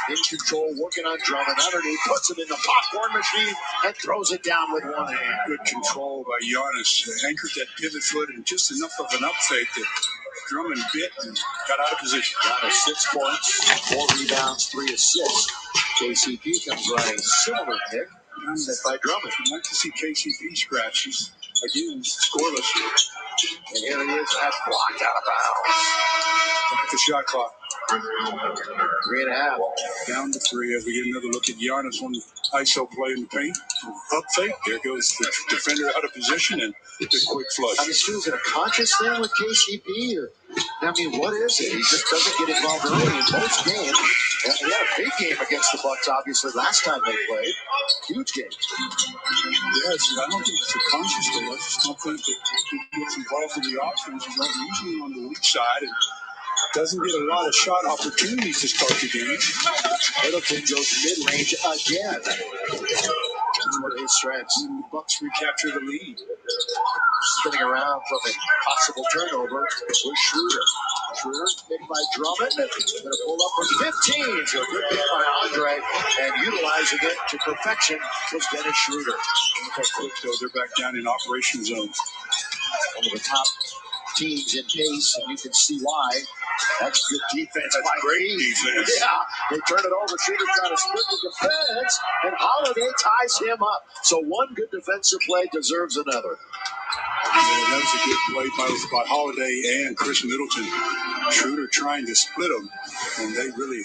In control, working on Drummond underneath, puts him in the popcorn machine and throws it down with 1 hand. Good control by Giannis. Anchored that pivot foot and just enough of an up fake that Drummond bit and got out of position. Giannis 6 points, 4 rebounds, 3 assists. KCP comes running similar pick. Set by Drummond. I'd like to see KCP scratches. Again, scoreless. And here he is. That's blocked out of bounds. Look at the shot clock. 3.5. Down to 3 as we get another look at Giannis on the ISO play in the paint. Up fake. There goes the defender out of position and the quick flush. I mean, Stu, is it a conscious thing with KCP? Or, I mean, what is it? He just doesn't get involved early in most games. He had a big game against the Bucks, obviously, last time they played. Huge game. Yes, I don't think it's a conscious thing. I just don't think that he gets involved in the offense. He's not usually on the weak side and doesn't get a lot of shot opportunities to start the game. Middleton goes mid-range again. That's one of his strengths. And the Bucks recapture the lead. Spinning around from a possible turnover with Schroeder. Schroeder picked by Drummond. Going to pull up from 15. So a good pick by Andre. And utilizing it to perfection was Dennis Schroeder. Look how quick, though. They're back down in operation zone. One of the top teams in pace, and you can see why. That's good defense. That's great defense. Yeah, they turn it over. Schroeder trying to split the defense, and Holiday ties him up. So one good defensive play deserves another. Yeah, that was a good play by Holiday and Chris Middleton. Schroeder trying to split them, and they really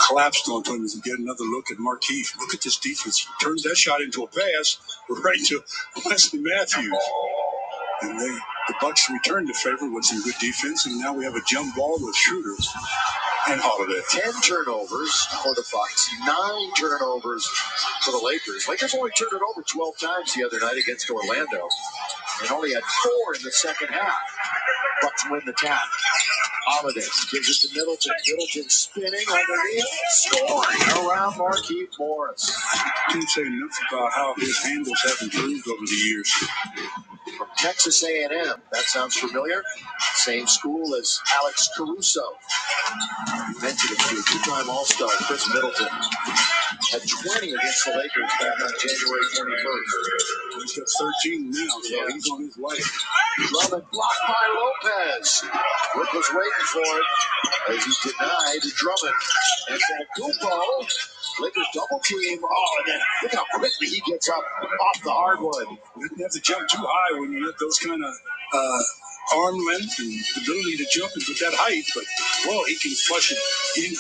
collapsed onto him as we get another look at Markieff. Look at this defense. He turns that shot into a pass right to Wesley Matthews. And the Bucks return to favor with some good defense, and now we have a jump ball with Schroeder and Holiday. 10 turnovers for the Bucks, 9 turnovers for the Lakers. Lakers only turned it over 12 times the other night against Orlando, and only had 4 in the second half. Bucks win the tap. Holiday gives it to Middleton. Middleton spinning underneath, scoring around Markieff Morris. I can't say enough about how his handles have improved over the years. From Texas A&M, that sounds familiar. Same school as Alex Caruso. You mentioned it, too. Two-time All-Star Chris Middleton had 20 against the Lakers back on January 21st. He's got 13 now, so he's on his way. Drummond blocked by Lopez. Rick was waiting for it as he denied Drummond. And Kupo, Lakers double team. Oh, and then look how quickly he gets up off the hardwood. You didn't have to jump too high when you have those kind of arm length and ability to jump with that height, but, well, he can flush it in.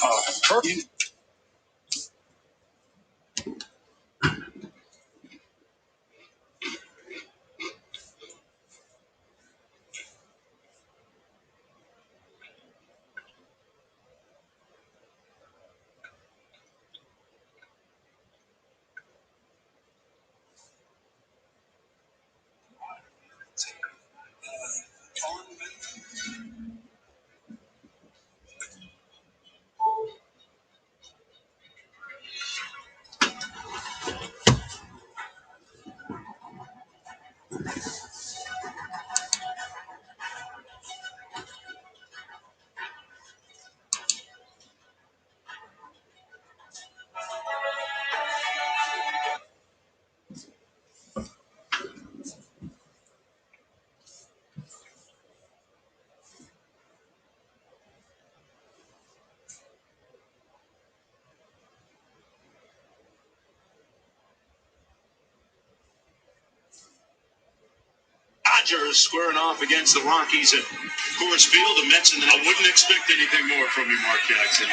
Dodgers squaring off against the Rockies at Coors Field. The Mets, and I wouldn't expect anything more from you, Mark Jackson.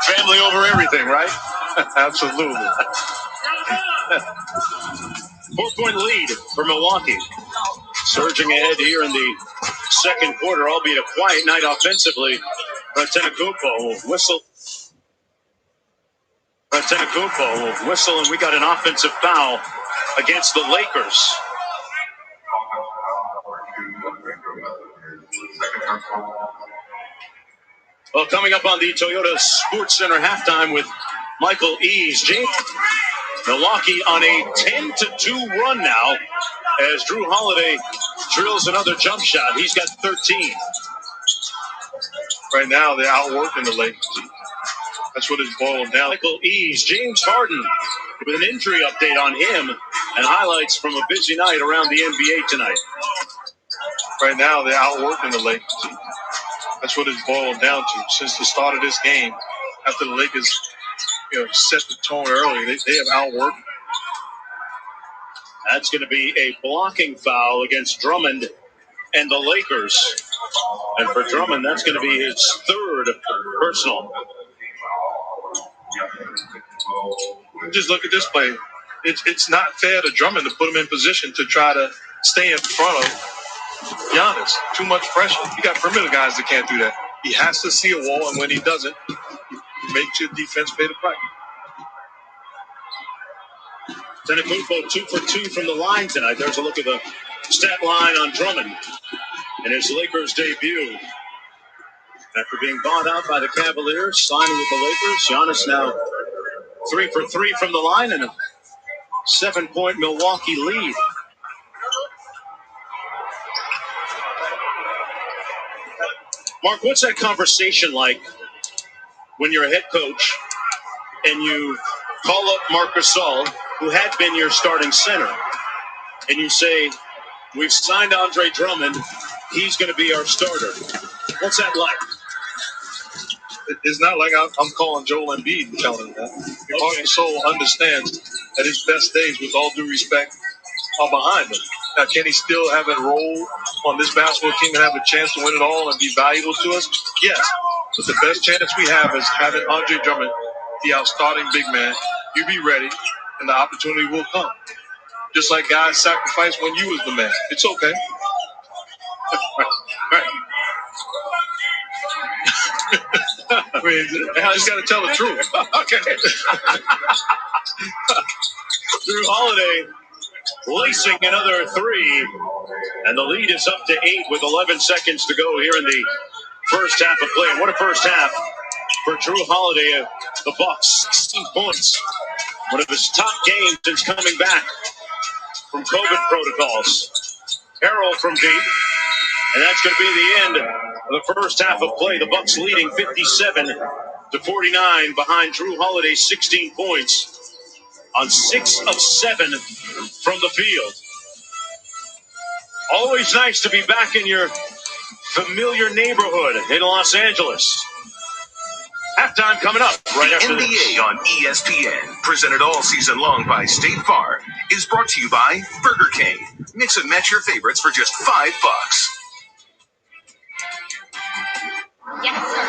Family over everything, right? Absolutely. 4-point lead for Milwaukee. Surging ahead here in the second quarter, albeit a quiet night offensively. Antetokounmpo will whistle. Antetokounmpo will whistle, and we got an offensive foul against the Lakers. Well, coming up on the Toyota Sports Center halftime with Michael Eaves. Milwaukee on a 10-2 run now as Drew Holiday drills another jump shot. He's got 13. Right now, they're outworking the Lakers. That's what it's boiled down. Michael Eaves, James Harden with an injury update on him and highlights from a busy night around the NBA tonight. Right now, they're outworking the Lakers. That's what it's boiled down to since the start of this game. After the Lakers, set the tone early. They have outworked. That's going to be a blocking foul against Drummond and the Lakers. And for Drummond, that's going to be his third personal. Just look at this play. It's not fair to Drummond to put him in position to try to stay in front of Giannis. Too much pressure. You got perimeter guys that can't do that. He has to see a wall, and when he doesn't, he makes your defense pay the price. Tenekubo 2 for 2 from the line tonight. There's a look at the stat line on Drummond in his Lakers debut. After being bought out by the Cavaliers, signing with the Lakers, Giannis now 3 for 3 from the line and a 7-point Milwaukee lead. Mark, what's that conversation like when you're a head coach and you call up Marc Gasol, who had been your starting center, and you say, we've signed Andre Drummond, he's going to be our starter? What's that like? It's not like I'm calling Joel Embiid and telling him that. Marc Gasol understands that his best days, with all due respect, are behind him. Now, can he still have a role on this basketball team and have a chance to win it all and be valuable to us? Yes. But the best chance we have is having Andre Drummond be our starting big man. You be ready, and the opportunity will come. Just like guys sacrificed when you was the man. It's okay. Right. I mean, I just got to tell the truth. Okay. Drew Holiday lacing another three, and the lead is up to 8 with 11 seconds to go here in the first half of play. And what a first half for Drew Holiday. The Bucks, 16 points. One of his top games since coming back from COVID protocols. Harrell from deep, and that's going to be the end of the first half of play. The Bucks leading 57-49 behind Drew Holiday's 16 points on 6 of 7 from the field. Always nice to be back in your familiar neighborhood in Los Angeles. Halftime coming up right after NBA this. on ESPN, presented all season long by State Farm, is brought to you by Burger King. Mix and match your favorites for just $5. Yes, sir.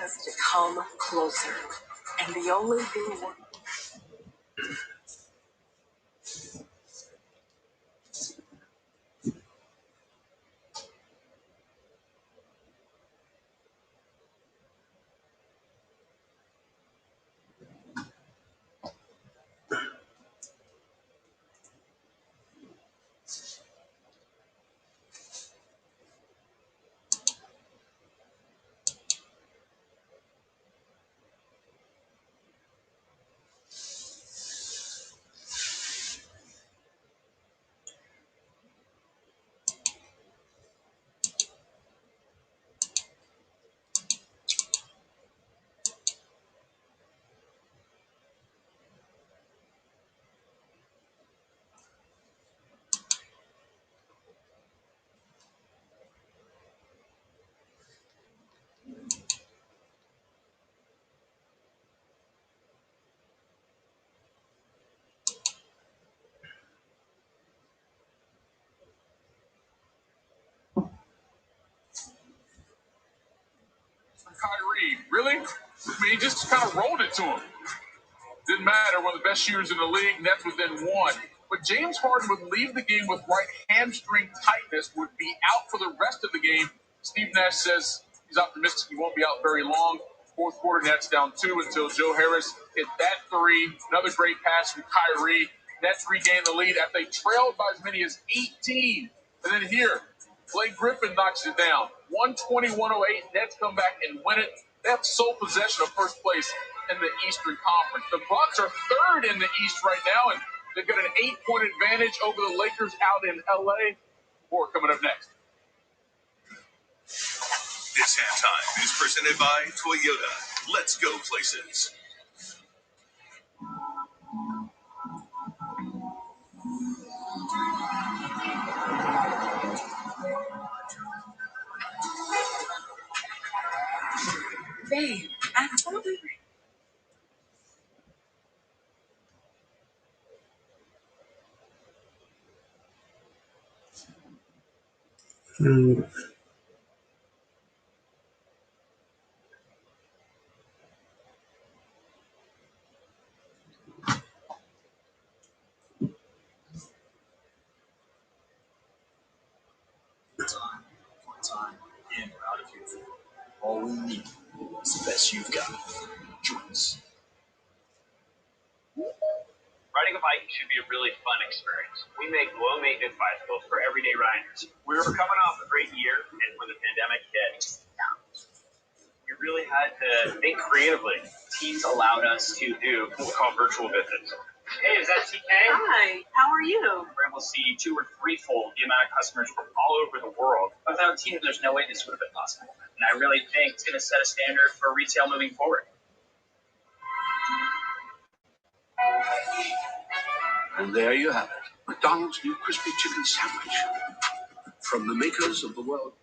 us to come closer. And the only thing Kyrie, really? I mean, he just kind of rolled it to him. Didn't matter. One of the best shooters in the league. Nets within one. But James Harden would leave the game with right hamstring tightness, would be out for the rest of the game. Steve Nash says he's optimistic he won't be out very long. Fourth quarter, Nets down 2 until Joe Harris hit that three. Another great pass from Kyrie. Nets regain the lead after they trailed by as many as 18. And then here, Blake Griffin knocks it down. 120-108. Nets come back and win it. They have sole possession of first place in the Eastern Conference. The Bucks are third in the East right now, and they've got an 8-point advantage over the Lakers out in LA. More coming up next. This halftime is presented by Toyota. Let's go places. Babe, I told you. Hmm. Time in or out of here. All we need is the best you've got. Join us. Riding a bike should be a really fun experience. We make low-maintenance bicycles for everyday riders. We were coming off a great year, and when the pandemic hit, we really had to think creatively. Teams allowed us to do what we call virtual visits. Hey, is that TK? Hi, how are you? We're able to see 2 or 3-fold the amount of customers from all over the world. Without Teams, there's no way this would have been possible. And I really think it's going to set a standard for retail moving forward. And there you have it. McDonald's new crispy chicken sandwich. From the makers of the world.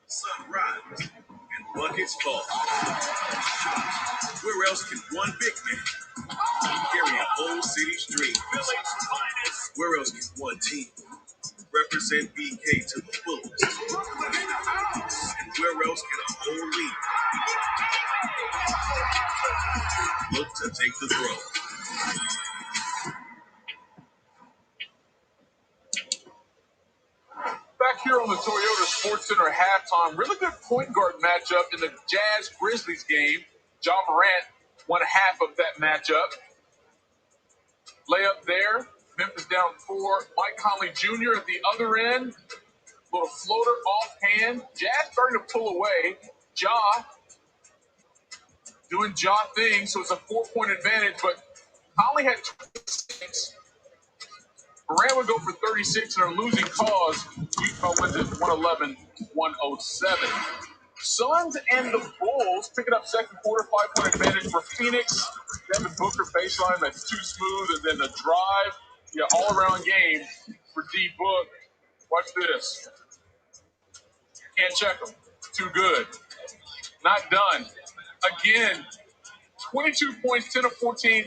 sunrise, and buckets fall. Where else can one big man carry a whole city's dreams? Where else can one team represent BK to the fullest? And where else can a whole league look to take the throne? Back here on the Toyota Sports Center halftime, really good point guard matchup in the Jazz Grizzlies game. John Morant won half of that matchup. Layup there. Memphis down 4. Mike Conley Jr. at the other end. Little floater offhand. Jazz starting to pull away. Ja doing Ja things, so it's a 4-point advantage, but Conley had 26. Morant would go for 36 in a losing cause. Utah wins it 111-107. Suns and the Bulls picking up second quarter, 5-point advantage for Phoenix. Devin Booker baseline, that's too smooth, and then the drive. Yeah, all-around game for D Book. Watch this. Can't check him. Too good. Not done. Again, 22 points, 10 of 14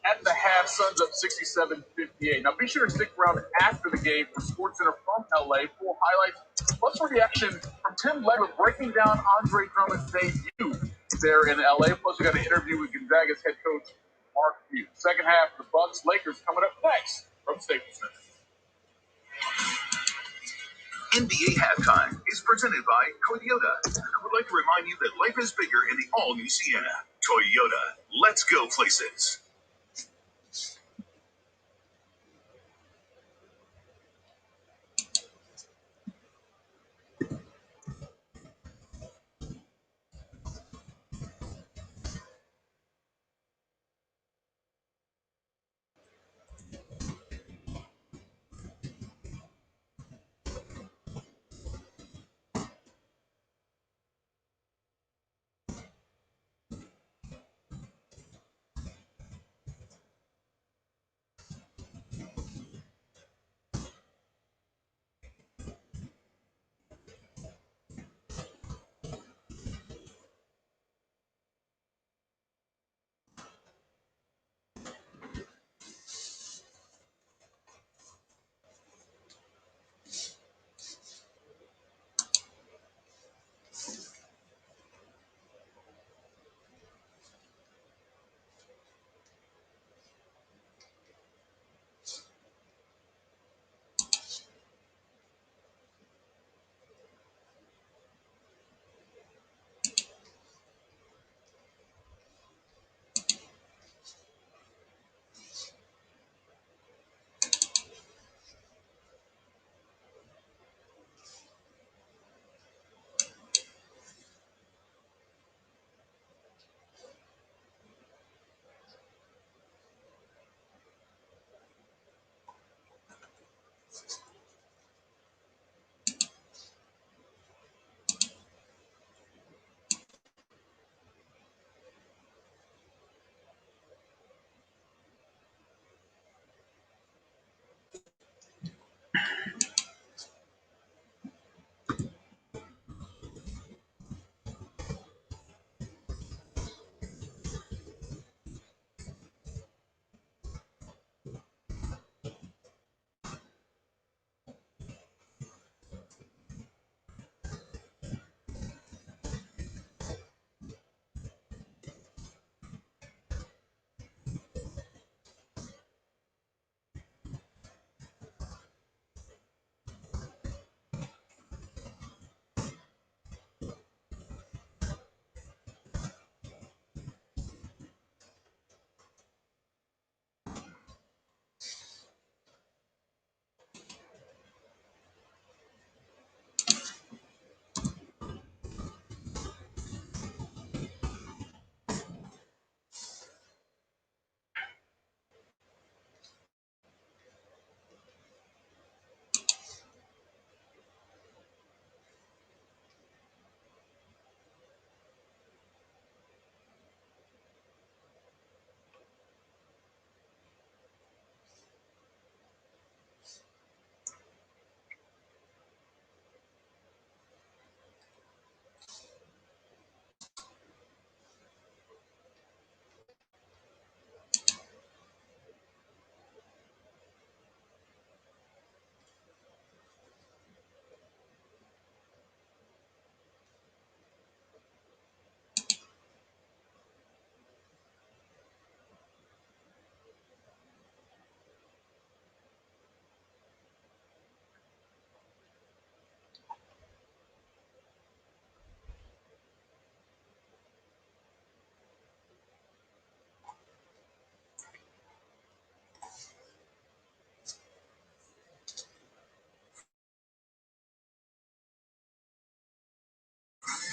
at the half. Suns up 67-58. Now, be sure to stick around after the game for SportsCenter from LA. Full highlights, plus a reaction from Tim Legler breaking down Andre Drummond's debut there in LA. Plus, we got an interview with Gonzaga's head coach, Mark Few. Second half, the Bucks-Lakers coming up next from Staples Center. NBA Halftime is presented by Toyota. I would like to remind you that life is bigger in the all-new Sienna. Toyota, let's go places.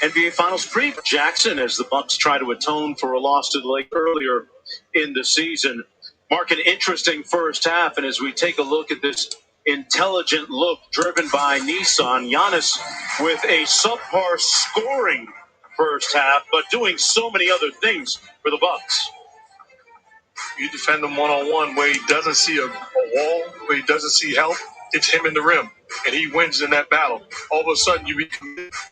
NBA Finals preview. Jackson, as the Bucks try to atone for a loss to the Lakers earlier in the season. Mark, an interesting first half, and as we take a look at this intelligent look driven by Nissan, Giannis with a subpar scoring first half, but doing so many other things for the Bucks. You defend him one-on-one where he doesn't see a wall, where he doesn't see help. It's him in the rim, and he wins in that battle. All of a sudden, you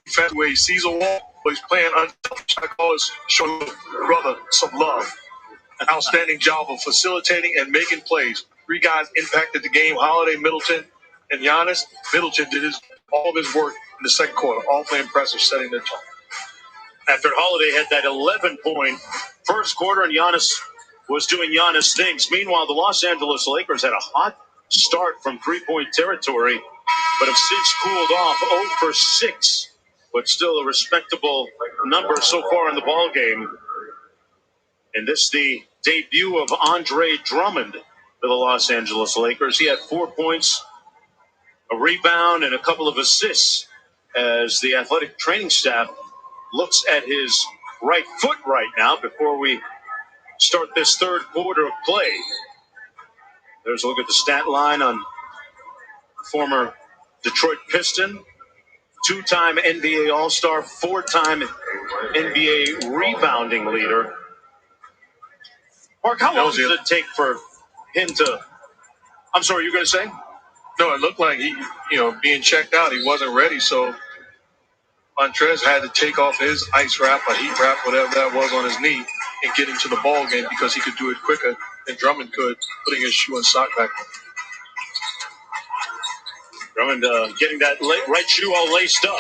defend where he sees a wall, but he's playing unselfish. I call it showing brother some love. An outstanding job of facilitating and making plays. 3 guys impacted the game: Holiday, Middleton, and Giannis. Middleton did all of his work in the second quarter. All play impressive, setting the tone. After Holiday had that 11-point first quarter, and Giannis was doing Giannis things. Meanwhile, the Los Angeles Lakers had a hot start from three-point territory, but have since cooled off 0 for 6, but still a respectable number so far in the ball game. And this is the debut of Andre Drummond for the Los Angeles Lakers. He had 4 points, a rebound, and a couple of assists as the athletic training staff looks at his right foot right now before we start this third quarter of play. There's a look at the stat line on former Detroit Piston, 2-time NBA All-Star, 4-time NBA rebounding leader. Mark, how long does it take for him to... I'm sorry, you were going to say? No, it looked like he, being checked out, he wasn't ready, so Montrez had to take off his ice wrap or heat wrap, whatever that was, on his knee and get into the ball game because he could do it quicker than Drummond could, putting his shoe and sock back on. Drummond getting that right shoe all laced up.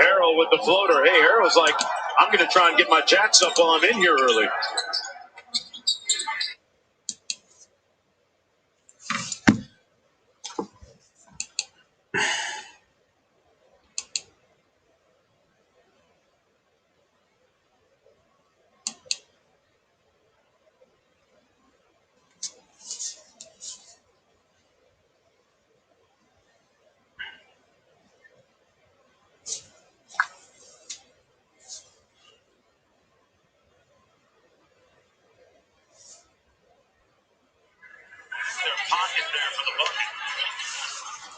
Harrell with the floater. Hey, Harrell's like, I'm going to try and get my jacks up while I'm in here early.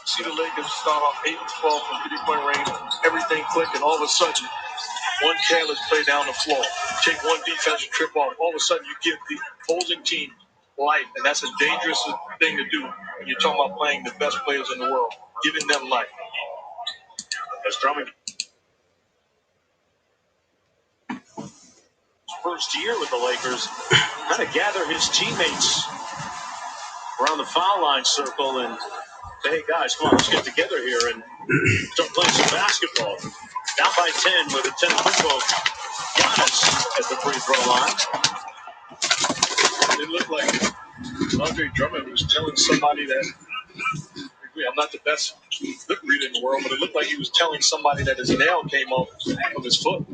See the Lakers start off 8 and 12 from 3-point range, everything clicking. All of a sudden, one careless play down the floor, take one defensive trip off. All of a sudden, you give the opposing team life, and that's a dangerous thing to do when you're talking about playing the best players in the world, giving them life. As Drummond, first year with the Lakers, kind of gather his teammates around the foul line circle and say, hey guys, come on, let's get together here and start playing some basketball. Down by 10 with a 10-foot vote. Giannis at the free throw line. It looked like Andre Drummond was telling somebody that, I'm not the best lip reader in the world, but it looked like he was telling somebody that his nail came off of his foot.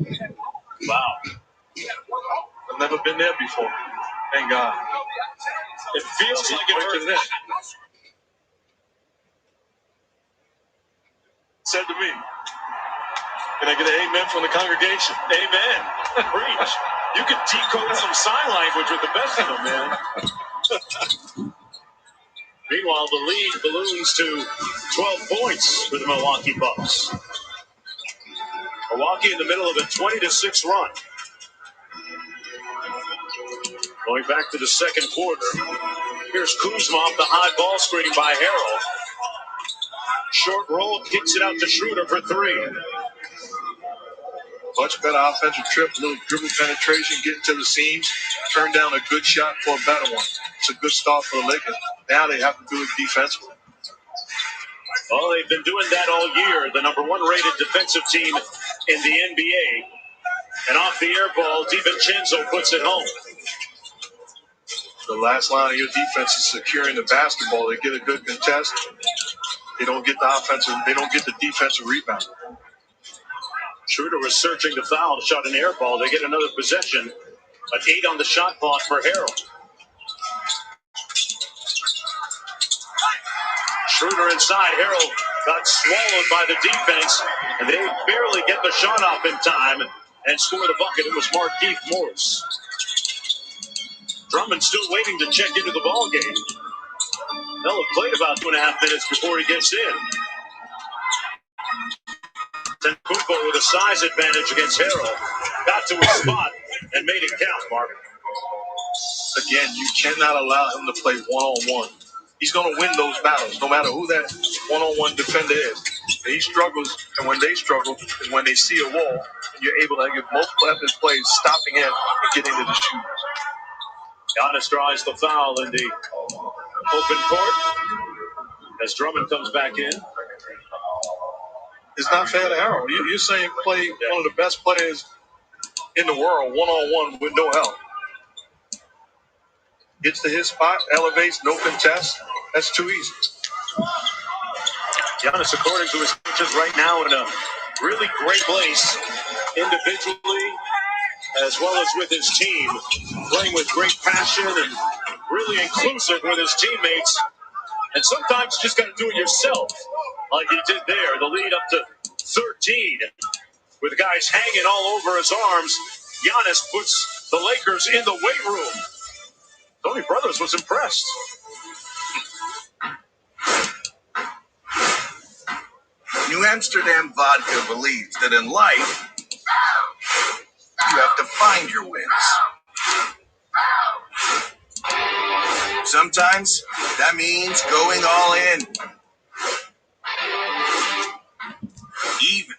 Wow. I've never been there before. Thank God. It feels like it hurt. Said to me, can I get an amen from the congregation? Amen. Preach. You can decode some sign language with the best of them, man. Meanwhile, the lead balloons to 12 points for the Milwaukee Bucks. Milwaukee in the middle of a 20-6 run. Going back to the second quarter. Here's Kuzma off the high ball screen by Harrell. Short roll, kicks it out to Schroeder for 3. Much better offensive trip, little dribble penetration, getting to the seams, turn down a good shot for a better one. It's a good start for the Lakers. Now they have to do it defensively. Well, they've been doing that all year. The number 1 rated defensive team in the NBA. And off the air ball, DiVincenzo puts it home. The last line of your defense is securing the basketball. They get a good contest. They don't get the defensive rebound. Schroeder was searching the foul, shot an air ball. They get another possession. An 8 on the shot clock for Harrell. Schroeder inside. Harrell got swallowed by the defense, and they barely get the shot off in time and score the bucket. It was Markieff Morris. Drummond still waiting to check into the ball game. They'll have played about 2.5 minutes before he gets in. Tenkumpo with a size advantage against Harrell. Got to his spot and made it count, Mark. Again, you cannot allow him to play one-on-one. He's going to win those battles, no matter who that one-on-one defender is. He struggles, and when they struggle is when they see a wall, and you're able to get multiple efforts plays, stopping him and getting to the shooters. Giannis draws the foul in the open court as Drummond comes back in. It's not fair to Harrell. You're saying play one of the best players in the world one-on-one with no help. Gets to his spot, elevates, no contest. That's too easy. Giannis, according to his coaches, right now in a really great place individually as well as with his team, playing with great passion and really inclusive with his teammates. And sometimes you just got to do it yourself, like he did there. The lead up to 13 with guys hanging all over his arms. Giannis puts the Lakers in the weight room. Tony Brothers was impressed. New Amsterdam Vodka believes that in life, you have to find your wins. Sometimes that means going all in. Even.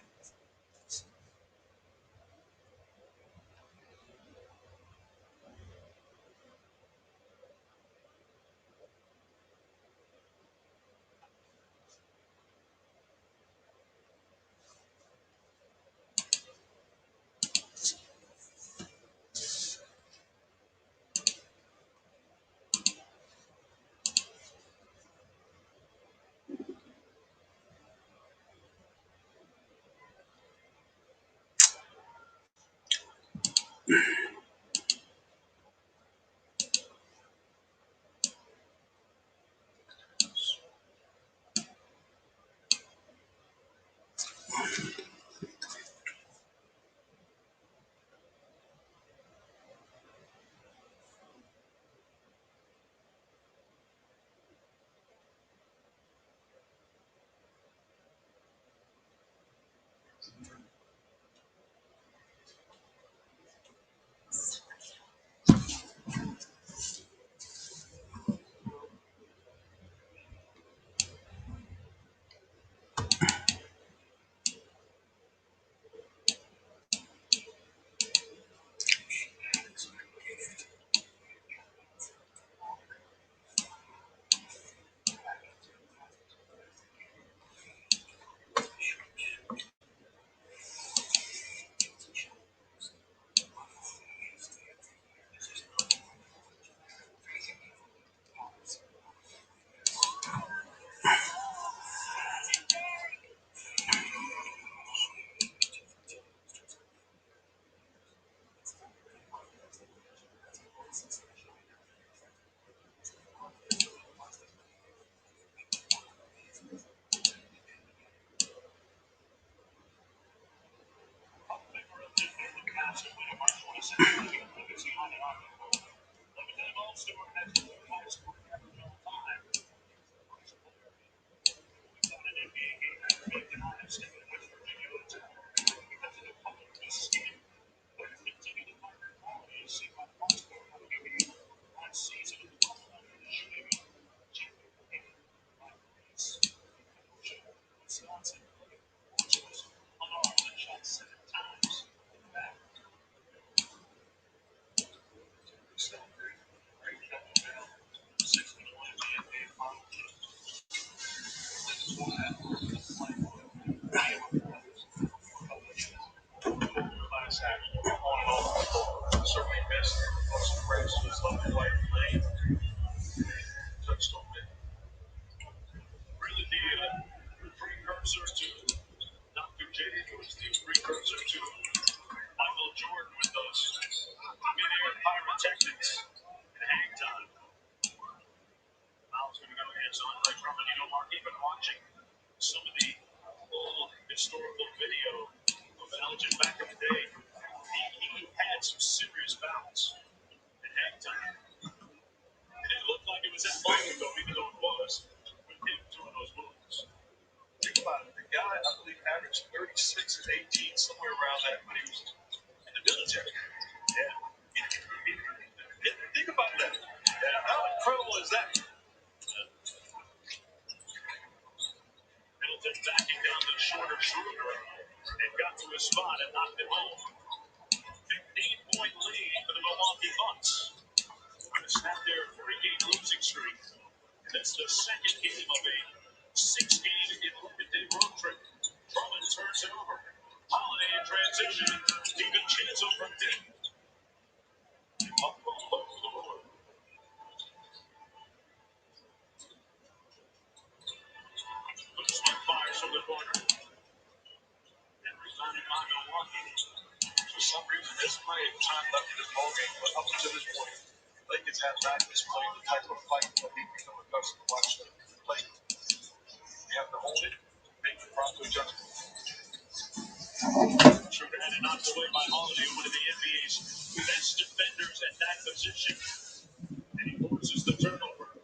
Certainly missed most race was lovely white lane. Touchstone really the precursor to Dr. J. It was the precursor to Michael Jordan with those mid-air pyrotechnics and hang time. Now it's going to go against Andre Drummond. Mark, even watching some of the old historical video of Elgin back in the day. He had some serious bouts and hang time. And it looked like it was that long ago, even though it was, with him doing those moves. Think about it. The guy, I believe, averaged 36 and 18, somewhere around that when he was in the military. Yeah. Think about that. How incredible is that? Middleton backing down the shorter Schroeder and got to his spot and knocked him home. 15-point lead for the Milwaukee Bucks. With a snap there for a game losing streak. And that's the second game of a 6-game in road trip. Drummond turns it over. Holiday in transition. Even Chisholm from deep. Up over the board. Kuzma fires from the corner. And rebounded by Milwaukee. For some reason, this play is time left in this ballgame, but up until this point, Lakers have not displayed the type of fight that we've become accustomed to watch them play. They have to hold it, make the proper adjustments. Schroeder had it knocked away by Holiday, one of the NBA's best defenders at that position. And he forces the turnover.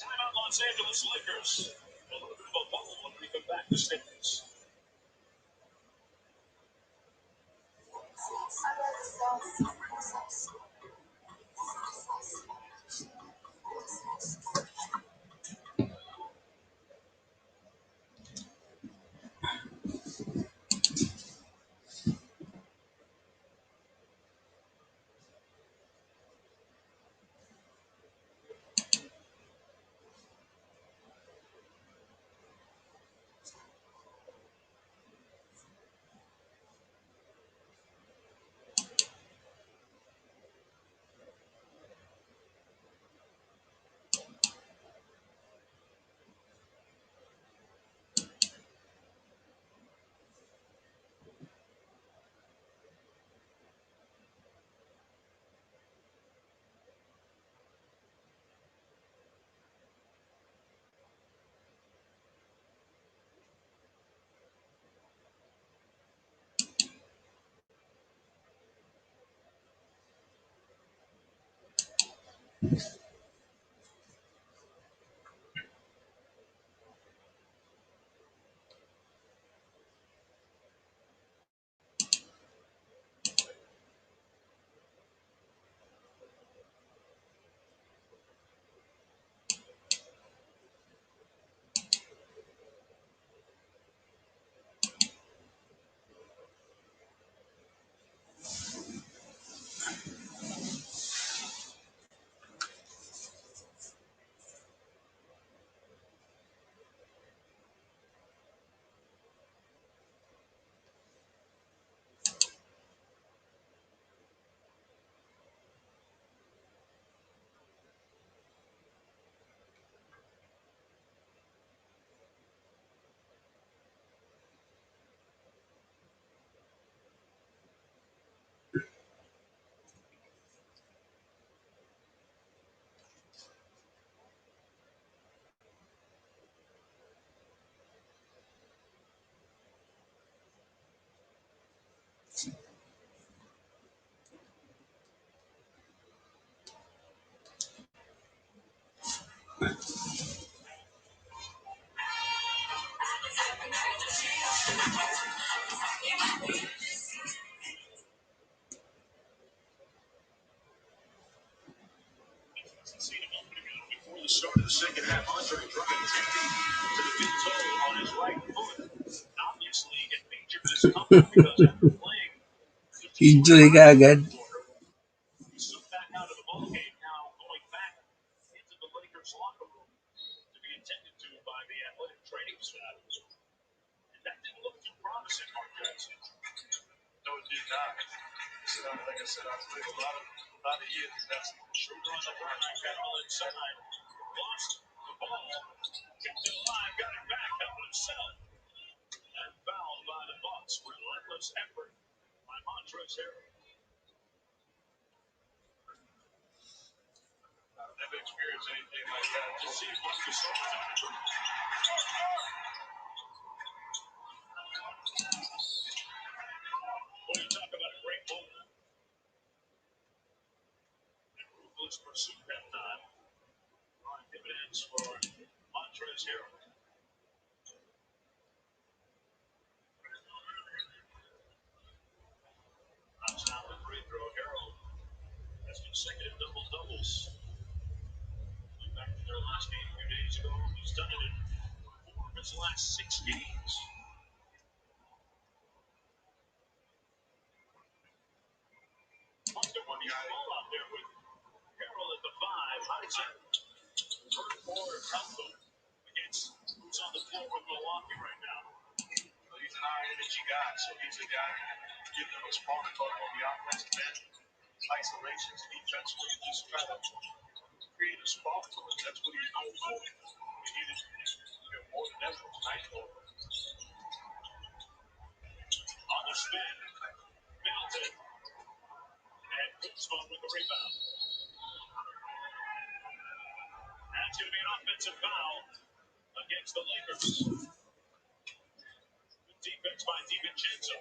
Timeout, Los Angeles Lakers. A little bit of a bubble when we come back to Staples. Before the start of the second half, Andre Drummond to the big toe on his right foot. Obviously, it featured this comeback because after playing Injury ka agad. he's slipped back out of the ballgame now, going back into the Lakers locker room to be attended to by the athletic training staff. And that didn't look too promising, Mark Jackson. No, it did not. Like I said, I've played a lot of years. That's Schroeder on the right, got all inside. Lost the ball, kept it alive, got it back, helped himself. And fouled by the Bucks. Relentless effort by Montrezl Harrell. Never experienced anything like that. Just see what the summertime. When you talk about a great moment, ruthless pursuit that time. On dividends for Montrezl Harrell. Knocks down the free throw. Harrell has consecutive double-doubles. Back to their last game a few days ago. He's done it in 4 of his last 6 games. Must have won the ball out there with Harrell at the 5. Hides it. First forward combo against who's on the floor with Milwaukee right now. Well, he's an high-energy guy, so he's a guy who gives them a spark on the offensive end. Isolations, defensively, you just try to create a spark for him. That's what he's known for. He needed more than ever tonight. On the spin, Middleton, and Kuzma with the rebound. That's going to be an offensive foul against the Lakers. The defense by DiVincenzo.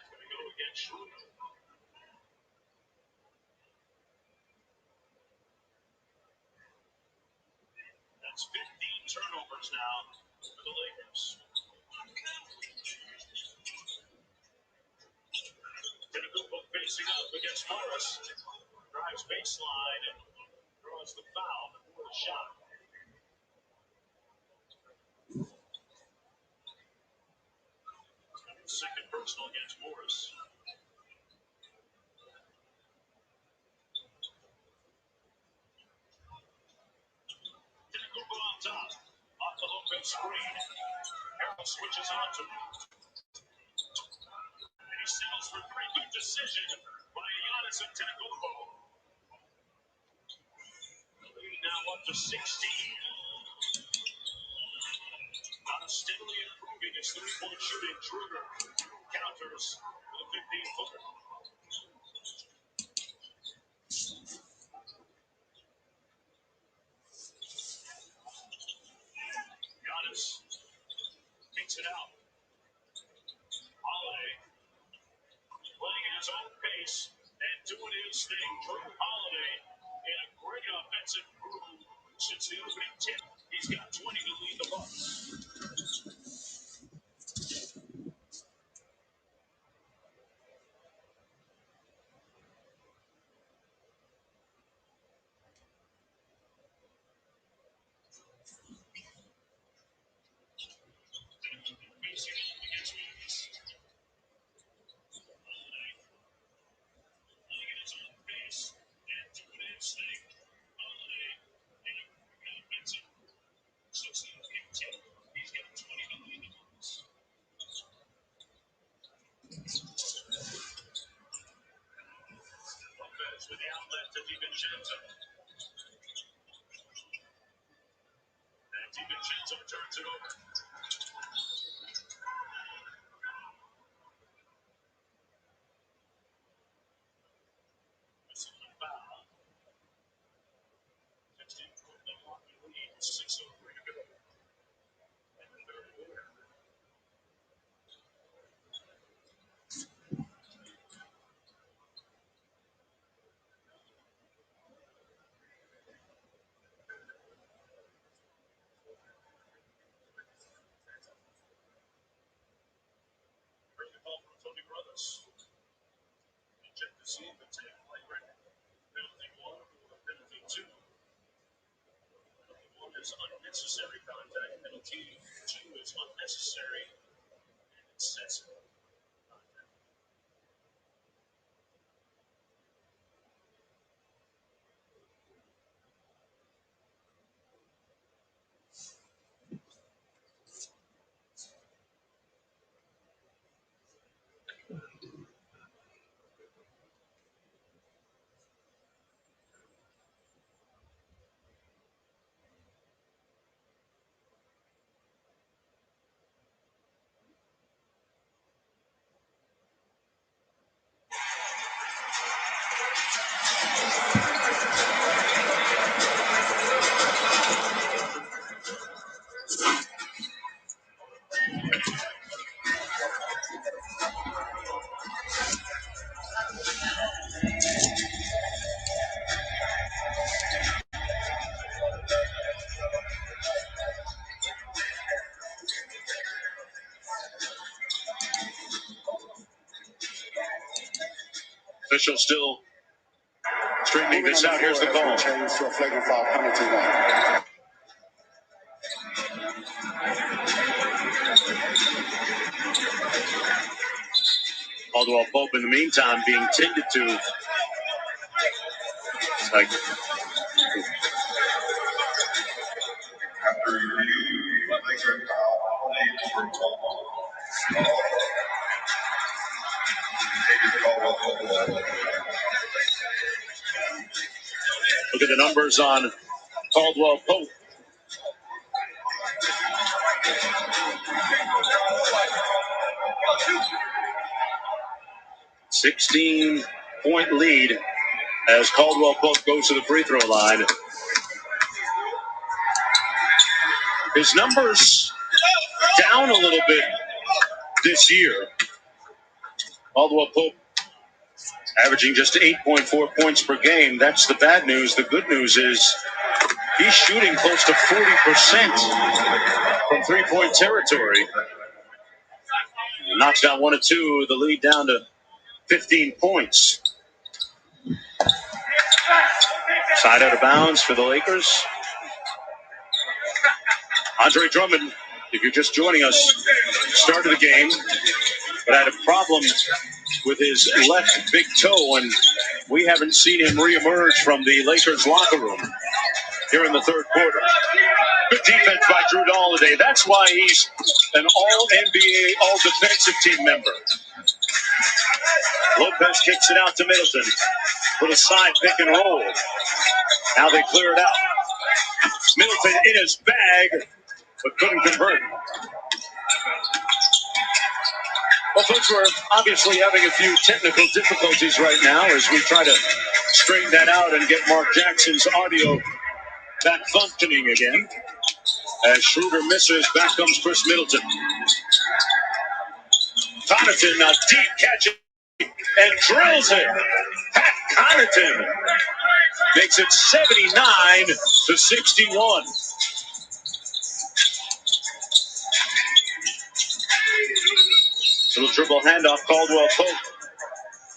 Going to go against Schroeder. That's 15 turnovers now for the Lakers. Tentacupo facing up against Morris. Drives baseline and draws the foul before the shot. Second personal against Morris. Tentacupo on top. Off the open screen. Harrell switches on to him. And he settles for 3. Good decision by Giannis Antetokounmpo. The lead now up to 16. Steadily improving his 3-point shooting. Schroeder counters with a 15-footer. Giannis takes it out. Holiday playing at his own pace and doing his thing. Drew Holiday in a great offensive groove since the opening tip. He's got 20 to lead the Bucks. Facing off against Memphis. Holiday playing at his own pace and doing his thing. Holiday in a great offensive since the opening tip. He's got 20 to lead the Bucks. Lopez with the outlet to DiVincenzo. And DiVincenzo turns it over. This is a foul. 16-point Milwaukee lead. 6:03 to go. In the third quarter. Here's the call from Tony Brothers. You check to see if it's a play record. Penalty 1 or penalty 2. Penalty 1 is unnecessary contact. Penalty 2 is unnecessary and excessive contact. Official still straightening this out. Here's the call. Change to a flagrant foul penalty now. Caldwell Pope, in the meantime, being tended to. It's like, look at the numbers on Caldwell Pope. 16-point lead as Caldwell Pope goes to the free throw line. His numbers down a little bit this year. Caldwell Pope averaging just 8.4 points per game. That's the bad news. The good news is he's shooting close to 40% from three-point territory. Knocks down one or two, the lead down to 15 points. Side out of bounds for the Lakers. Andre Drummond, if you're just joining us, started the game, but had a problem with his left big toe, and we haven't seen him reemerge from the Lakers locker room here in the third quarter. Good defense by Drew Holiday. That's why he's an all-NBA, all-defensive team member. Lopez kicks it out to Middleton. Little side pick and roll. Now they clear it out. Middleton in his bag, but couldn't convert. Well, folks, we're obviously having a few technical difficulties right now as we try to straighten that out and get Mark Jackson's audio back functioning again. As Schroeder misses, back comes Chris Middleton. Connaughton, a deep catch and drills it. Pat Connaughton makes it 79-61. Little dribble handoff, Caldwell Pope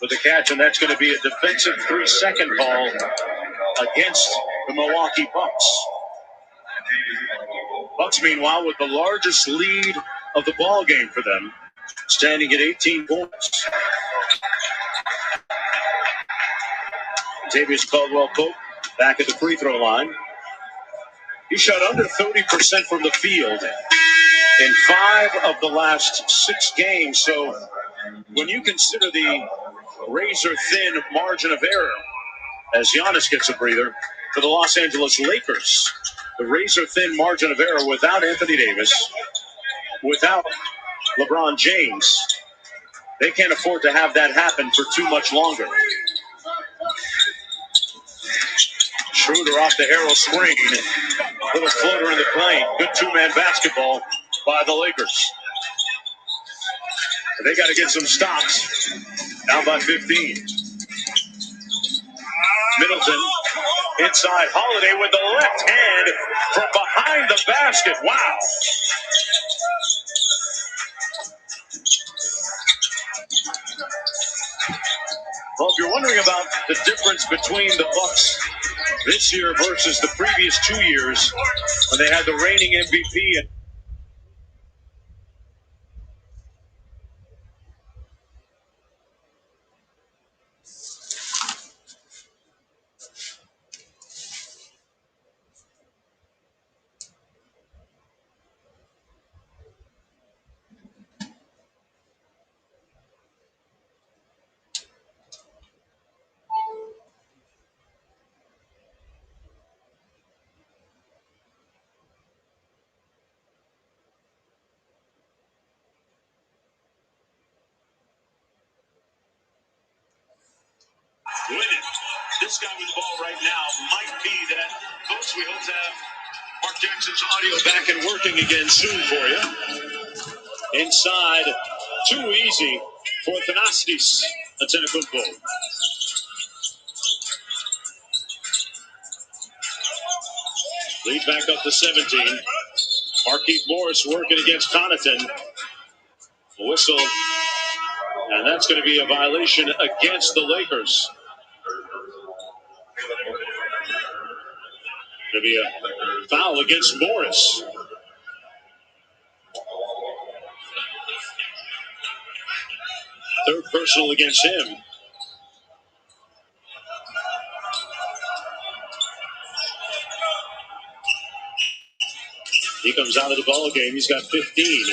with the catch, and that's going to be a defensive 3-second ball against the Milwaukee Bucks. Bucks, meanwhile, with the largest lead of the ball game for them, standing at 18 points. Xavier Caldwell Pope back at the free throw line. He shot under 30% from the field in 5 of the last 6 games. So when you consider the razor-thin margin of error, as Giannis gets a breather for the Los Angeles Lakers, the razor-thin margin of error without Anthony Davis, without LeBron James, they can't afford to have that happen for too much longer. Schroeder off the arrow screen. Little floater in the plane. Good two-man basketball by the Lakers. They got to get some stops. Down by 15. Middleton inside. Holiday with the left hand from behind the basket. Wow. Well, if you're wondering about the difference between the Bucks this year versus the previous 2 years when they had the reigning MVP and winning. This guy with the ball right now might be that. Folks, we hope to have Mark Jackson's audio back and working again soon for you. Inside, too easy for Thanasis Antetokounmpo. Lead back up to 17. Markieff Morris working against Connaughton. Whistle And that's going to be a violation against the Lakers. Going to be a foul against Morris. Third personal against him. He comes out of the ball game. He's got 15.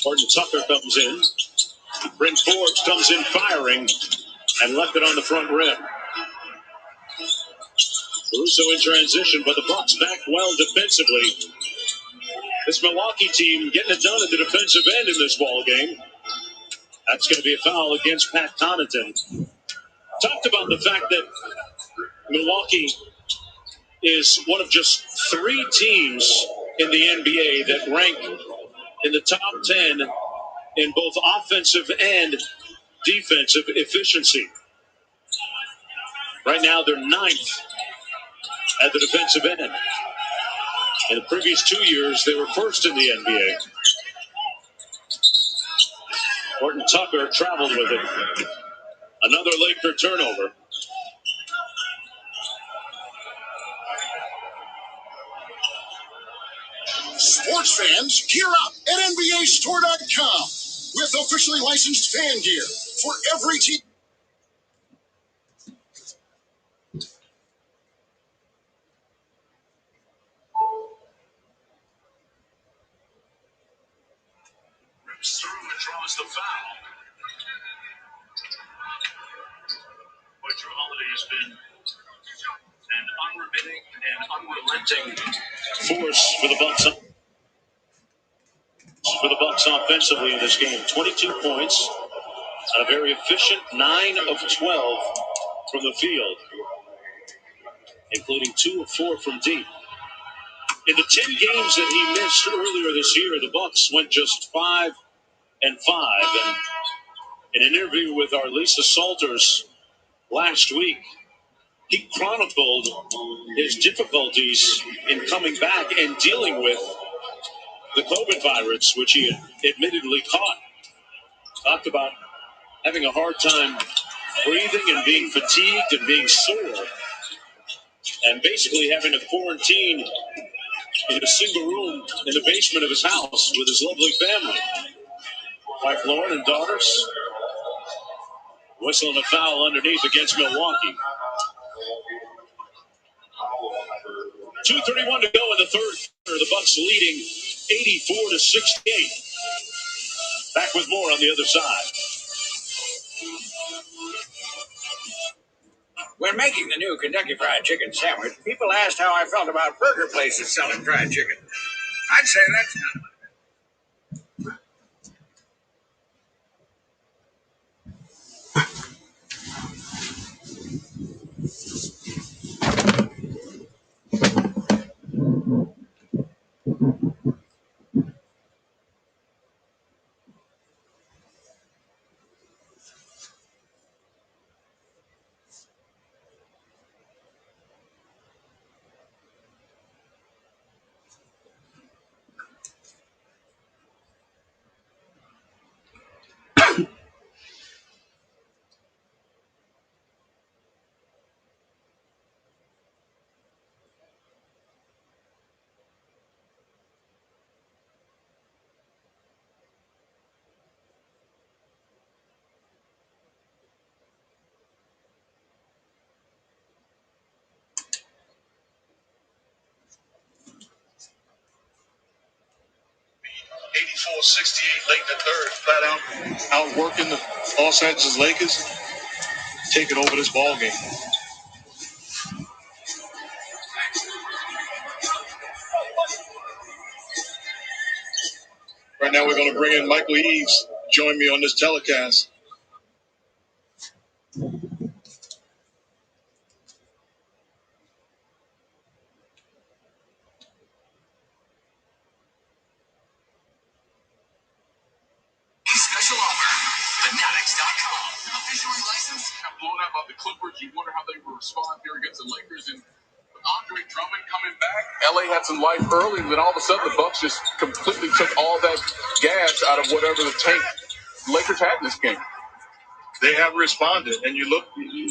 Horton Tucker comes in. Brent Forbes comes in firing and left it on the front rim. Caruso in transition, but the Bucks back well defensively. This Milwaukee team getting it done at the defensive end in this ball game. That's going to be a foul against Pat Connaughton. Talked about the fact that Milwaukee is one of just 3 teams in the NBA that rank in the top 10 in both offensive and defensive efficiency. Right now, they're 9th at the defensive end. In the previous 2 years, they were first in the NBA. Horton Tucker traveled with it. Another Laker turnover. Sports fans, gear up at NBAStore.com with officially licensed fan gear for every team. Rips through and draws the foul. But Drew Holiday has been an unremitting and unrelenting force for the Bucks offensively in this game. 22 points, a very efficient 9 of 12 from the field, including 2 of 4 from deep. In the 10 games that he missed earlier this year, the Bucks went just 5-5. And in an interview with our Lisa Salters last week, he chronicled his difficulties in coming back and dealing with the COVID virus, which he admittedly caught. Talked about having a hard time breathing and being fatigued and being sore, and basically having to quarantine in a single room in the basement of his house with his lovely family. Wife Lauren and daughters. Whistling a foul underneath against Milwaukee. 2:31 to go in the third quarter. The Bucks leading 84-68. Back with more on the other side. When making the new Kentucky Fried Chicken sandwich, people asked how I felt about burger places selling fried chicken. I'd say that's not. .68 late in the third, flat out outworking the Los Angeles Lakers, taking over this ball game. Right now, we're going to bring in Michael Eaves, join me on this telecast. Special offer. Fanatics.com. Officially licensed. Got blown out by the Clippers. You wonder how they will respond here against the Lakers. And Andre Drummond coming back. LA had some life early, and then all of a sudden the Bucks just completely took all that gas out of whatever the tank Lakers had in this game. They have responded, and you're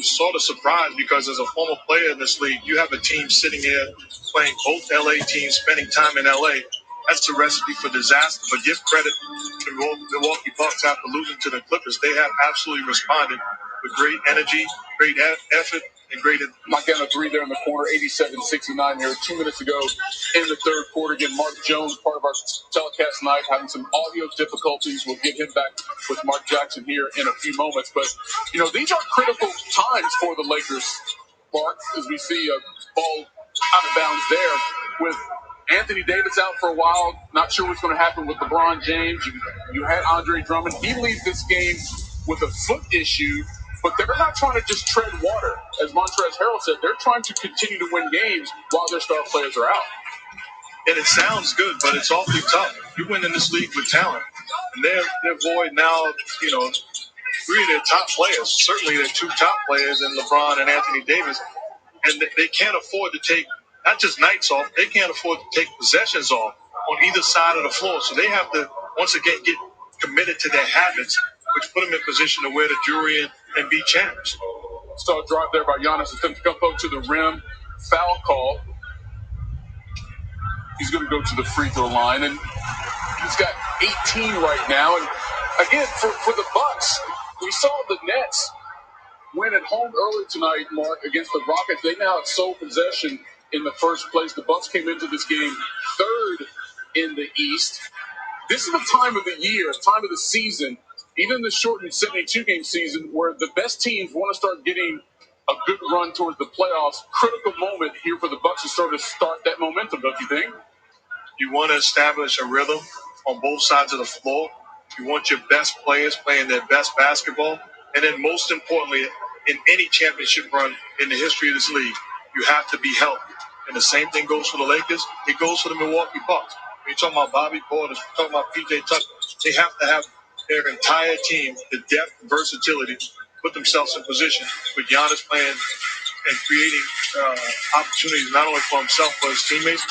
sort of surprised because as a former player in this league, you have a team sitting here playing both LA teams, spending time in LA. That's a recipe for disaster. But give credit to Milwaukee Bucks after losing to the Clippers. They have absolutely responded with great energy, great effort, and great. Knocked down a three there in the corner, 87-69 here 2 minutes ago in the third quarter. Again, Mark Jones, part of our telecast tonight, having some audio difficulties. We'll get him back with Mark Jackson here in a few moments. But, you know, these are critical times for the Lakers, Mark, as we see a ball out of bounds there with Anthony Davis out for a while. Not sure what's going to happen with LeBron James. You had Andre Drummond. He leaves this game with a foot issue. But they're not trying to just tread water. As Montrezl Harrell said, they're trying to continue to win games while their star players are out. And it sounds good, but it's awfully tough. You win in this league with talent. And they're void now, you know, three of their top players, certainly their two top players in LeBron and Anthony Davis. And they can't afford to take not just nights off, they can't afford to take possessions off on either side of the floor. So they have to, once again, get committed to their habits, which put them in position to wear the jewelry and be champs. Saw a drive there by Giannis, attempt to come up to the rim, foul call. He's going to go to the free throw line, and he's got 18 right now. And again, for the Bucks, we saw the Nets win at home earlier tonight, Mark, against the Rockets. They now have sole possession in the first place. The Bucks came into this game third in the East. This is the time of the year, time of the season, even the shortened 72-game season, where the best teams want to start getting a good run towards the playoffs. Critical moment here for the Bucks to sort of start that momentum, don't you think? You want to establish a rhythm on both sides of the floor. You want your best players playing their best basketball. And then most importantly, in any championship run in the history of this league, you have to be healthy. And the same thing goes for the Lakers. It goes for the Milwaukee Bucks. When you're talking about Bobby Portis, you're talking about P.J. Tucker, they have to have their entire team, the depth and versatility, to put themselves in position with Giannis playing and creating opportunities not only for himself but his teammates.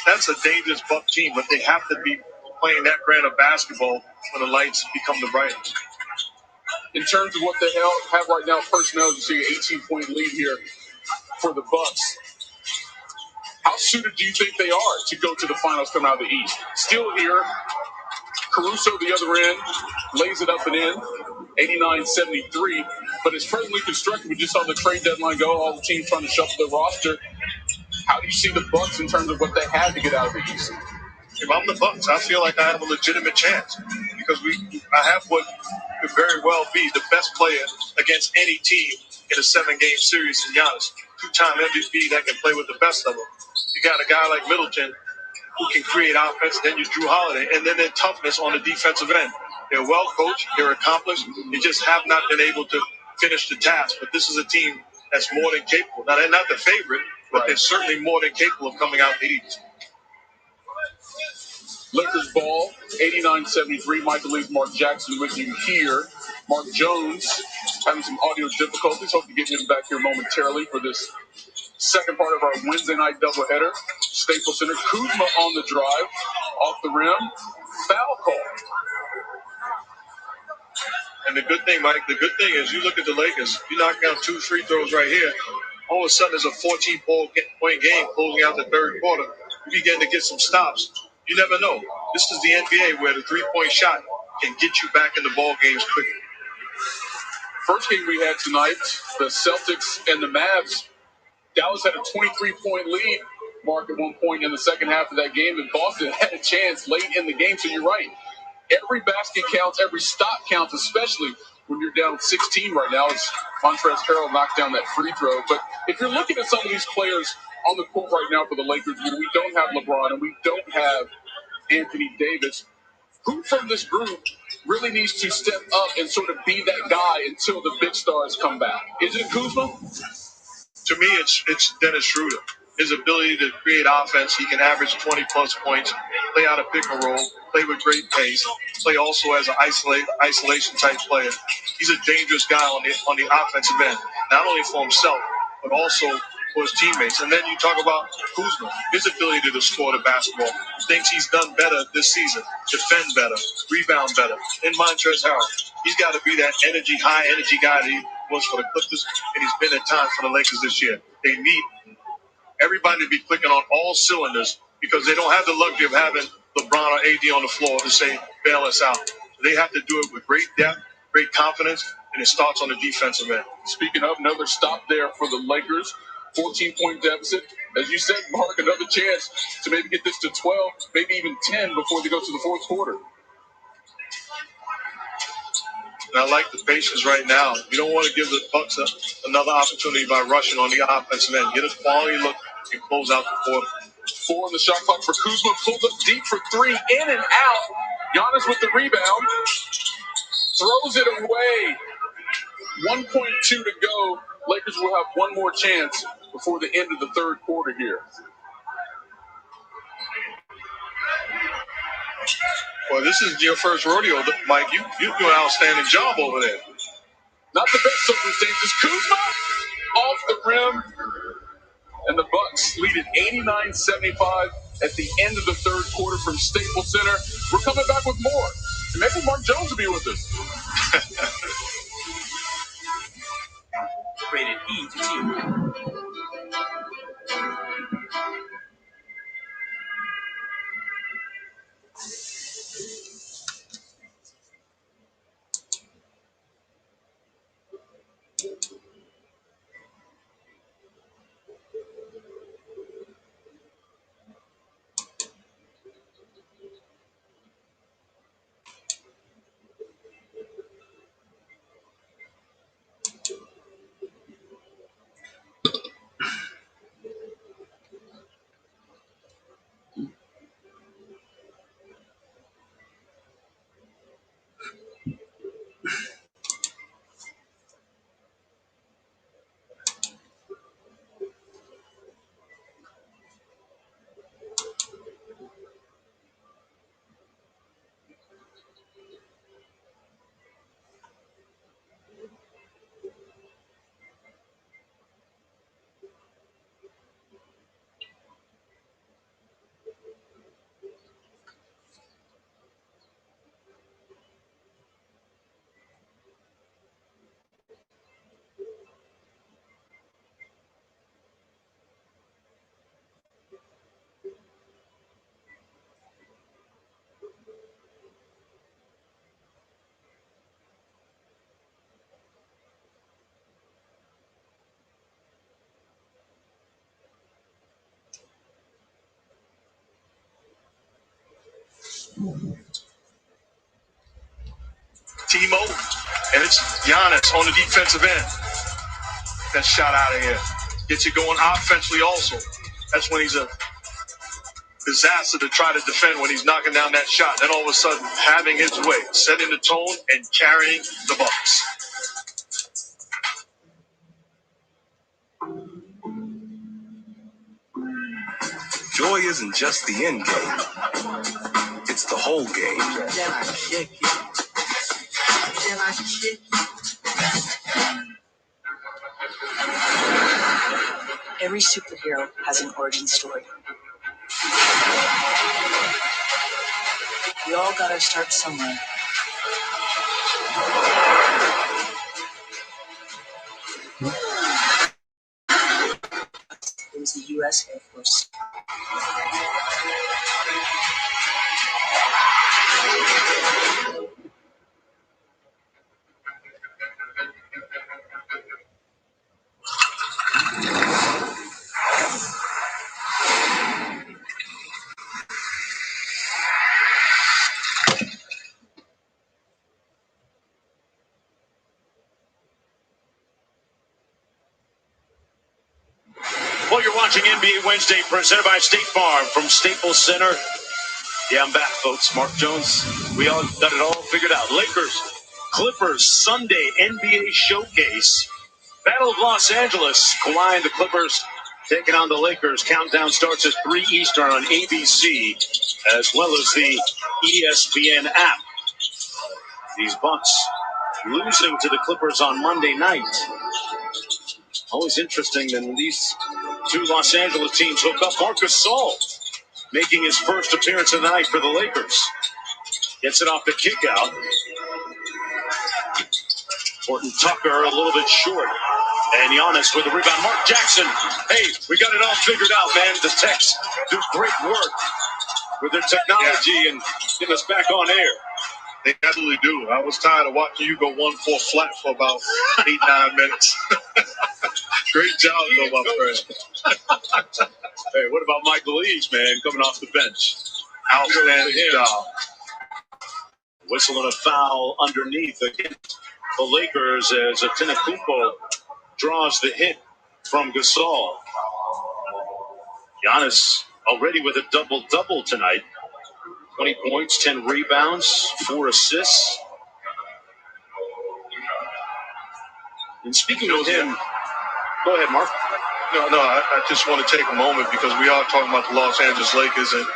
That's a dangerous Buck team, but they have to be playing that brand of basketball when the lights become the brightest. In terms of what they have right now, personnel, you see an 18-point lead here for the Bucks. How suited do you think they are to go to the finals coming out of the East? Still here, Caruso the other end, lays it up and in, 89-73, but it's presently constructed. We just saw the trade deadline go, all the teams trying to shuffle their roster. How do you see the Bucks in terms of what they had to get out of the East? If I'm the Bucks, I feel like I have a legitimate chance because I have what could very well be the best player against any team in a 7-game series in Giannis. 2-time MVP that can play with the best of them. You got a guy like Middleton who can create offense, then you Drew Holiday, and then their toughness on the defensive end. They're well coached, they're accomplished, they just have not been able to finish the task. But this is a team that's more than capable. Now, they're not the favorite, but they're certainly more than capable of coming out the East. Lakers ball, 89-73. Michael Lee's Mark Jackson with you here. Mark Jones having some audio difficulties. Hope to get him back here momentarily for this second part of our Wednesday night doubleheader. Staples Center, Kuzma on the drive, off the rim, foul call. And the good thing, Mike, is you look at the Lakers, you knock down 2 free throws right here, all of a sudden there's a 14-point game closing out the third quarter. You begin to get some stops. You never know. This is the NBA where the 3-point shot can get you back in the ball games quickly. First game we had tonight, the Celtics and the Mavs. Dallas had a 23-point lead, Mark, at one point in the second half of that game, and Boston had a chance late in the game, so you're right. Every basket counts, every stop counts, especially when you're down 16 right now. As Montrezl Harrell knocked down that free throw. But if you're looking at some of these players on the court right now for the Lakers, we don't have LeBron and we don't have Anthony Davis. Who from this group really needs to step up and sort of be that guy until the big stars come back? Is it Kuzma? To me, it's Dennis Schroeder. His ability to create offense, he can average 20-plus points, play out of pick and roll, play with great pace, play also as an isolation-type player. He's a dangerous guy on the offensive end, not only for himself, but also for his teammates. And then you talk about Kuzma, his ability to score the basketball. Things he's done better this season, defend better, rebound better. And Montrezl Harrell, he's got to be that high energy guy that he was for the Clippers, and he's been at times for the Lakers this year. They need everybody to be clicking on all cylinders because they don't have the luxury of having LeBron or AD on the floor to say, bail us out. They have to do it with great depth, great confidence, and it starts on the defensive end. Speaking of, another stop there for the Lakers. 14-point deficit. As you said, Mark, another chance to maybe get this to 12, maybe even 10 before they go to the fourth quarter. And I like the patience right now. You don't want to give the Bucks another opportunity by rushing on the offensive end. Get a quality look and close out the quarter. 4 on the shot clock for Kuzma. Pulled up deep for 3, in and out. Giannis with the rebound. Throws it away. 1.2 to go. Lakers will have one more chance before the end of the third quarter here. Well, this is your first rodeo, Mike. You do an outstanding job over there. Not the best circumstances. Kuzma off the rim. And the Bucks lead at 89-75 at the end of the third quarter from Staples Center. We're coming back with more. And maybe Mark Jones will be with us. Rated E to T. Timo, and it's Giannis on the defensive end. That shot out of here. Gets you going offensively also. That's when he's a disaster to try to defend when he's knocking down that shot. Then all of a sudden, having his way, setting the tone and carrying the Bucks. Joy isn't just the end game. It's the whole game. Can I kick it? Can I kick it? Every superhero has an origin story. We all gotta start somewhere. It was the U.S. Air Force. Well, you're watching NBA Wednesday presented by State Farm from Staples Center. Yeah, I'm back, folks. Mark Jones. We all got it all figured out. Lakers, Clippers, Sunday NBA Showcase. Battle of Los Angeles. Kawhi and the Clippers taking on the Lakers. Countdown starts at 3 Eastern on ABC, as well as the ESPN app. These Bucks losing to the Clippers on Monday night. Always interesting that these Two Los Angeles teams hook up. Marcus Gasol making his first appearance of the night for the Lakers. Gets it off the kick out. Horton Tucker a little bit short. And Giannis with the rebound. Mark Jackson. Hey, we got it all figured out, man. The Techs do great work with their technology and getting us back on air. They absolutely do. I was tired of watching you go 1-4 flat for about 8-9 minutes. Great job, though, my friend. Hey, what about Michael Eaves, man, coming off the bench? Outstanding job. Whistling a foul underneath against the Lakers as Antetokounmpo draws the hit from Gasol. Giannis already with a double-double tonight. 20 points, 10 rebounds, 4 assists. And speaking of him, go ahead, Mark. No, I just want to take a moment because we are talking about the Los Angeles Lakers, and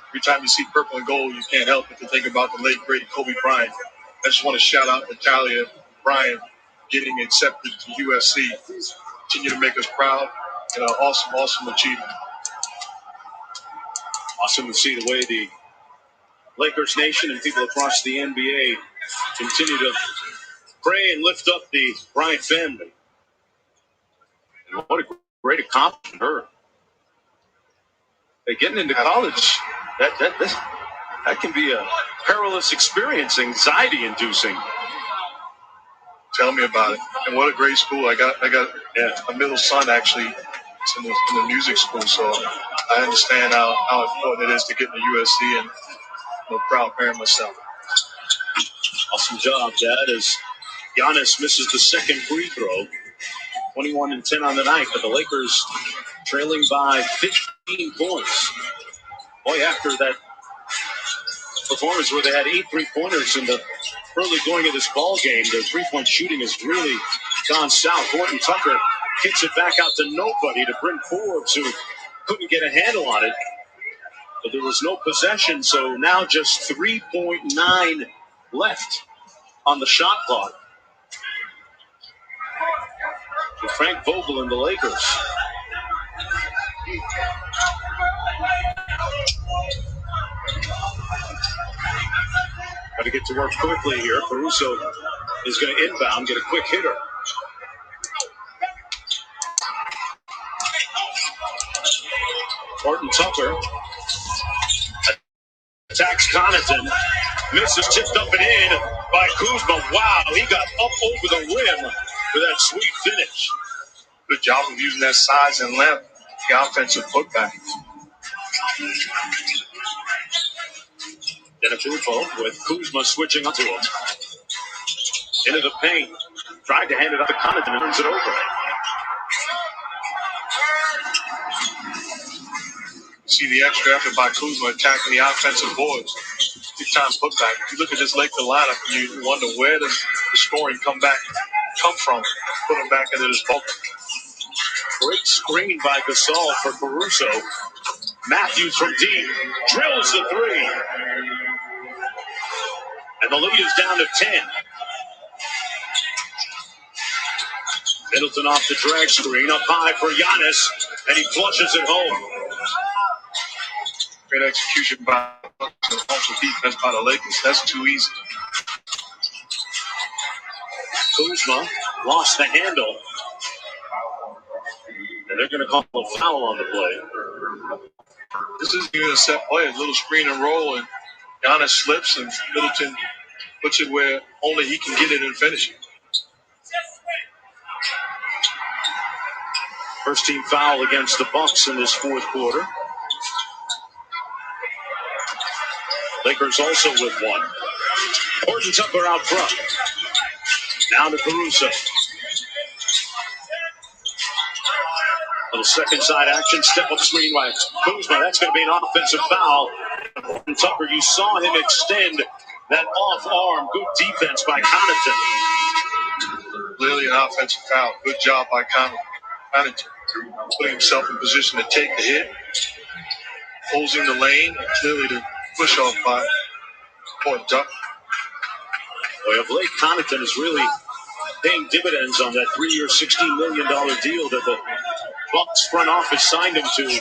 every time you see purple and gold, you can't help but to think about the late, great Kobe Bryant. I just want to shout out Natalia Bryant getting accepted to USC. Continue to make us proud. Awesome achievement. Awesome to see the way the Lakers nation and people across the NBA continue to pray and lift up the Bryant family. And what a great accomplishment for her. Hey, getting into college, that can be a perilous experience, anxiety-inducing. Tell me about it. And what a great school. I got a middle son actually. It's in the music school, so I understand how important it is to get into USC, and I'm a proud parent myself. Awesome job, Dad, as Giannis misses the second free throw. 21 and 10 on the night, but the Lakers trailing by 15 points. Boy, after that performance where they had 8 3-pointers in the early going of this ball game, their 3-point shooting has really gone south. Horton Tucker kicks it back out to nobody to Bryn Forbes, who couldn't get a handle on it. But there was no possession, so now just 3.9 left on the shot clock. For Frank Vogel and the Lakers. Got to get to work quickly here. Caruso is going to inbound, get a quick hitter. Horton Tucker attacks Connaughton. Misses, tipped up and in by Kuzma. Wow, he got up over the rim for that sweet finish. Good job of using that size and length, the offensive putback. Then a Kuzma with Kuzma switching onto him. Into the paint. Tried to hand it up to Connaughton and turns it over. See the extra effort by Kuzma attacking the offensive boards. Big time putback. If you look at this Laker lineup, you wonder where does the scoring come from? Put him back into this ball. Great screen by Gasol for Caruso. Matthews from deep drills the three. And the lead is down to 10. Middleton off the drag screen, up high for Giannis, and he flushes it home. Great execution by also defense by the Lakers. That's too easy. Kuzma lost the handle. And they're going to call a foul on the play. This isn't even a set play. A little screen and roll, and Giannis slips, and Middleton puts it where only he can get it and finish it. First team foul against the Bucks in this fourth quarter. Lakers also with one. Horton Tucker out front. Now to Caruso. Little second side action, step up screen by Kuzma. That's going to be an offensive foul. Horton Tucker, you saw him extend that off arm. Good defense by Connaughton. Clearly an offensive foul. Good job by Connaughton. Putting himself in position to take the hit. Closing the lane. Clearly the push off by Horton Tucker. Boy, of late, Connaughton is really paying dividends on that 3-year, $16 million deal that the Bucks front office signed him to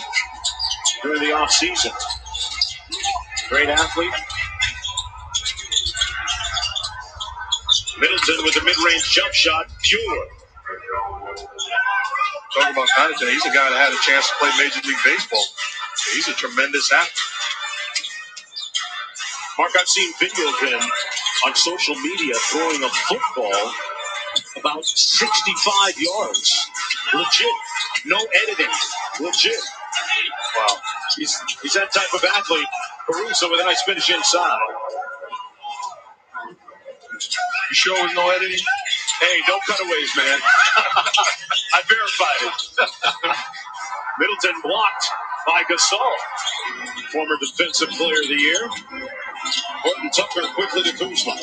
during the offseason. Great athlete. Middleton with a mid-range jump shot, pure. Talk about Connaughton. He's a guy that had a chance to play Major League Baseball. He's a tremendous athlete. Mark, I've seen video of him on social media throwing a football about 65 yards. Legit. No editing. Legit. Wow. He's that type of athlete. Caruso with a nice finish inside. You sure with no editing? Hey, no cutaways, man. I verified it. Middleton blocked by Gasol, former Defensive Player of the Year. Horton Tucker quickly to Kuzma.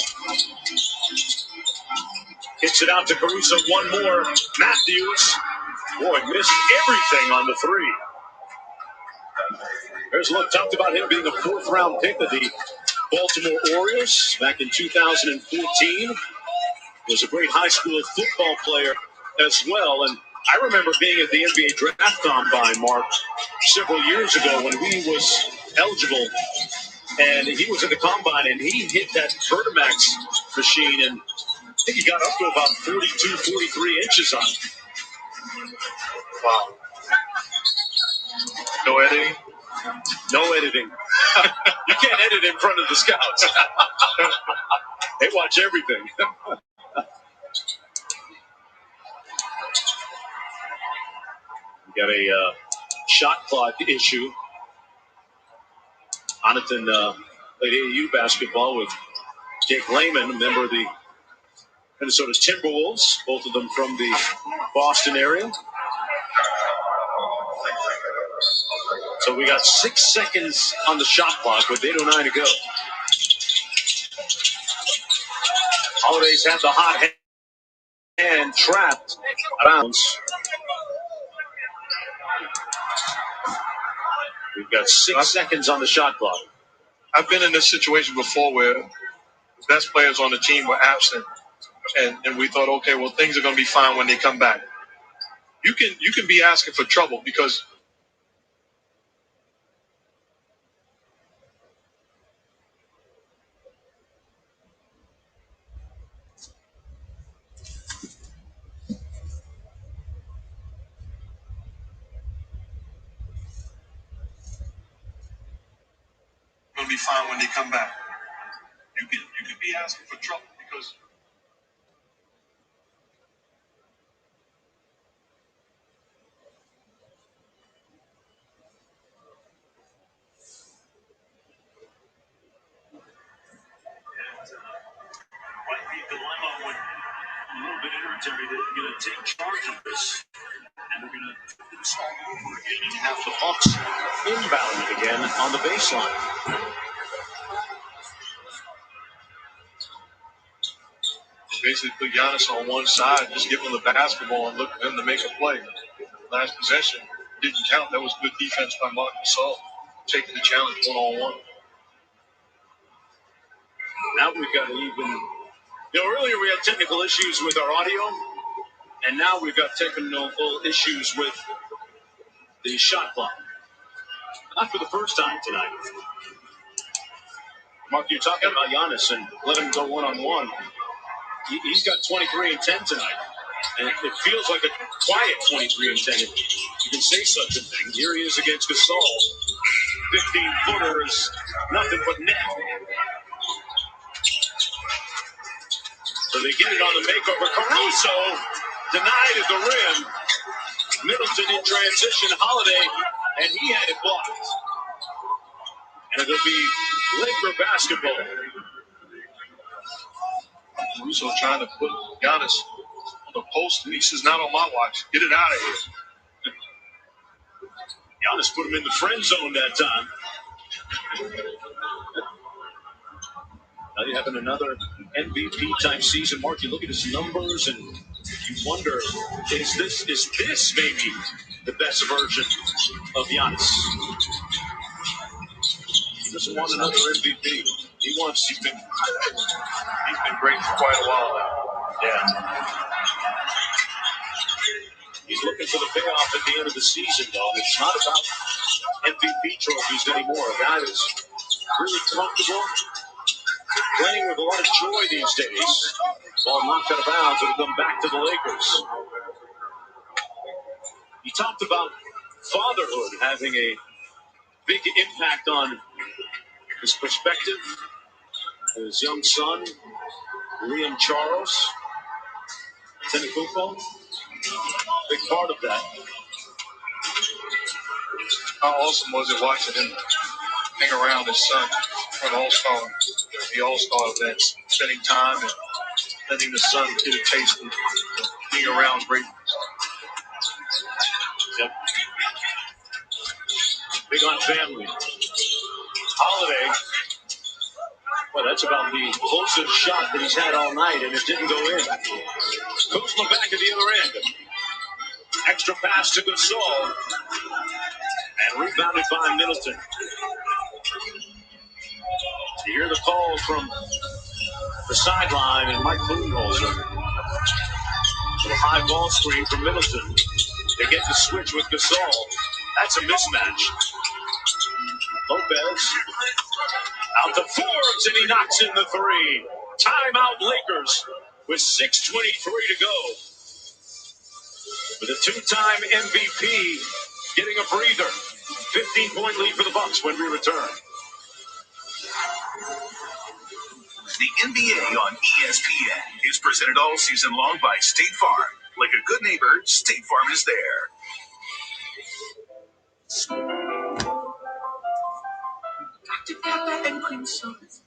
Hits it out to Caruso. One more. Matthews. Boy, missed everything on the three. There's a look. Talked about him being a fourth-round pick of the Baltimore Orioles back in 2014. Was a great high school football player as well. And I remember being at the NBA Draft Combine, Mark, several years ago when he was eligible. And he was at the Combine, and he hit that Vertimax machine, and I think he got up to about 42, 43 inches on it. Wow. No editing? No editing. You can't edit in front of the scouts. They watch everything. We got a shot clock issue. Connaughton played AAU basketball with Jake Lehman, a member of the Minnesota Timberwolves, both of them from the Boston area. So we got 6 seconds on the shot clock with 8:09 to go. Holiday's had the hot hand trapped bounce. We've got 6 seconds on the shot clock. I've been in this situation before where the best players on the team were absent, and we thought, okay, well, things are going to be fine when they come back. You can be asking for trouble because going to be fine when they come back. You can be asking for trouble because Might be a dilemma when a little bit irritated that you're going to take charge of this, and they're going to do this all over again and have the Bucks inbound again on the baseline. basically put Giannis on one side, just give him the basketball and look for him to make a play. Last possession didn't count. That was good defense by Mark Gasol, taking the challenge one-on-one. Now we've got earlier we had technical issues with our audio, and now we've got technical issues with the shot clock. Not for the first time tonight. Mark, you're talking about Giannis and let him go one-on-one. He's got 23 and 10 tonight. And it feels like a quiet 23 and 10. If you can say such a thing. Here he is against Gasol. 15-footer is nothing but net. So they get it on the makeover. Caruso denied at the rim. Middleton in transition. Holiday, and he had it blocked. And it'll be Laker basketball. Caruso trying to put Giannis on the post, and he says, not on my watch. Get it out of here. Giannis put him in the friend zone that time. Now you're having another MVP-type season. Mark, you look at his numbers, and you wonder, is this maybe the best version of Giannis? He doesn't want another MVP. He's been great for quite a while now. Yeah. He's looking looking for the payoff at the end of the season, though. It's not about MVP trophies anymore. A guy that's really comfortable, playing with a lot of joy these days. Ball knocked out of bounds. It'll come back to the Lakers. He talked about fatherhood having a big impact on his perspective. His young son, Liam Charles, Tenekuko, big part of that. How awesome was it watching him hang around his son for the All-Star events, spending time and letting the son get a taste of being around greatness. Yep. Big on family. Holiday. Well, that's about the closest shot that he's had all night, and it didn't go in. Kuzma back at the other end. Extra pass to Gasol. And rebounded by Middleton. You hear the call from the sideline, and Mike Budenholzer. Little high ball screen from Middleton. They get the switch with Gasol. That's a mismatch. Lopez out to Forbes, and he knocks in the three. Timeout Lakers with 6:23 to go. With a two-time MVP getting a breather. 15-point lead for the Bucks when we return. The NBA on ESPN is presented all season long by State Farm. Like a good neighbor, State Farm is there. Dr. Pepper and cream sodas.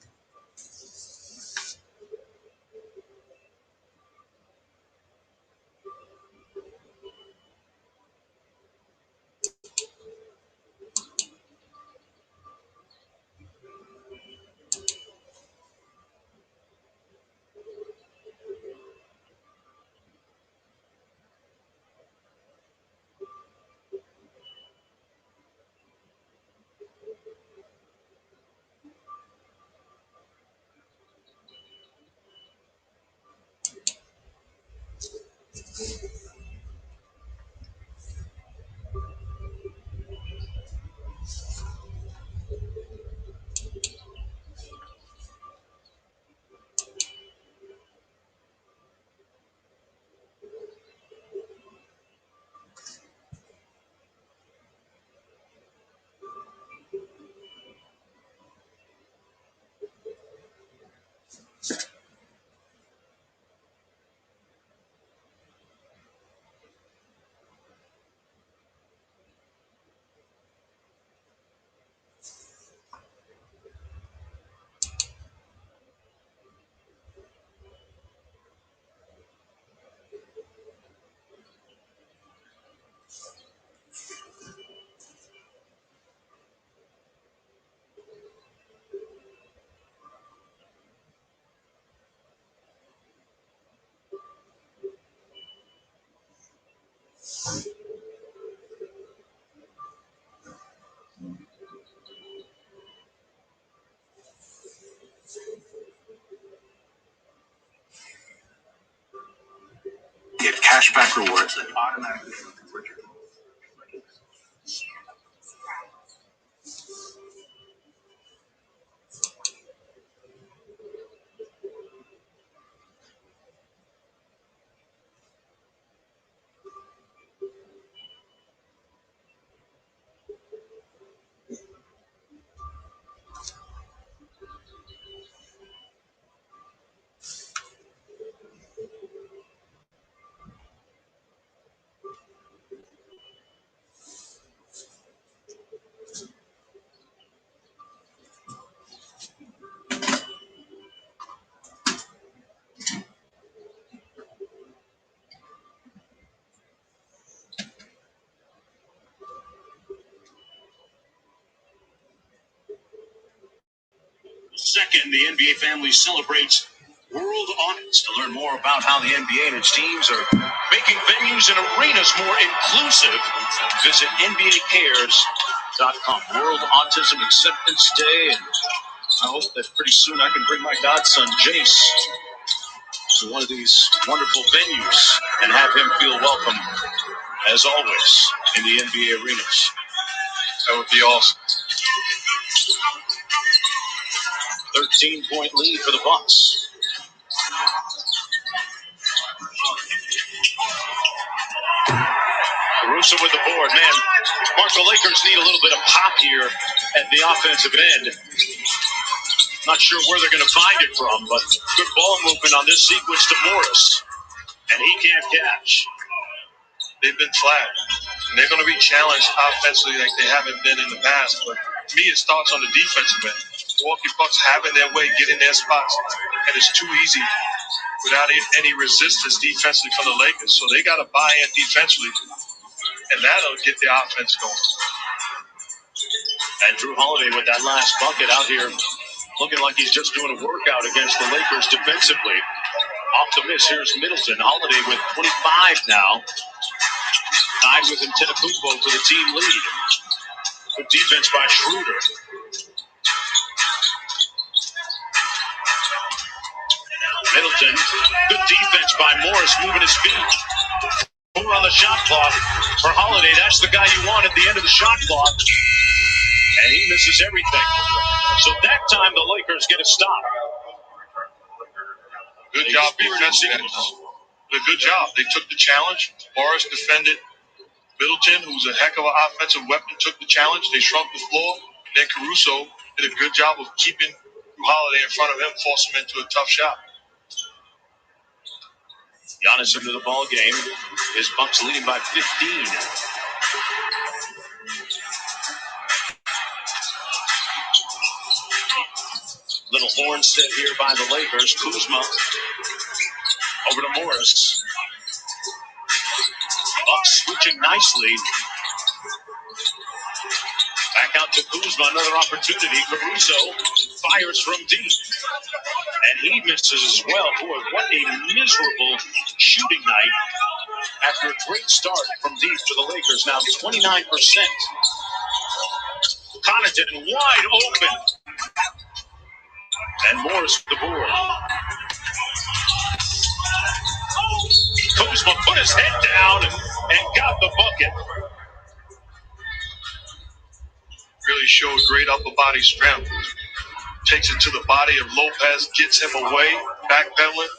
Get cashback rewards that automatically convert your Second, the NBA family celebrates World Audits. To learn more about how the NBA and its teams are making venues and arenas more inclusive, visit NBAcares.com. World Autism Acceptance Day, and I hope that pretty soon I can bring my godson Jace to one of these wonderful venues and have him feel welcome as always, in the NBA arenas. That would be awesome. 13-point lead for the Bucks. Caruso with the board. Man, Mark, the Lakers need a little bit of pop here at the offensive end. Not sure where they're going to find it from, but good ball movement on this sequence to Morris. And he can't catch. They've been flat. And they're going to be challenged offensively like they haven't been in the past. But to me, it starts on the defensive end. Milwaukee Bucks having their way, getting their spots. And it's too easy without any resistance defensively from the Lakers. So they got to buy in defensively. And that'll get the offense going. And Drew Holiday with that last bucket out here, looking like he's just doing a workout against the Lakers defensively. Off the miss, here's Middleton. Holiday with 25 now. Tied with Antetokounmpo for the team lead. Good defense by Schroeder. Middleton, good defense by Morris, moving his feet. Four on the shot clock for Holiday. That's the guy you want at the end of the shot clock. And he misses everything. So that time the Lakers get a stop. Good job defensively. A good job. They took the challenge. Morris defended Middleton, who's a heck of an offensive weapon, took the challenge. They shrunk the floor. Then Caruso did a good job of keeping Holiday in front of him, forcing him into a tough shot. Giannis into the ball game. His Bucks leading by 15. Little horn set here by the Lakers. Kuzma over to Morris. Bucks switching nicely. Back out to Kuzma, another opportunity. Caruso fires from deep. And he misses as well. Boy, what a miserable shooting night after a great start from deep for the Lakers. Now 29%. Connaughton wide open. And Morris with the board. Kuzma put his head down and got the bucket. Really showed great upper body strength. Takes it to the body of Lopez, gets him away, backpedaling,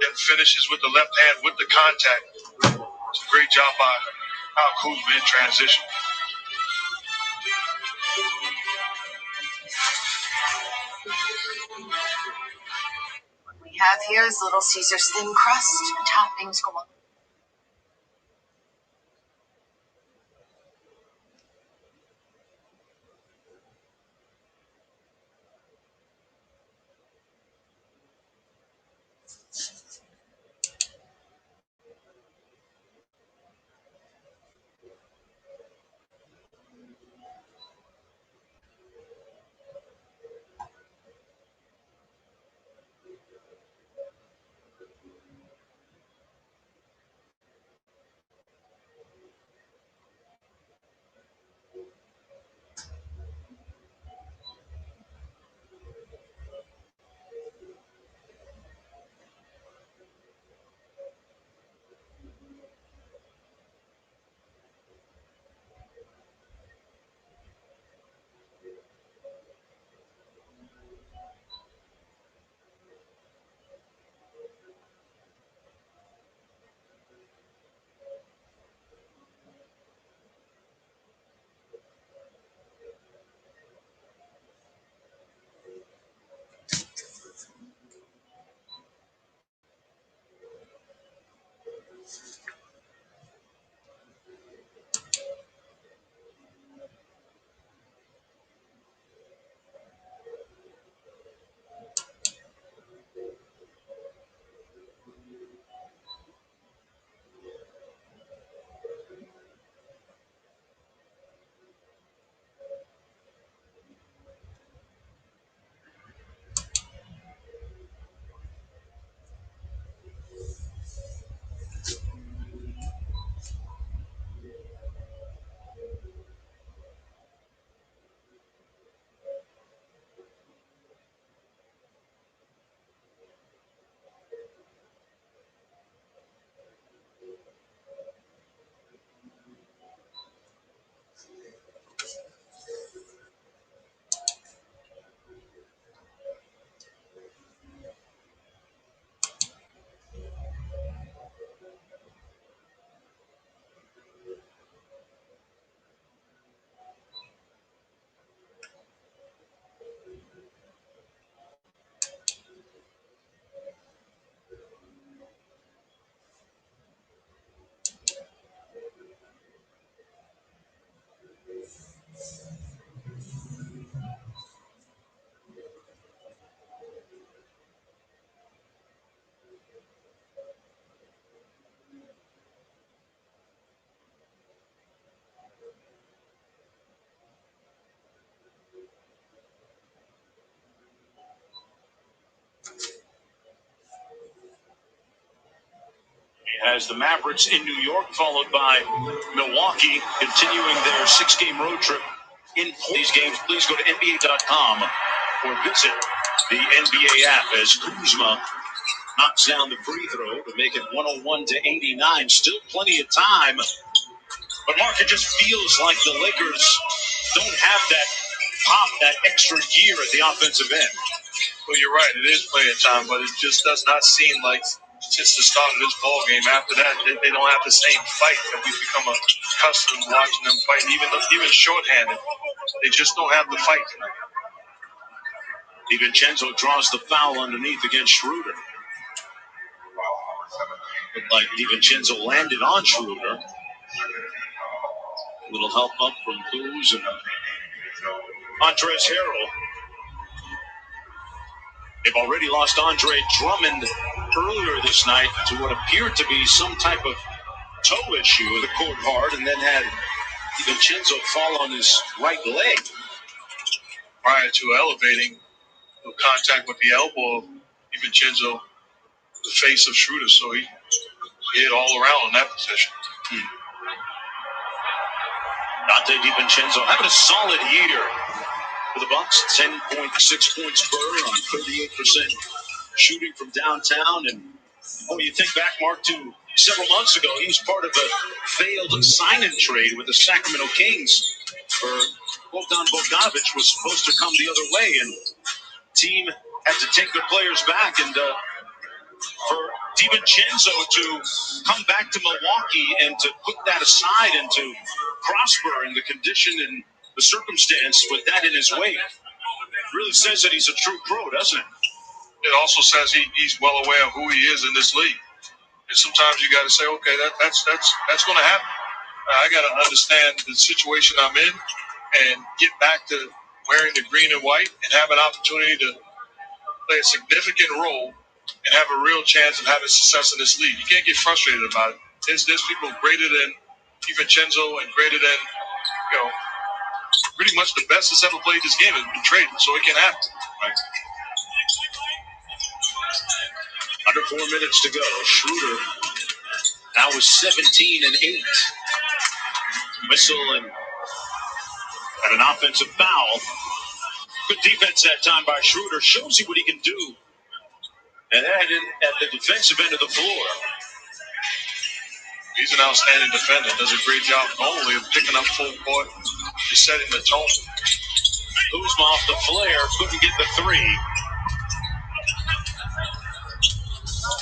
then finishes with the left hand with the contact. It's a great job by Kuzma in transition. What we have here is Little Caesar's thin crust. Toppings go on. as the Mavericks in New York, followed by Milwaukee, continuing their 6-game road trip. In these games, please go to NBA.com or visit the NBA app as Kuzma knocks down the free throw to make it 101-89. Still plenty of time. But, Mark, it just feels like the Lakers don't have that pop, that extra gear at the offensive end. Well, you're right. It is plenty of time, but it just does not seem like since the start of this ball game, after that, they don't have the same fight that we've become accustomed to watching them fight, even shorthanded. They just don't have the fight tonight. DiVincenzo draws the foul underneath against Schroeder. Looked like DiVincenzo landed on Schroeder. A little help up from Kuz and Montrezl Harrell. They've already lost Andre Drummond earlier this night to what appeared to be some type of toe issue with the court hard, and then had DiVincenzo fall on his right leg. Prior to elevating, the contact with the elbow of DiVincenzo, the face of Schroeder, so he hit all around in that position. Dante DiVincenzo having a solid year for the Bucks. 10.6 points per on 38% shooting from downtown. And you think back, Mark, to several months ago, he was part of a failed sign-in trade with the Sacramento Kings, where Bogdan Bogdanovic was supposed to come the other way, and the team had to take their players back. And for DiVincenzo to come back to Milwaukee and to put that aside and to prosper in the condition and the circumstance with that in his wake really says that he's a true pro, doesn't it? It also says he's well aware of who he is in this league. And sometimes you got to say, okay, that's going to happen. I got to understand the situation I'm in and get back to wearing the green and white and have an opportunity to play a significant role and have a real chance of having success in this league. You can't get frustrated about it. There's people greater than DiVincenzo and greater than, pretty much the best that's ever played this game has been traded, so it can happen. Right. Under 4 minutes to go. Schroeder now with 17 and 8. Whistle and an offensive foul. Good defense that time by Schroeder. Shows you what he can do. And that at the defensive end of the floor. He's an outstanding defender. Does a great job not only of picking up full court, just setting the tone. Kuzma off the flare, couldn't get the three.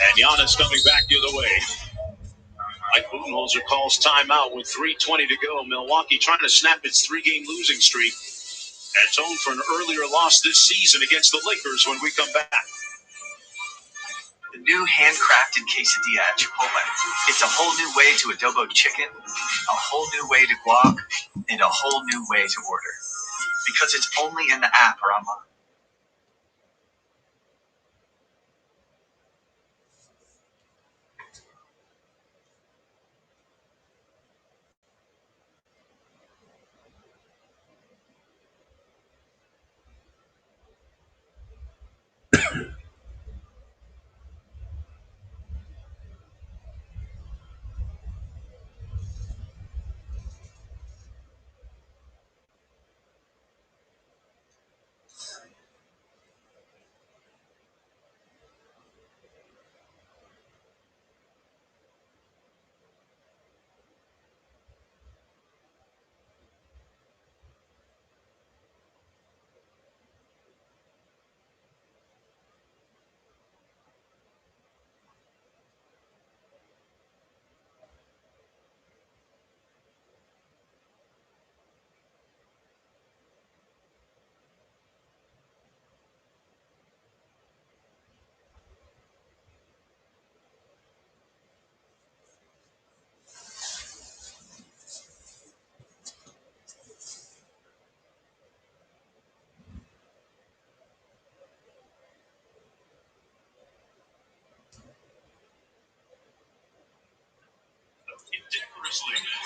And Giannis coming back the other way. Mike Budenholzer calls timeout with 3:20 to go. Milwaukee trying to snap its 3-game losing streak and atone for an earlier loss this season against the Lakers when we come back. The new handcrafted quesadilla at Chipotle. It's a whole new way to adobo chicken, a whole new way to guac, and a whole new way to order. Because it's only in the app or online.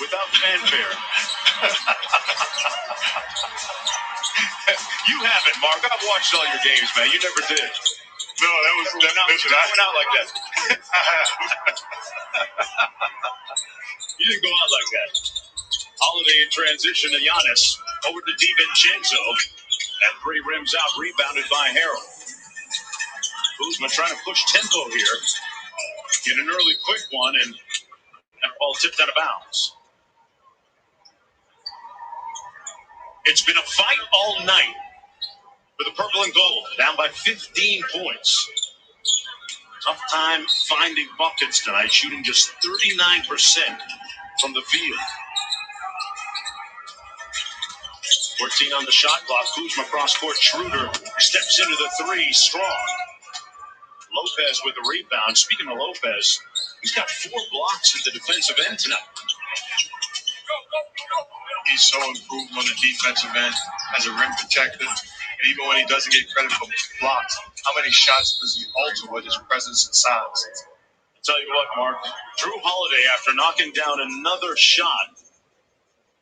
Without fanfare. You haven't, Mark. I've watched all your games, man. You never did. No, that was not out like that. You didn't go out like that. Holiday in transition to Giannis. Over to DiVincenzo. And 3 rims out, rebounded by Harrell. Kuzma trying to push tempo here. Get an early quick one, and that ball tipped out of bounds. It's been a fight all night for the purple and gold. Down by 15 points. Tough time finding buckets tonight, shooting just 39% from the field. 14 on the shot clock. Kuzma cross court. Schroeder steps into the 3, strong. Lopez with the rebound. Speaking of Lopez, he's got 4 blocks at the defensive end tonight. He's so improved on the defensive end as a rim protector. And even when he doesn't get credit for blocks, how many shots does he alter with his presence and size? I'll tell you what, Mark. Drew Holiday, after knocking down another shot,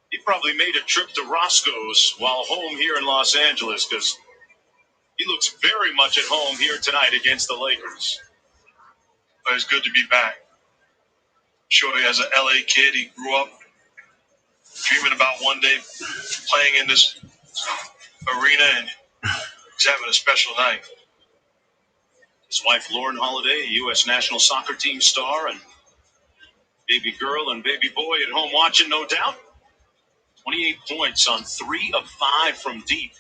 he probably made a trip to Roscoe's while home here in Los Angeles because he looks very much at home here tonight against the Lakers. But it's good to be back. Sure, as an LA kid, he grew up dreaming about one day playing in this arena, and he's having a special night. His wife, Lauren Holiday, a U.S. national soccer team star, and baby girl and baby boy at home watching, no doubt. 28 points on 3 of 5 from deep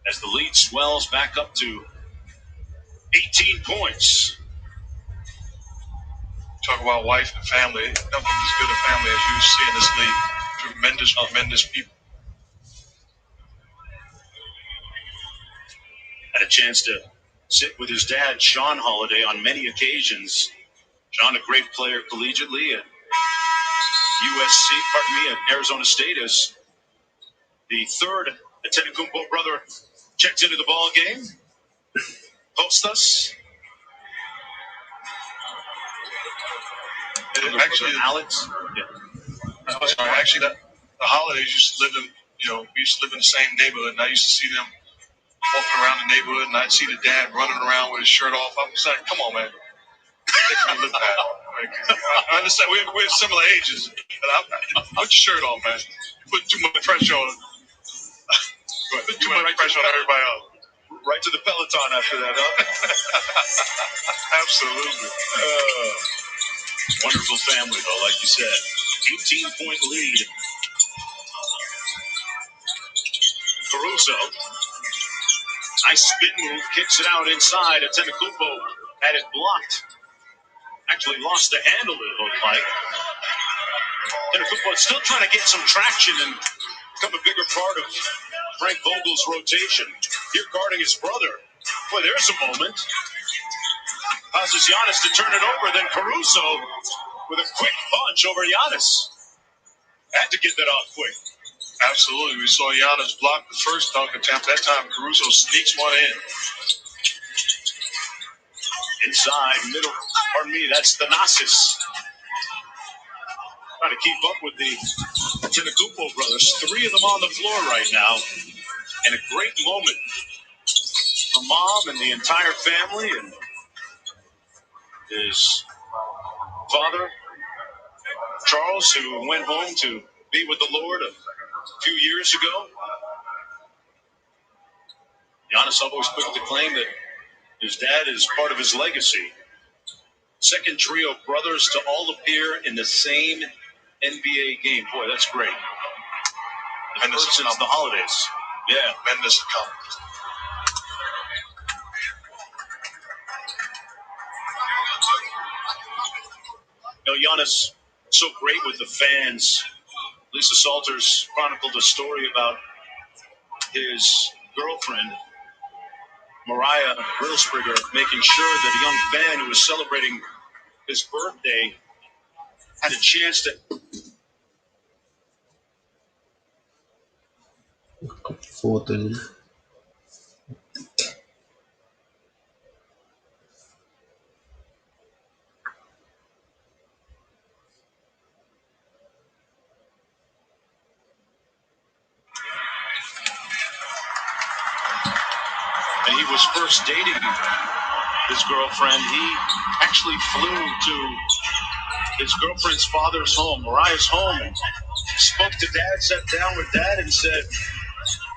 as the lead swells back up to 18 points. Talk about wife and family. Nothing as good a family as you see in this league. Tremendous people. Had a chance to sit with his dad, Sean Holiday, on many occasions. Sean, a great player collegiately at at Arizona State, as the third Antetokounmpo brother checks into the ball game. Hostas. Actually, Alex. Yeah. Actually, the Holidays used to live in, we used to live in the same neighborhood, and I used to see them walking around the neighborhood, and I'd see the dad running around with his shirt off. I was like, come on, man. Make me look bad. I understand we're similar ages, but put your shirt on, man. Put too much pressure on. Put too much pressure on everybody else. Right to the Peloton after that, huh? Absolutely. Wonderful family, though, like you said. 18-point lead. Caruso. Nice spin move. Kicks it out inside. Antetokounmpo had it blocked. Actually lost the handle, it looked like. Antetokounmpo still trying to get some traction and become a bigger part of Frank Vogel's rotation. Here guarding his brother. Boy, there's a moment. Causes Giannis to turn it over. Then Caruso with a quick punch over Giannis. Had to get that off quick. Absolutely. We saw Giannis block the first dunk attempt. That time, Caruso sneaks one in. Inside, middle. Pardon me, that's Thanasis. Trying to keep up with the Antetokounmpo brothers. 3 of them on the floor right now. And a great moment for Mom and the entire family and his father, Charles, who went home to be with the Lord a few years ago. Giannis always quick to claim that his dad is part of his legacy. Second trio of brothers to all appear in the same NBA game. Boy, that's great. And since the holidays. Yeah. Tremendous accomplishment. Giannis, so great with the fans. Lisa Salters chronicled a story about his girlfriend, Mariah Grillspringer, making sure that a young fan who was celebrating his birthday had a chance to. Photo. And he was first dating his girlfriend. He actually flew to his girlfriend's father's home, Mariah's home, and spoke to Dad, sat down with Dad, and said,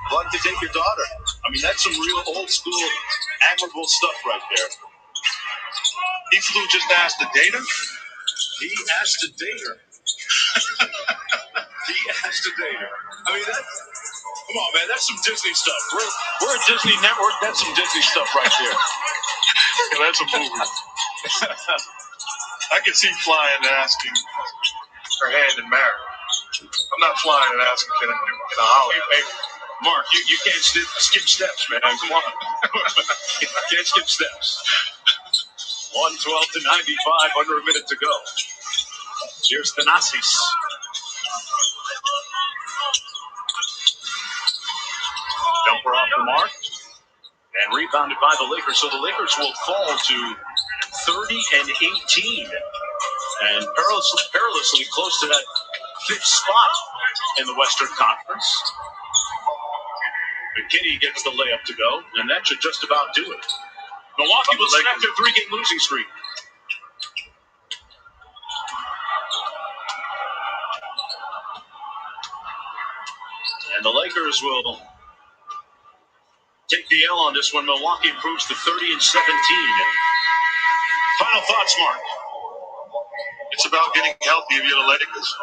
"I'd like to take your daughter." I mean, that's some real old school, admirable stuff right there. He flew just to ask to date her? He asked to date her. He asked to date her. I mean, come on, man, that's some Disney stuff. We're a Disney network. That's some Disney stuff right there. Yeah, that's a movie. I can see flying and asking her hand in marriage. I'm not flying and asking can I holler. Hey, Mark, you can't skip steps, man. Come on. Can't skip steps. 112 to 95, under a minute to go. Here's Thanasis. Jumper off the mark. And rebounded by the Lakers. So the Lakers will fall to 30 and 18. And perilously close to that fifth spot in the Western Conference. McKinney gets the layup to go, and that should just about do it. Milwaukee will snap their three-game losing streak. And the Lakers will take the L on this one. Milwaukee improves to 30 and 17. Final thoughts, Mark? It's about getting healthy if you're the Lakers.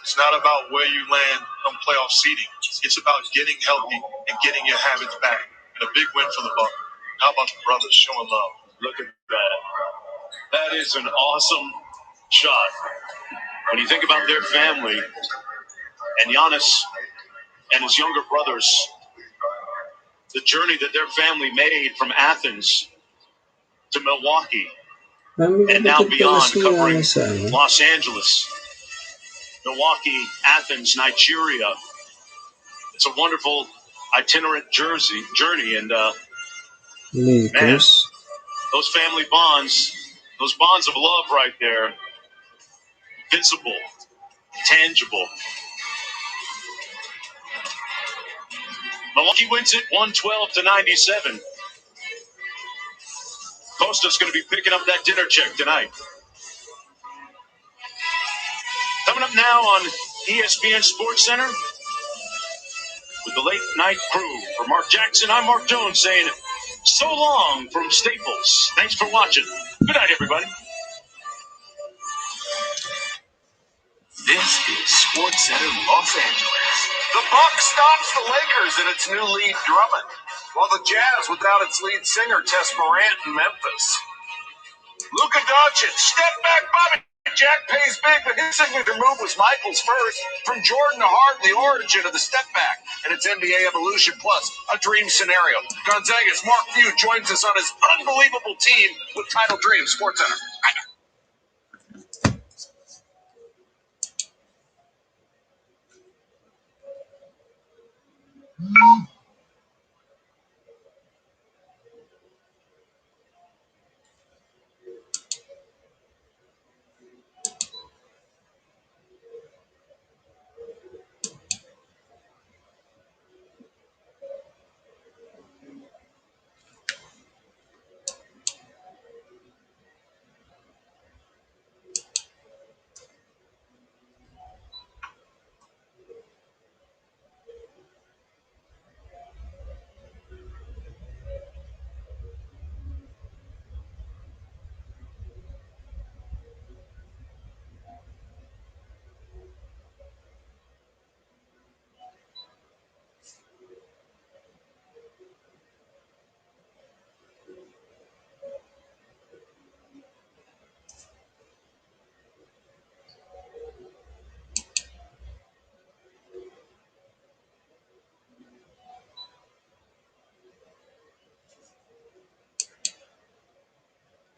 It's not about where you land on playoff seeding. It's about getting healthy and getting your habits back. And a big win for the Bucks. How about the brothers showing love? Look at that. That is an awesome shot. When you think about their family and Giannis and his younger brothers, the journey that their family made from Athens to Milwaukee and now beyond, covering Los Angeles, Milwaukee, Athens, Nigeria. It's a wonderful itinerant journey, and man, those family bonds, those bonds of love right there, visible, tangible. Milwaukee wins it 112 to 97. Costa's going to be picking up that dinner check tonight. Coming up now on ESPN Sports Center with the late night crew. For Mark Jackson, I'm Mark Jones saying so long from Staples. Thanks for watching. Good night, everybody. This is Sports Center Los Angeles. The Bucks stops the Lakers in its new lead Drummond, while the Jazz without its lead singer Tess Morant in Memphis. Luka Doncic, step back, Bobby Jack pays big, but his signature move was Michael's first. From Jordan to Harden, the origin of the step back, and its NBA evolution plus a dream scenario. Gonzaga's Mark Few joins us on his unbelievable team with Title Dream Sports Center.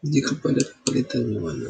Hindi ko pala palitan yung ano.